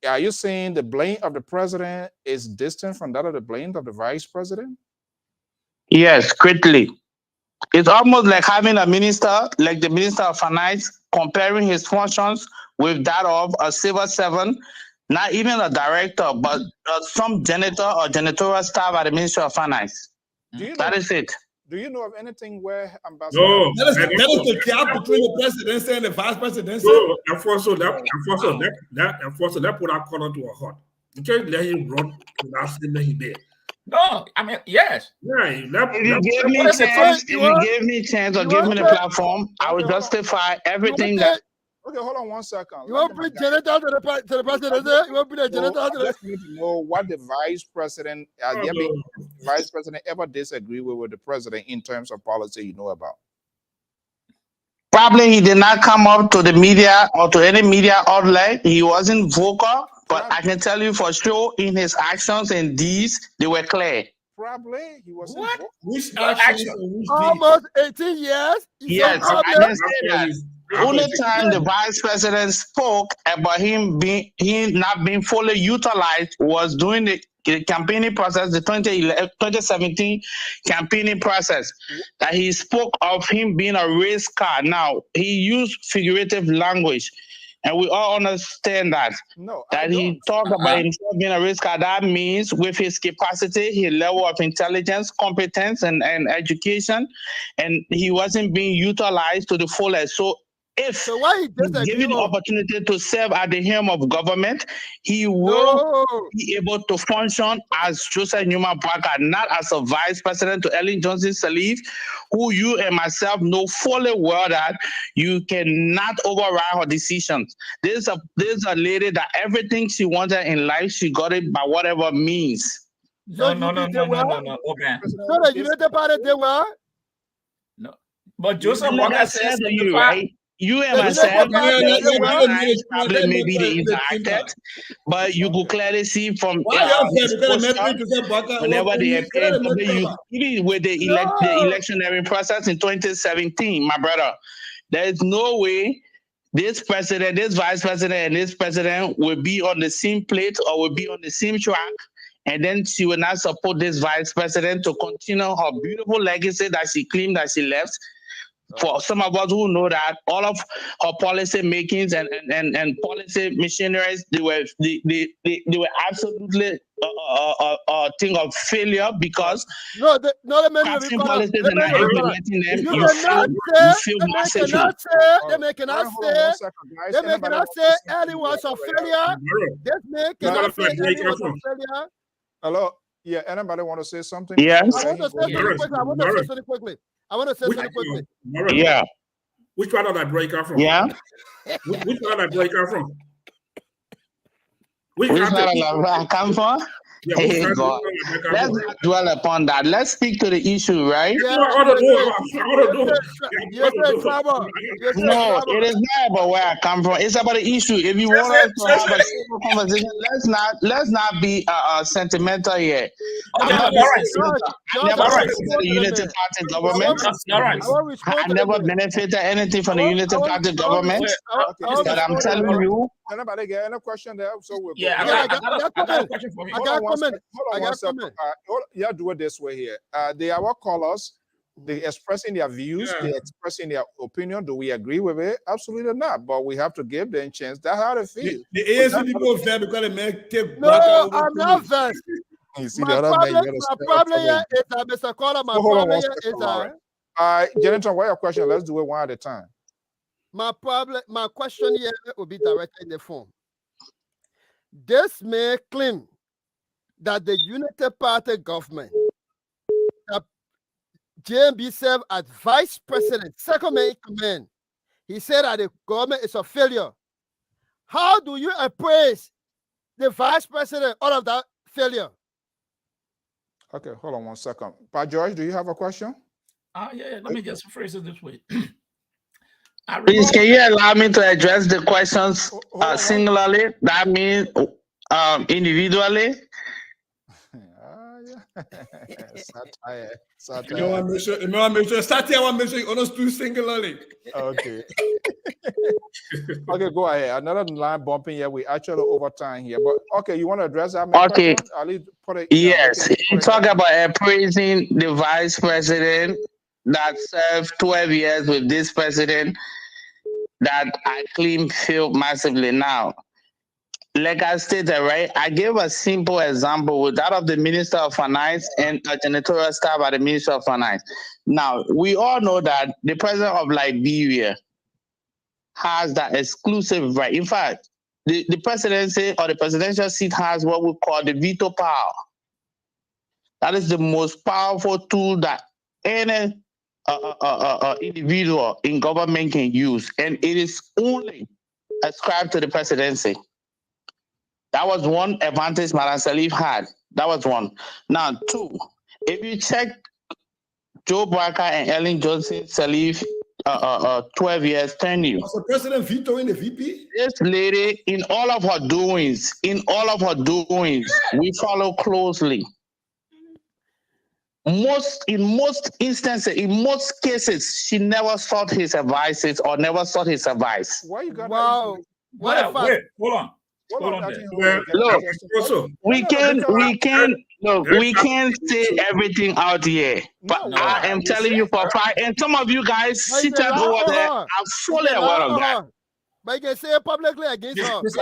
are you saying the blame of the president is distant from that of the blame of the vice president? Yes, greatly. It's almost like having a minister, like the Minister of Finance, comparing his functions with that of a civil servant, not even a director, but some janitor or janitorial staff at the Ministry of Finance. That is it. Do you know of anything where Ambassador? No, that is the gap between the presidency and the vice presidency. No, that put our corner to a hot. You can't let him run to that thing that he did. No, I mean, yes. Yeah, if you gave me chance or give me the platform, I will justify everything that. Okay, hold on 1 second. You want to bring Janitor to the president? You want to bring the janitor to the... I just need to know what the vice president, vice president ever disagree with the president in terms of policy you know about? Probably he did not come up to the media or to any media outlet. He wasn't vocal, but I can tell you for sure in his actions and deeds, they were clear. Probably he wasn't. What? Which action? Almost 18 years? Yes, I can say that. The only time the vice president spoke about him not being fully utilized was during the campaigning process, the 2017 campaigning process, that he spoke of him being a race car. Now, he used figurative language, and we all understand that. He talked about himself being a race car. That means with his capacity, his level of intelligence, competence, and education, and he wasn't being utilized to the fullest. So if given the opportunity to serve at the helm of government, he will be able to function as Joseph Newman Parker, not as a vice president to Helen Johnson Sirleaf, who you and myself know fully well that you cannot override her decisions. There's a lady that everything she wanted in life, she got it by whatever means. No, okay. So the United Party, they were? No. But Joseph Walker says to you, right? You and myself, probably maybe they interacted, but you could clearly see from whenever they appear, even with the electionary process in 2017, my brother, there is no way this president, this vice president, and this president will be on the same plate or will be on the same track. And then she will not support this vice president to continue her beautiful legacy that she claimed that she left. For some of us who know that all of her policy makings and policy machineries, they were absolutely a thing of failure because policies are not implementing them. They cannot say anyone's a failure. This man cannot say anyone's a failure. Hello? Yeah, anybody want to say something? Yes. I want to say something quickly. Yeah. Which part of that break out from? Yeah. Which part of that break out from? Which part of that come from? Yeah, hey, God. Let's not dwell upon that. Let's speak to the issue, right? No, it is not about where I come from. It's about the issue. If you want us to have a simple conversation, let's not be sentimental here. I never supported the Unity Party government. I never benefited anything from the Unity Party government. But I'm telling you. Anybody get any question there? So we'll I got a question for me. I got a comment. Yeah, do it this way here. They are our callers. They expressing their views. They expressing their opinion. Do we agree with it? Absolutely not. But we have to give them a chance. That's how they feel. The ANC people fair because they make take. No, I'm not vexed. You see, my problem here is that Mr. Caller, my problem here is that. Jennifer, what your question? Let's do it one at a time. My question here will be directed in the form. This may claim that the Unity Party government, that JMB served as vice president, second man in command. He said that the government is a failure. How do you appraise the vice president out of that failure? Okay, hold on 1 second. Pa George, do you have a question? Yeah, let me just phrase it this way. Please, can you allow me to address the questions singularly? That means individually. Satire. You know what? Make sure. Start here. I want to make sure you understood singularly. Okay. Okay, go ahead. Another line bumping here. We actually over time here, but okay, you want to address that? Okay. Put it. Yes, he talked about praising the vice president that served 12 years with this president that I claim failed massively. Now, like I stated, right, I gave a simple example with that of the Minister of Finance and a janitorial staff at the Minister of Finance. Now, we all know that the president of Liberia has that exclusive right. In fact, the presidency or the presidential seat has what we call the veto power. That is the most powerful tool that any individual in government can use, and it is only ascribed to the presidency. That was one advantage Madam Salif had. That was one. Now, two, if you check Joe Barker and Ellen Johnson Salif 12 years tenure. Was the president vetoing the VP? This lady, in all of her doings, we follow closely. In most instances, in most cases, she never sought his advices or never sought his advice. Why you got Wow. Well, wait, hold on. Hold on there. Look, we can't say everything out here. But I am telling you for a fact, and some of you guys sit over there are fully aware of that. But you can say it publicly against her. This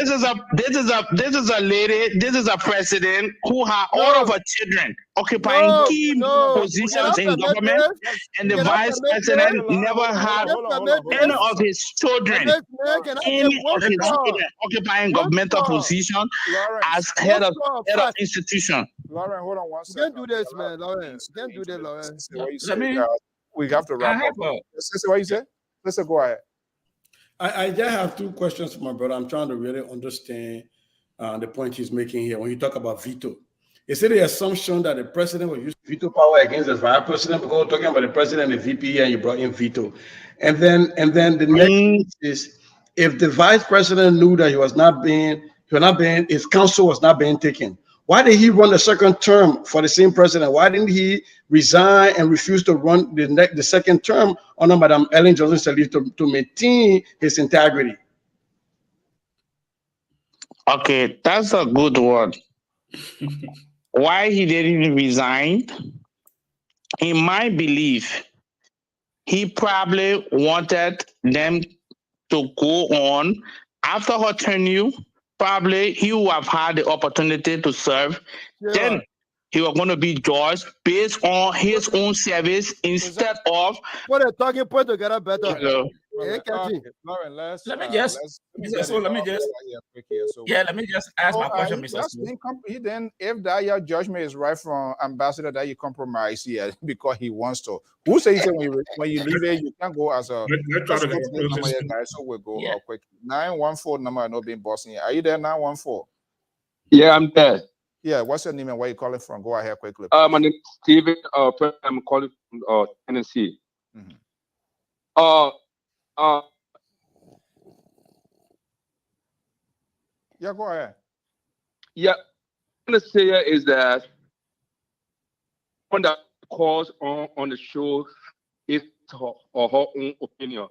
is a lady, this is a president who had all of her children occupying key positions in government, and the vice president never had any of his children occupying governmental position as head of institution. Lauren, hold on one second. You can't do this, man, Lauren. You can't do that, Lauren. We have to wrap up. What you say? Let's go ahead. I just have two questions for my brother. I'm trying to really understand the point he's making here. When you talk about veto, is it the assumption that the president will use veto power against the vice president? Because we're talking about the president and the VP, and you brought in veto. And then the next is, if the vice president knew that his counsel was not being taken, why did he run the second term for the same president? Why didn't he resign and refuse to run the second term under Madam Ellen Johnson Sirleaf to maintain his integrity? Okay, that's a good word. Why he didn't resign? In my belief, he probably wanted them to go on after her tenure. Probably he would have had the opportunity to serve. Yeah. Then he was going to be judged based on his own service instead of what a talking point together better. Hello. Lauren, let me just ask my question, Mr. Then, if that your judgment is right from ambassador, that you compromise here because he wants to. Who says when you leave it, you can't go as a so we'll go quick. 914 number not being bossing. Are you there? 914. Yeah, I'm there. Yeah, what's your name and where you calling from? Go ahead quickly. My name is Steven. I'm calling from Tennessee. Yeah, go ahead. Yeah, what I'm gonna say is that when that calls on the show is her own opinion.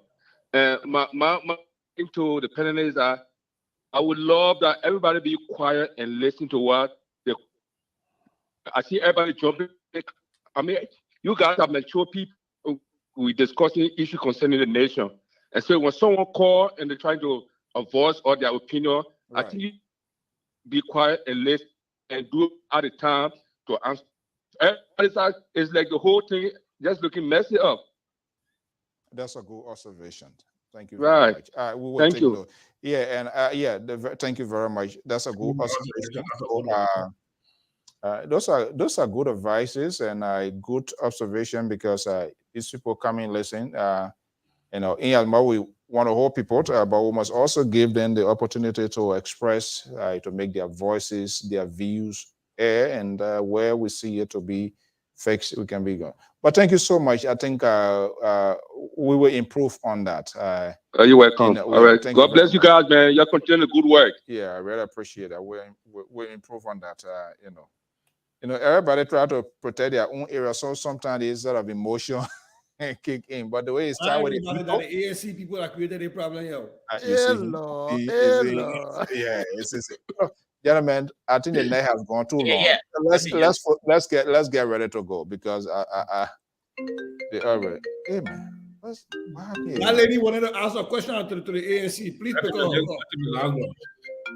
And my to the panelists that I would love that everybody be quiet and listen to what I see everybody jumping. I mean, you guys are mature people. We discussing issues concerning the nation. And so when someone call and they're trying to voice or their opinion, right. I think you be quiet and listen and do at a time to answer. It's like the whole thing just looking messy up. That's a good observation. Thank you very much. We will thank you. Yeah, and thank you very much. That's a good observation. Those are good advices and a good observation because these people come in listen. In Alma, we want to hold people, but we must also give them the opportunity to express, to make their voices, their views air, and where we see it to be fixed, we can be gone. But thank you so much. I think we will improve on that. You're welcome. All right. Thank God bless you guys, man. You're continuing the good work. Yeah, I really appreciate that. We'll improve on that. Everybody try to protect their own area, so sometimes it's sort of emotion and kick in. But the way it's started with the ANC people that created a problem here. Gentlemen, I think the night has gone too long. Yeah. Let's get ready to go because they already. Hey man, that lady wanted to ask a question to the ANC. Please pick up.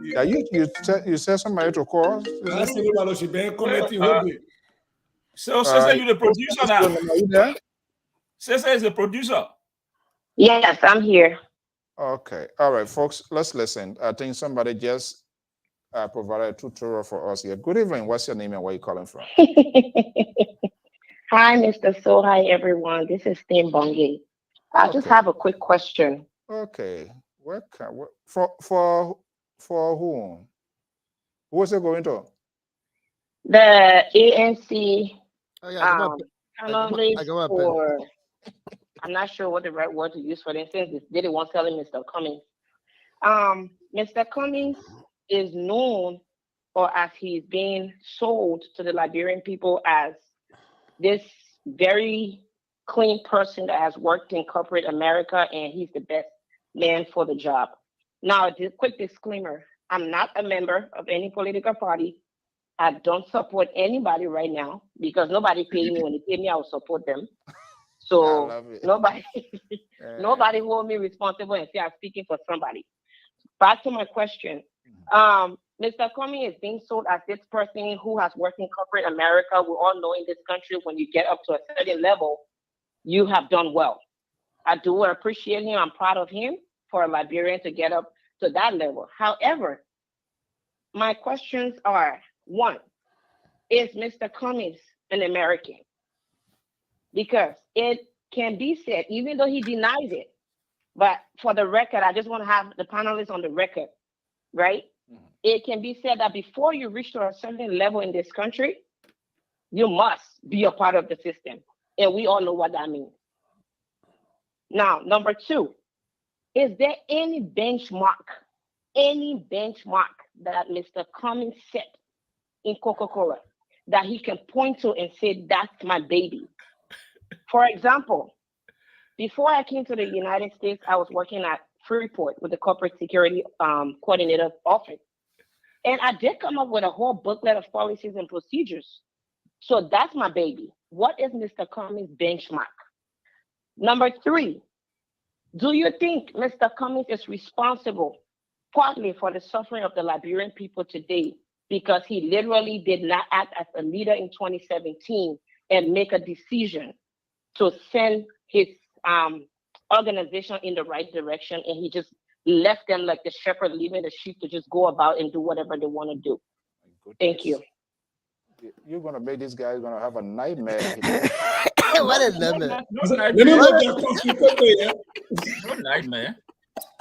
Yeah, you said somebody to call. I see about she been commenting. So you the producer now. Are you there? Cesar is the producer. Yes, I'm here. Okay, all right, folks. Let's listen. I think somebody just provided a tutorial for us here. Good evening. What's your name and where are you calling from? Hi, Mr. So. Hi, everyone. This is Tim Bonge. I just have a quick question. Okay. For whom? Who is it going to? The ANC panelists for, I'm not sure what the right word to use for them, since they didn't want to tell Mr. Cummings. Mr. Cummings is known, or as he's being sold to the Liberian people, as this very clean person that has worked in corporate America, and he's the best man for the job. Now, a quick disclaimer, I'm not a member of any political party. I don't support anybody right now because nobody paid me. When they pay me, I will support them. So nobody hold me responsible and say I'm speaking for somebody. Back to my question. Mr. Cummings is being sold as this person who has worked in corporate America. We all know in this country, when you get up to a certain level, you have done well. I do appreciate him. I'm proud of him for a Liberian to get up to that level. However, my questions are, one, is Mr. Cummings an American? Because it can be said, even though he denies it, but for the record, I just want to have the panelists on the record, right? It can be said that before you reach to a certain level in this country, you must be a part of the system. And we all know what that means. Now, number two, is there any benchmark that Mr. Cummings set in Coca-Cola that he can point to and say, that's my baby? For example, before I came to the United States, I was working at Freeport with the corporate security coordinator office. And I did come up with a whole booklet of policies and procedures. So that's my baby. What is Mr. Cummings' benchmark? Number three, do you think Mr. Cummings is responsible partly for the suffering of the Liberian people today because he literally did not act as a leader in 2017 and make a decision to send his organization in the right direction, and he just left them like the shepherd leaving the sheep to just go about and do whatever they want to do? Thank you. You're going to make this guy going to have a nightmare. What is nightmare? No nightmare.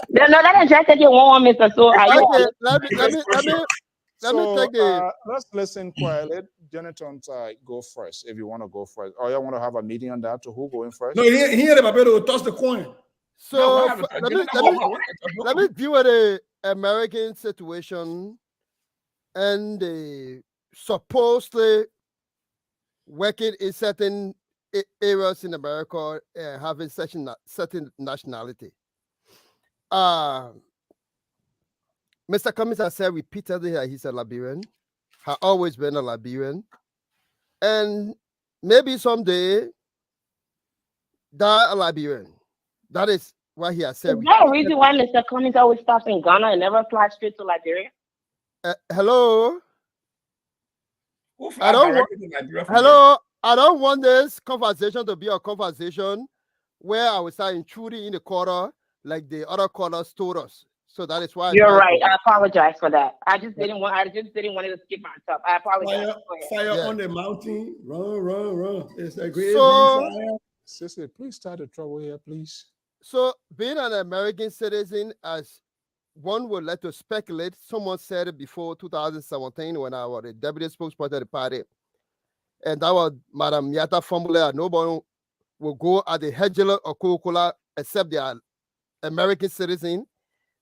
No, that is just that you want, Mr. So. Let me take it. Let's listen quietly. Jonathan, go first if you want to go first. Or you want to have a meeting on that? Who going first? No, he ain't about to toss the coin. So let me deal with the American situation and the supposedly working in certain areas in America having certain nationality. Mr. Cummings has said repeatedly that he's a Liberian, has always been a Liberian, and maybe someday die a Liberian. That is what he has said. Is that a reason why Mr. Cummings always stops in Ghana and never flies straight to Liberia? Hello? I don't want this conversation to be a conversation where I will start intruding in the corner like the other callers told us. So that is why you're right. I apologize for that. I just didn't want it to skip my top. I apologize. Fire on the mountain. Run. It's a great fire. Sister, please start the trouble here, please. So being an American citizen, as one would like to speculate, someone said it before 2017 when I was the deputy spokesperson of the party. And that was Madam Yata Formula. Nobody will go at the Hedgela or Coca-Cola, except they are American citizen.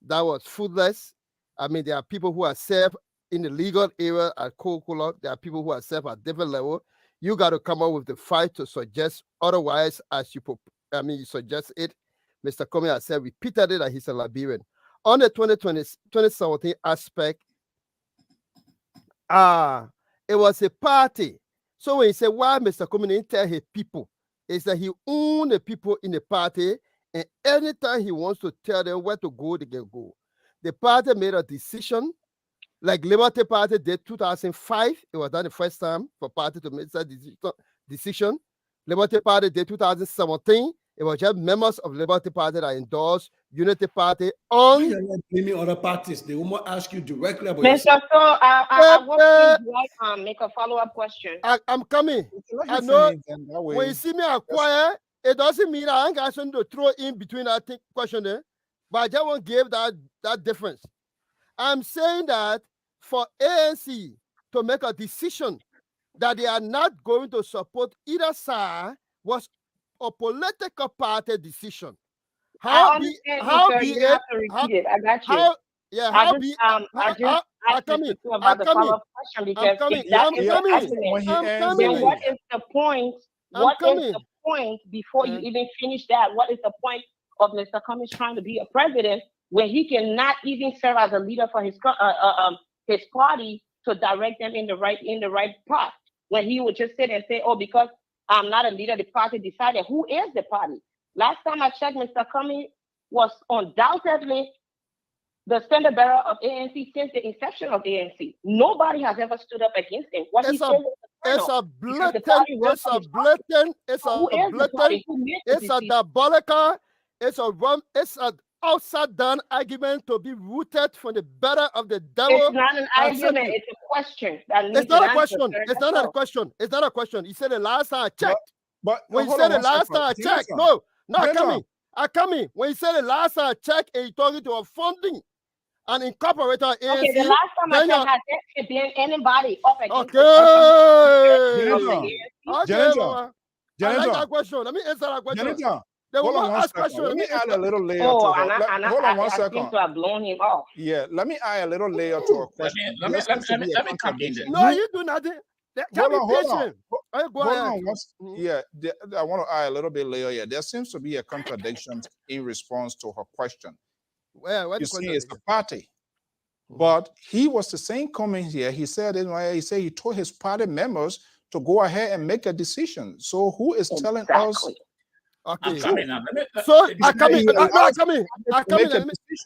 That was fruitless. I mean, there are people who are served in the legal area at Coca-Cola. There are people who are served at different level. You got to come up with the fight to suggest otherwise, as you suggest it. Mr. Comey has said repeatedly that he's a Liberian. On the 2017 aspect, it was a party. So when he said why Mr. Comey didn't tell his people, is that he owned the people in the party, and anytime he wants to tell them where to go, they can go. The party made a decision, like Liberty Party did 2005. It was done the first time for party to make that decision. Liberty Party did 2017. It was just members of Liberty Party that endorsed Unity Party on. You're not blaming other parties. They will ask you directly about Mr. So, I want to make a follow-up question. I'm coming. I know when you see me acquire, it doesn't mean I ain't got something to throw in between that question there, but I just want to give that difference. I'm saying that for ANC to make a decision that they are not going to support either side was a political party decision. I understand, sir. You have to repeat it. I got you. I come in about the follow-up question because if that is the argument, then what is the point? What is the point before you even finish that? What is the point of Mr. Cummings trying to be a president when he cannot even serve as a leader for his party to direct them in the right path? When he would just sit and say, "Oh, because I'm not a leader, the party decided." Who is the party? Last time I checked, Mr. Cummings was undoubtedly the standard bearer of ANC since the inception of ANC. Nobody has ever stood up against him. It's diabolical. It's an upside down argument to be rooted from the better of the devil. It's not an argument. It's a question. It's not a question. It's not a question. It's not a question. He said the last time I checked. But when he said the last time I checked, I come in. When he said the last time I checked, and he talking to a funding and incorporator ANC. Okay, the last time I checked, has there been anybody up against I like that question. Let me answer that question. Hold on one second. Let me add a little layer to it. Hold on 1 second. I seem to have blown him off. Yeah, let me add a little layer to a question. Let me come in there. No, you do nothing. Hold on. Yeah, I want to add a little bit layer here. There seems to be a contradiction in response to her question. You see, it's a party. But he was the same coming here. He said he told his party members to go ahead and make a decision. So who is telling us? Okay. I come in.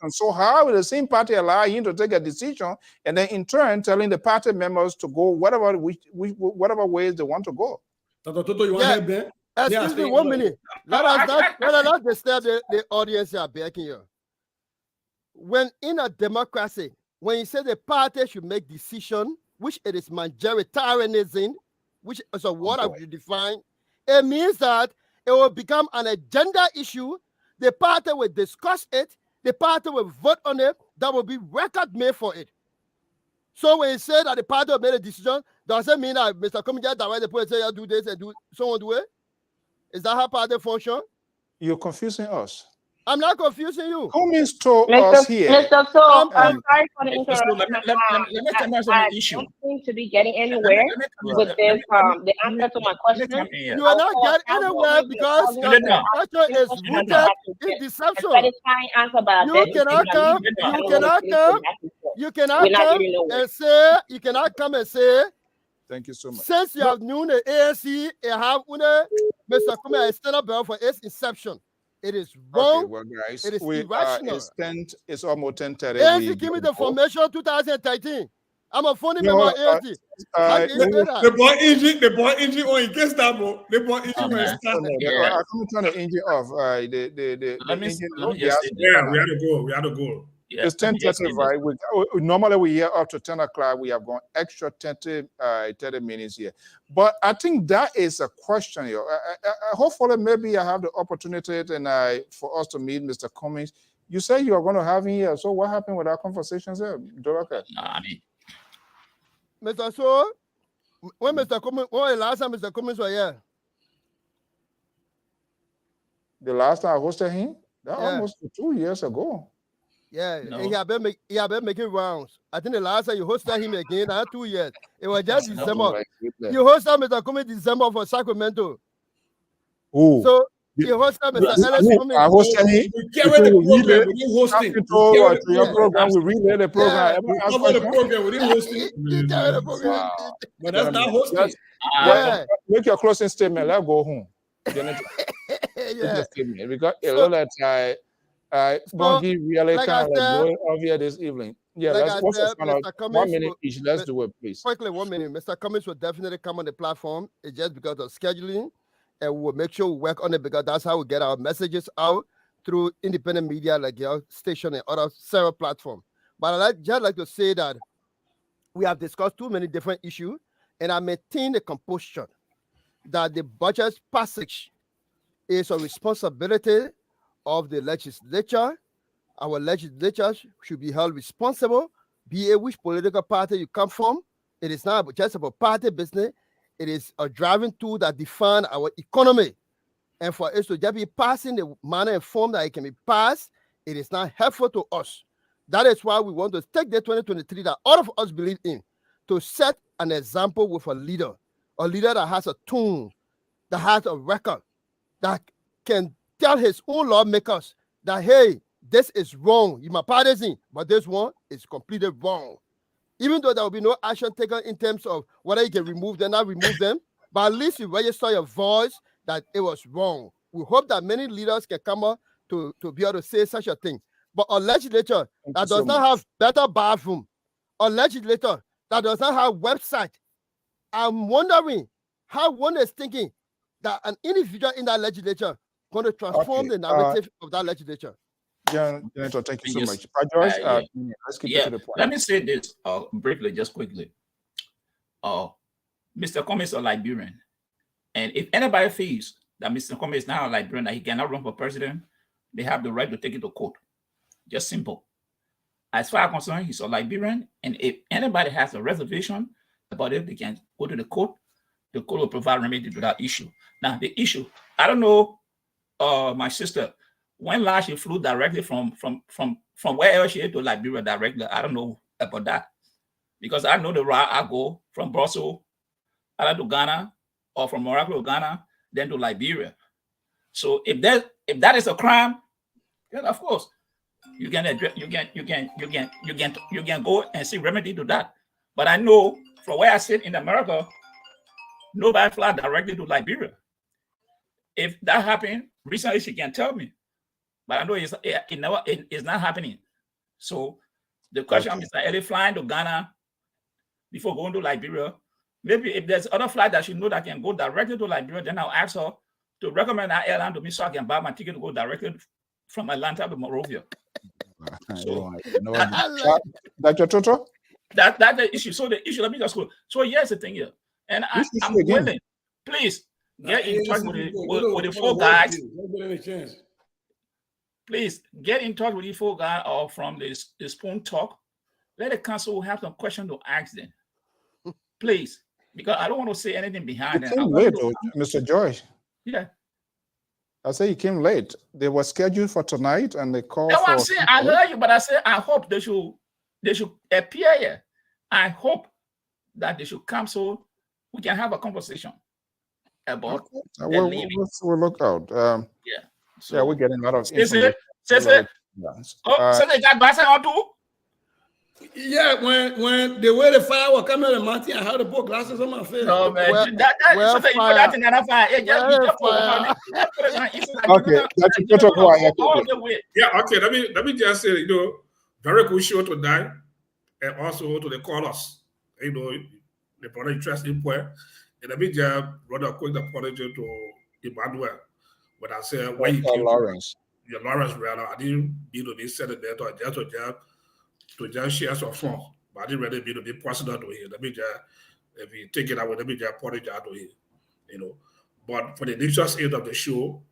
So how will the same party allow him to take a decision and then in turn telling the party members to go whatever ways they want to go? Excuse me 1 minute. Let us disturb the audience here begging you. When in a democracy, when you say the party should make decision, which it is majoritarianism, which is a word I would define, it means that it will become an agenda issue. The party will discuss it. The party will vote on it. There will be record made for it. So when you say that the party will make a decision, does it mean that Mr. Cummings just direct the point and say, do this and do someone do it? Is that how party function? You're confusing us. I'm not confusing you. Cummings told us here. Mr. So, I'm sorry for the interruption. Let me tell you I don't seem to be getting anywhere with this. The answer to my question. You are not getting anywhere because your question is rooted in deception. You cannot come and say. Thank you so much. Since you have known the ANC, you have Mr. Cummings external bill for its inception. It is wrong. Okay, well, guys, it is irrational. It's almost 10:30. ANC give me the formation 2013. I'm a phony member of ANC. The boy engine on against that, bro. The boy engine was I'm trying to engine off. We had to go. Yeah, it's 10:30, right? Normally we here up to 10 o'clock. We have gone extra 30 minutes here. But I think that is a question here. Hopefully, maybe I have the opportunity for us to meet Mr. Cummings. You say you are going to have him here. So what happened with our conversations here, Doraka? Mr. So, when the last time Mr. Cummings was here? The last time I hosted him, that almost 2 years ago. Yeah, No. and he had been making rounds. I think the last time you hosted him again, I had 2 years. It was just December. You hosted Mr. Cummings December for Sacramento. Who? So you hosted Mr. Ellis Cummings. I hosted him. We carry the program, we didn't hosting. To your program, we relay the program. We cover the program, we didn't hosting. Wow. But that's not hosting. Make your closing statement. Let's go home. Because a lot of time, Bongi really like kind I of said, go over here this evening. Yeah, like let's I what's said, the final Mr. 1 Cummings minute will- each. Let's do it, please. Quickly, 1 minute. Mr. Cummings will definitely come on the platform. It's just because of scheduling, and we'll make sure we work on it because that's how we get our messages out through independent media like your station and other several platforms. But I'd just like to say that we have discussed too many different issues, and I maintain the composure that the budget passage is a responsibility of the legislature. Our legislature should be held responsible, be it which political party you come from. It is not just about party business. It is a driving tool that defines our economy. And for us to just be passing the manner and form that it can be passed, it is not helpful to us. That is why we want to take the 2023 that all of us believe in to set an example with a leader that has a tune, that has a record, that can tell his own lawmakers that, hey, this is wrong. You might partisan, but this one is completely wrong. Even though there will be no action taken in terms of whether you can remove them, not remove them, but at least you register your voice that it was wrong. We hope that many leaders can come up to be able to say such a thing. But a legislator that does not have better bathroom, a legislator that does not have website, I'm wondering how one is thinking that an individual in that legislature going to transform the narrative of that legislature. John, thank you so much. George, let's keep it to the point. Let me say this briefly, just quickly. Mr. Cummings is a Liberian. And if anybody feels that Mr. Cummings is now a Liberian, that he cannot run for president, they have the right to take it to court. Just simple. As far as I'm concerned, he's a Liberian. And if anybody has a reservation about it, they can go to the court. The court will provide remedy to that issue. Now, the issue, I don't know, my sister, when last she flew directly from wherever she is to Liberia directly, I don't know about that. Because I know the route I go from Brussels, either to Ghana, or from Morocco to Ghana, then to Liberia. So if that is a crime, then of course you can go and see remedy to that. But I know from where I sit in America, nobody fly directly to Liberia. If that happened recently, she can tell me. But I know it's not happening. So the question is, Mr. Ellie flying to Ghana before going to Liberia? Maybe if there's other flight that she know that can go directly to Liberia, then I'll ask her to recommend that airline to me so I can buy my ticket to go directly from Atlanta to Monrovia. So, Dr. Toto? That's the issue. So the issue, let me just go. So here's the thing here. And I'm willing, please get in touch with the four guys. Please get in touch with the four guys or from the Spoon Talk. Let the council have some questions to ask them. Please. Because I don't want to say anything behind you that. Came late, Mr. George. Yeah. I say you came late. They were scheduled for tonight and they called. That's what I'm saying. I heard you, but I said I hope they should appear here. I hope that they should come so we can have a conversation about we'll look out. Yeah. So, yeah, we're getting a lot of information. Yeah, when the way the fire was coming on the mountain, I had to put glasses on my face. No, man. Okay, yeah, okay. Let me just say, very good show tonight, and also to the callers. The brother interesting point. And let me just run a quick apology to Emmanuel. But I said, when you came Lawrence. Lawrence, rather, I didn't be to be said there to just share some funds. But I didn't really be to be personal to him. Let me just, if you take it away, let me just apologize to him. But for the initial stage of the show,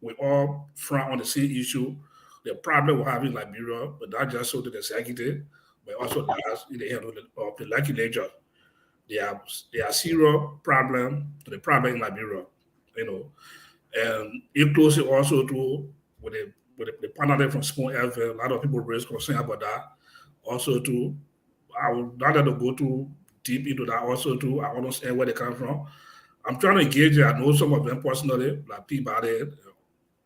we all front on the same issue. The problem we have in Liberia, but not just so to the executive, but also in the head of the legislature. There are zero problem to the problem in Liberia. And it closely also to with the panel from Spoon FM. A lot of people raise concern about that. Also too, I would rather go too deep into that also too. I understand where they come from. I'm trying to engage it. I know some of them personally, like Peabody,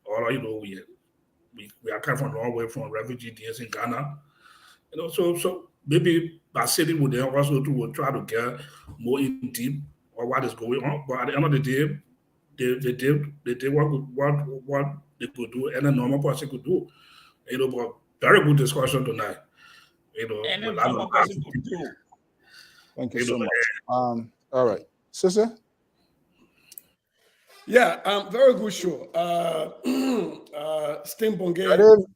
or we are coming from a long way from refugee days in Ghana. So maybe by sitting with them also too, we'll try to get more in deep on what is going on. But at the end of the day, they did what they could do and a normal person could do. But very good discussion tonight. And a normal person could do. Thank you so much. All right, sister. Yeah, very good show.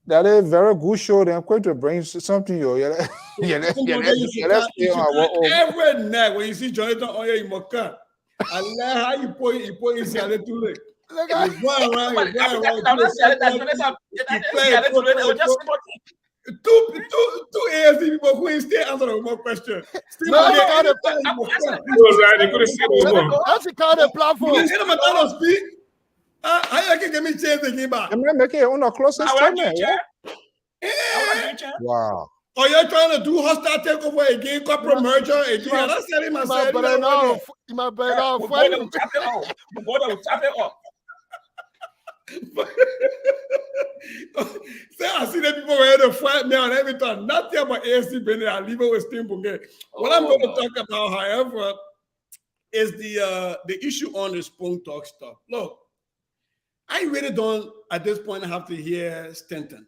That is very good show. I'm going to bring something. Every night when you see Jonathan Oye in Moka, I like how you put his salad too late. You go around. Two ASD people who stay answering more questions. That's the kind of platform. How you can me change the game back? I'm making on a closest statement. Wow. Or you're trying to do hostile takeover again, corporate merger again. I'm not selling myself. My brother, Say I see the people were to fight me on every time. Nothing about ASC Benin. I leave it with Steampunge. What I'm going to talk about, however, is the issue on the Spoon Talk stuff. Look, I really don't at this point have to hear Stanton.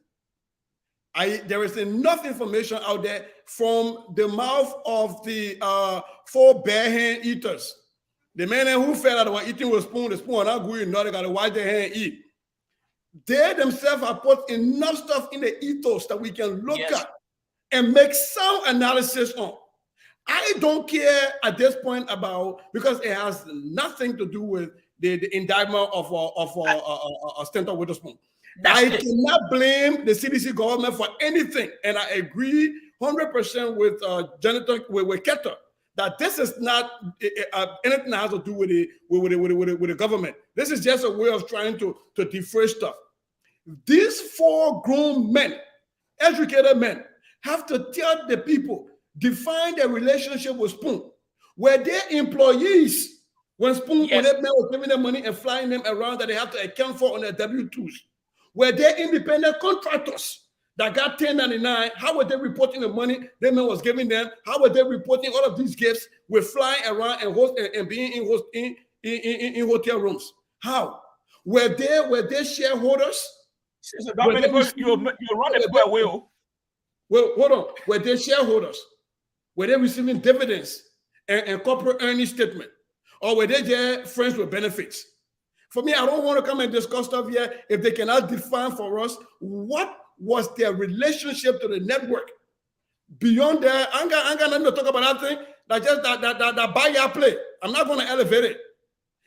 There is enough information out there from the mouth of the 4 bare hand eaters. The men who felt that they were eating with spoon, the spoon are not going, now they got to wash their hand and eat. They themselves have put enough stuff in the ethos that we can look at and make some analysis on. I don't care at this point about, because it has nothing to do with the indictment of Stanton Witherspoon. I cannot blame the CDC government for anything, and I agree 100% with Jonathan, with Keter, that this is not anything that has to do with the government. This is just a way of trying to defray stuff. These 4 grown men, educated men, have to tell the people, define their relationship with Spoon. Were they employees when Spoon, when that man was giving them money and flying them around that they have to account for on their W-2s? Were they independent contractors that got 1099? How were they reporting the money that man was giving them? How were they reporting all of these gifts with flying around and being in hotel rooms? How? Were they shareholders? You run the away. Well, hold on. Were they shareholders? Were they receiving dividends and corporate earnings statement? Or were they there friends with benefits? For me, I don't want to come and discuss stuff here if they cannot define for us what was their relationship to the network. Beyond that, I ain't got nothing to talk about that thing. That buy your play. I'm not going to elevate it.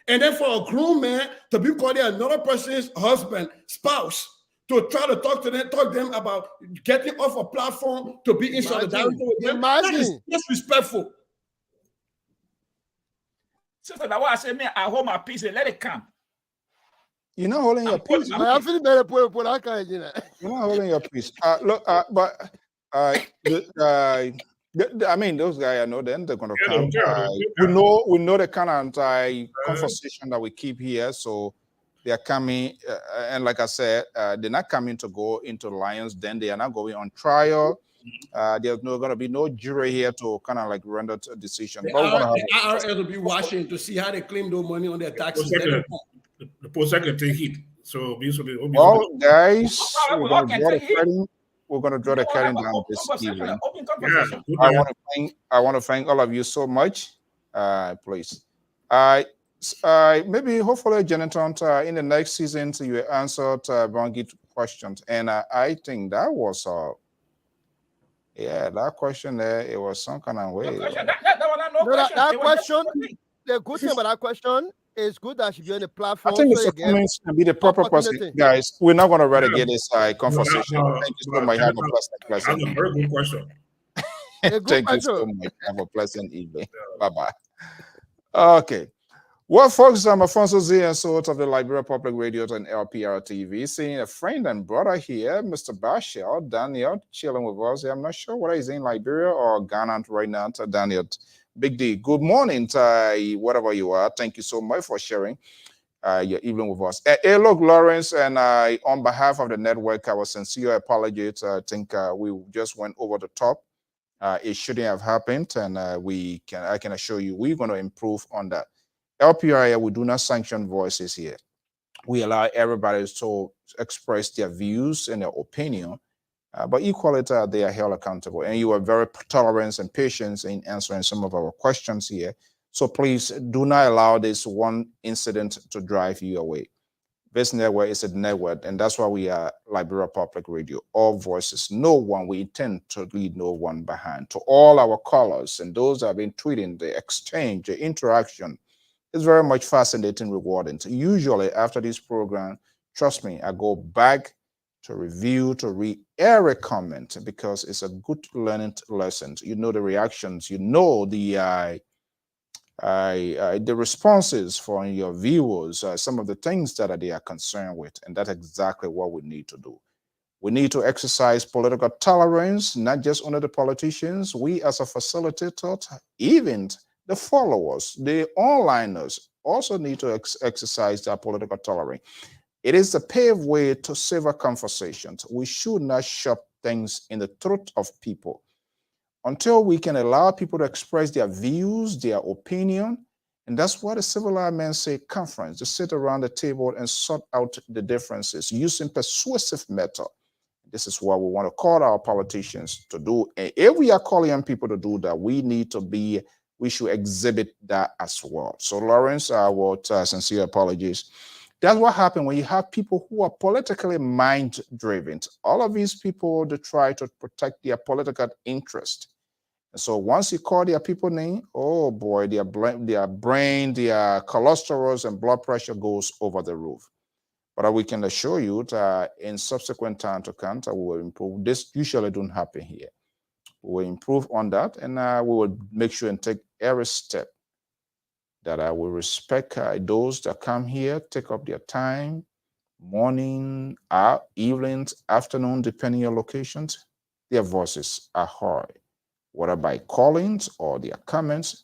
And then for a grown man to be calling another person's husband, spouse, to try to talk to them about getting off a platform to be in solidarity with them, that is disrespectful. So that's why I say, man, I hold my peace and let it come. You're not holding your peace. You're not holding your peace. Look, I mean, those guys, I know them, they're going to come. We know the kind of conversation that we keep here. So they are coming. And like I said, they're not coming to go into Lions Den. They are not going on trial. There's no going to be no jury here to kind of like render a decision. The IRS will be watching to see how they claim those money on their taxes. The post-second can take heat. So well, guys, we're going to draw the curtain down this evening. I want to thank all of you so much. Please. Maybe hopefully, Jonathan, in the next season, you answered Bangit questions. And I think that was that question there, it was some kind of way. That question, the good thing about that question, it's good that should be on the platform. I think Mr. Cummings can be the proper person. Guys, we're not going to relegate this conversation. Thank you so much. Have a pleasant. That's a very good question. Thank you so much. Have a pleasant evening. Bye-bye. Okay. Well, folks, I'm Alfonso Z, and sort of the Liberia Public Radio and LPR-TV. Seeing a friend and brother here, Mr. Bashir, Daniel, chilling with us. I'm not sure whether he's in Liberia or Ghana right now. Daniel, Big D, good morning, whatever you are. Thank you so much for sharing your evening with us. Hey, look, Lawrence, and on behalf of the network, our sincere apologies. I think we just went over the top. It shouldn't have happened, and I can assure you we're going to improve on that. LPR, we do not sanction voices here. We allow everybody to express their views and their opinion, but equally they are held accountable. And you are very tolerant and patient in answering some of our questions here. So please do not allow this one incident to drive you away. This network is a network, and that's why we are Liberia Public Radio. All voices, no one. We intend to leave no one behind. To all our callers and those that have been tweeting, the exchange, the interaction, it's very much fascinating, rewarding. Usually after this program, trust me, I go back to review, to read every comment because it's a good learning lesson. You know the reactions, you know the responses from your viewers, some of the things that they are concerned with, and that's exactly what we need to do. We need to exercise political tolerance, not just under the politicians. We as a facilitator, even the followers, the onliners also need to exercise that political tolerance. It is the paved way to safer conversations. We should not shove things in the throat of people. Until we can allow people to express their views, their opinion, and that's what the civilized men say conference, to sit around the table and sort out the differences using persuasive method. This is what we want to call our politicians to do. And if we are calling on people to do that, we should exhibit that as well. So Lawrence, I would sincere apologies. That's what happened when you have people who are politically mind-driven. All of these people, they try to protect their political interest. And so once you call their people name, oh boy, their brain, their cholesterol and blood pressure goes over the roof. But we can assure you that in subsequent time to come, we will improve. This usually don't happen here. We will improve on that, and we will make sure and take every step that I will respect those that come here, take up their time, morning, evenings, afternoon, depending on your locations. Their voices are heard, whether by callings or their comments.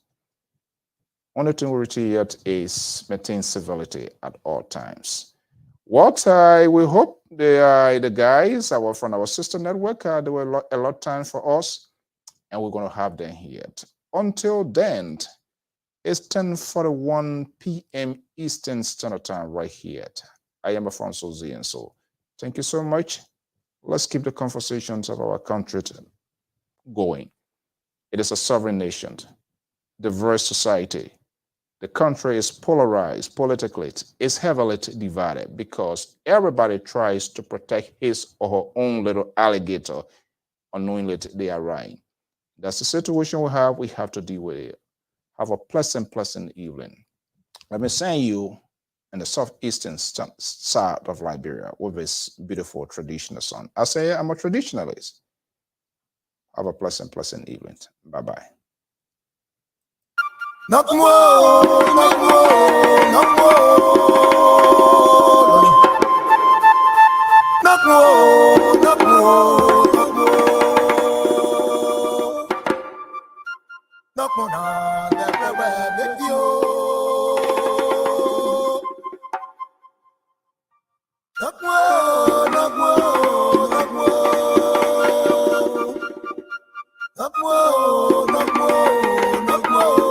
Only thing we retain is maintain civility at all times. What we hope the guys from our sister network, they were a lot of time for us, and we're going to have them here. Until then, it's 10:41 p.m. Eastern Standard Time right here. I am Alfonso Z, and so thank you so much. Let's keep the conversations of our country going. It is a sovereign nation, diverse society. The country is polarized politically. It's heavily divided because everybody tries to protect his or her own little alligator, unknowingly they are right. That's the situation we have. We have to deal with it. Have a pleasant evening. Let me send you in the southeastern side of Liberia with this beautiful traditional song. I say I'm a traditionalist. Have a pleasant evening. Bye-bye. Not more, not more, not more. Not more, not more, not more. Not more, everywhere with you. Not more, not more, not more. Not more, not more, not more.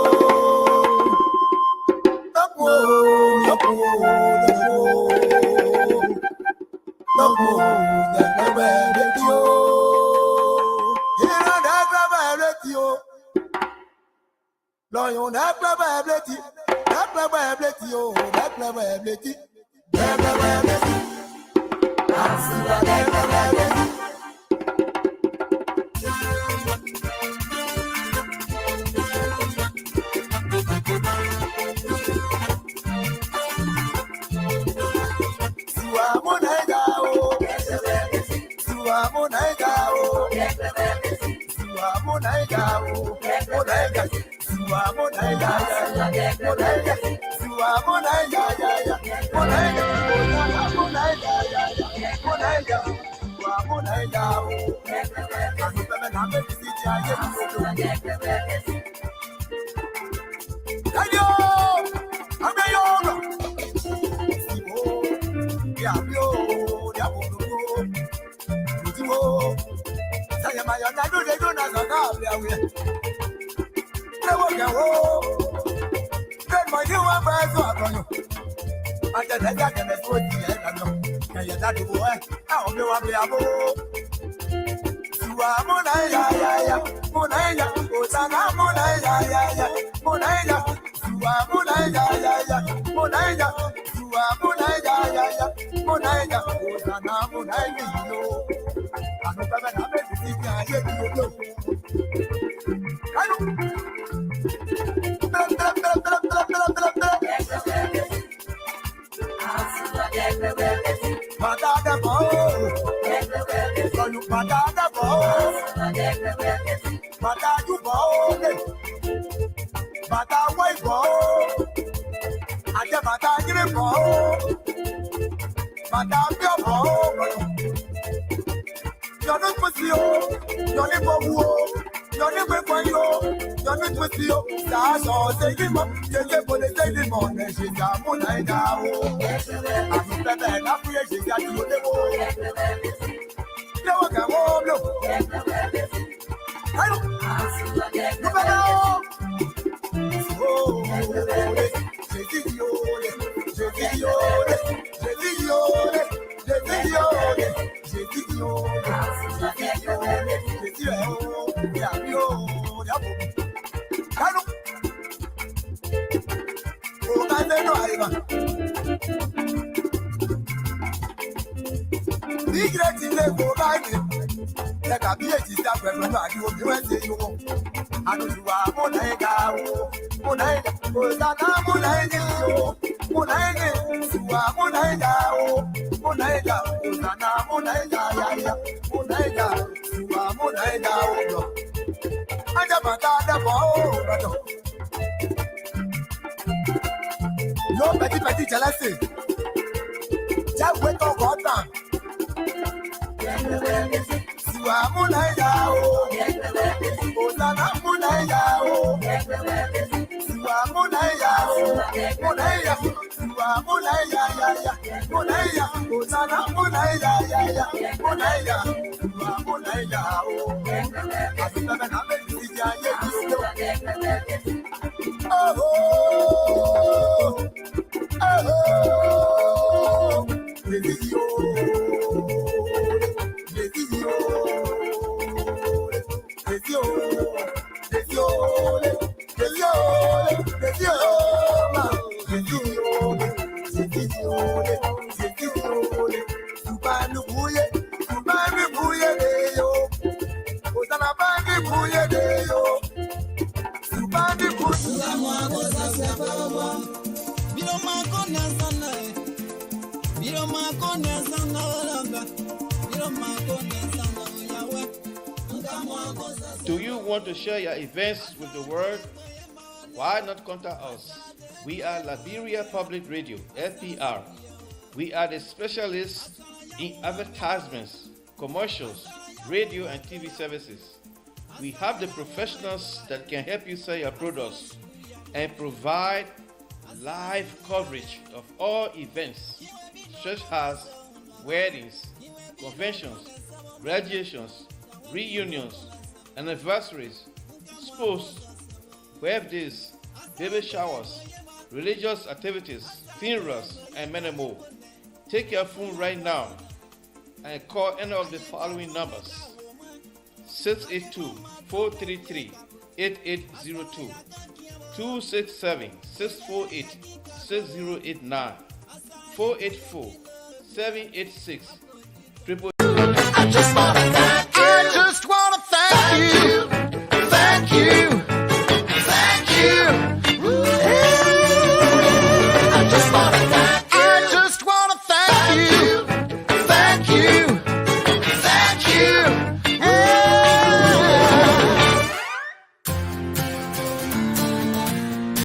Do you want to share your events with the world? Why not contact us? We are Liberia Public Radio, LPR. We are the specialists in advertisements, commercials, radio and TV services. We have the professionals that can help you sell your products and provide live coverage of all events, such as weddings, conventions, graduations, reunions, anniversaries, sports, birthdays, baby showers, religious activities, funerals, and many more. Take your phone right now and call any of the following numbers: 682-433-8802, 267-648-6089, 484-786-3.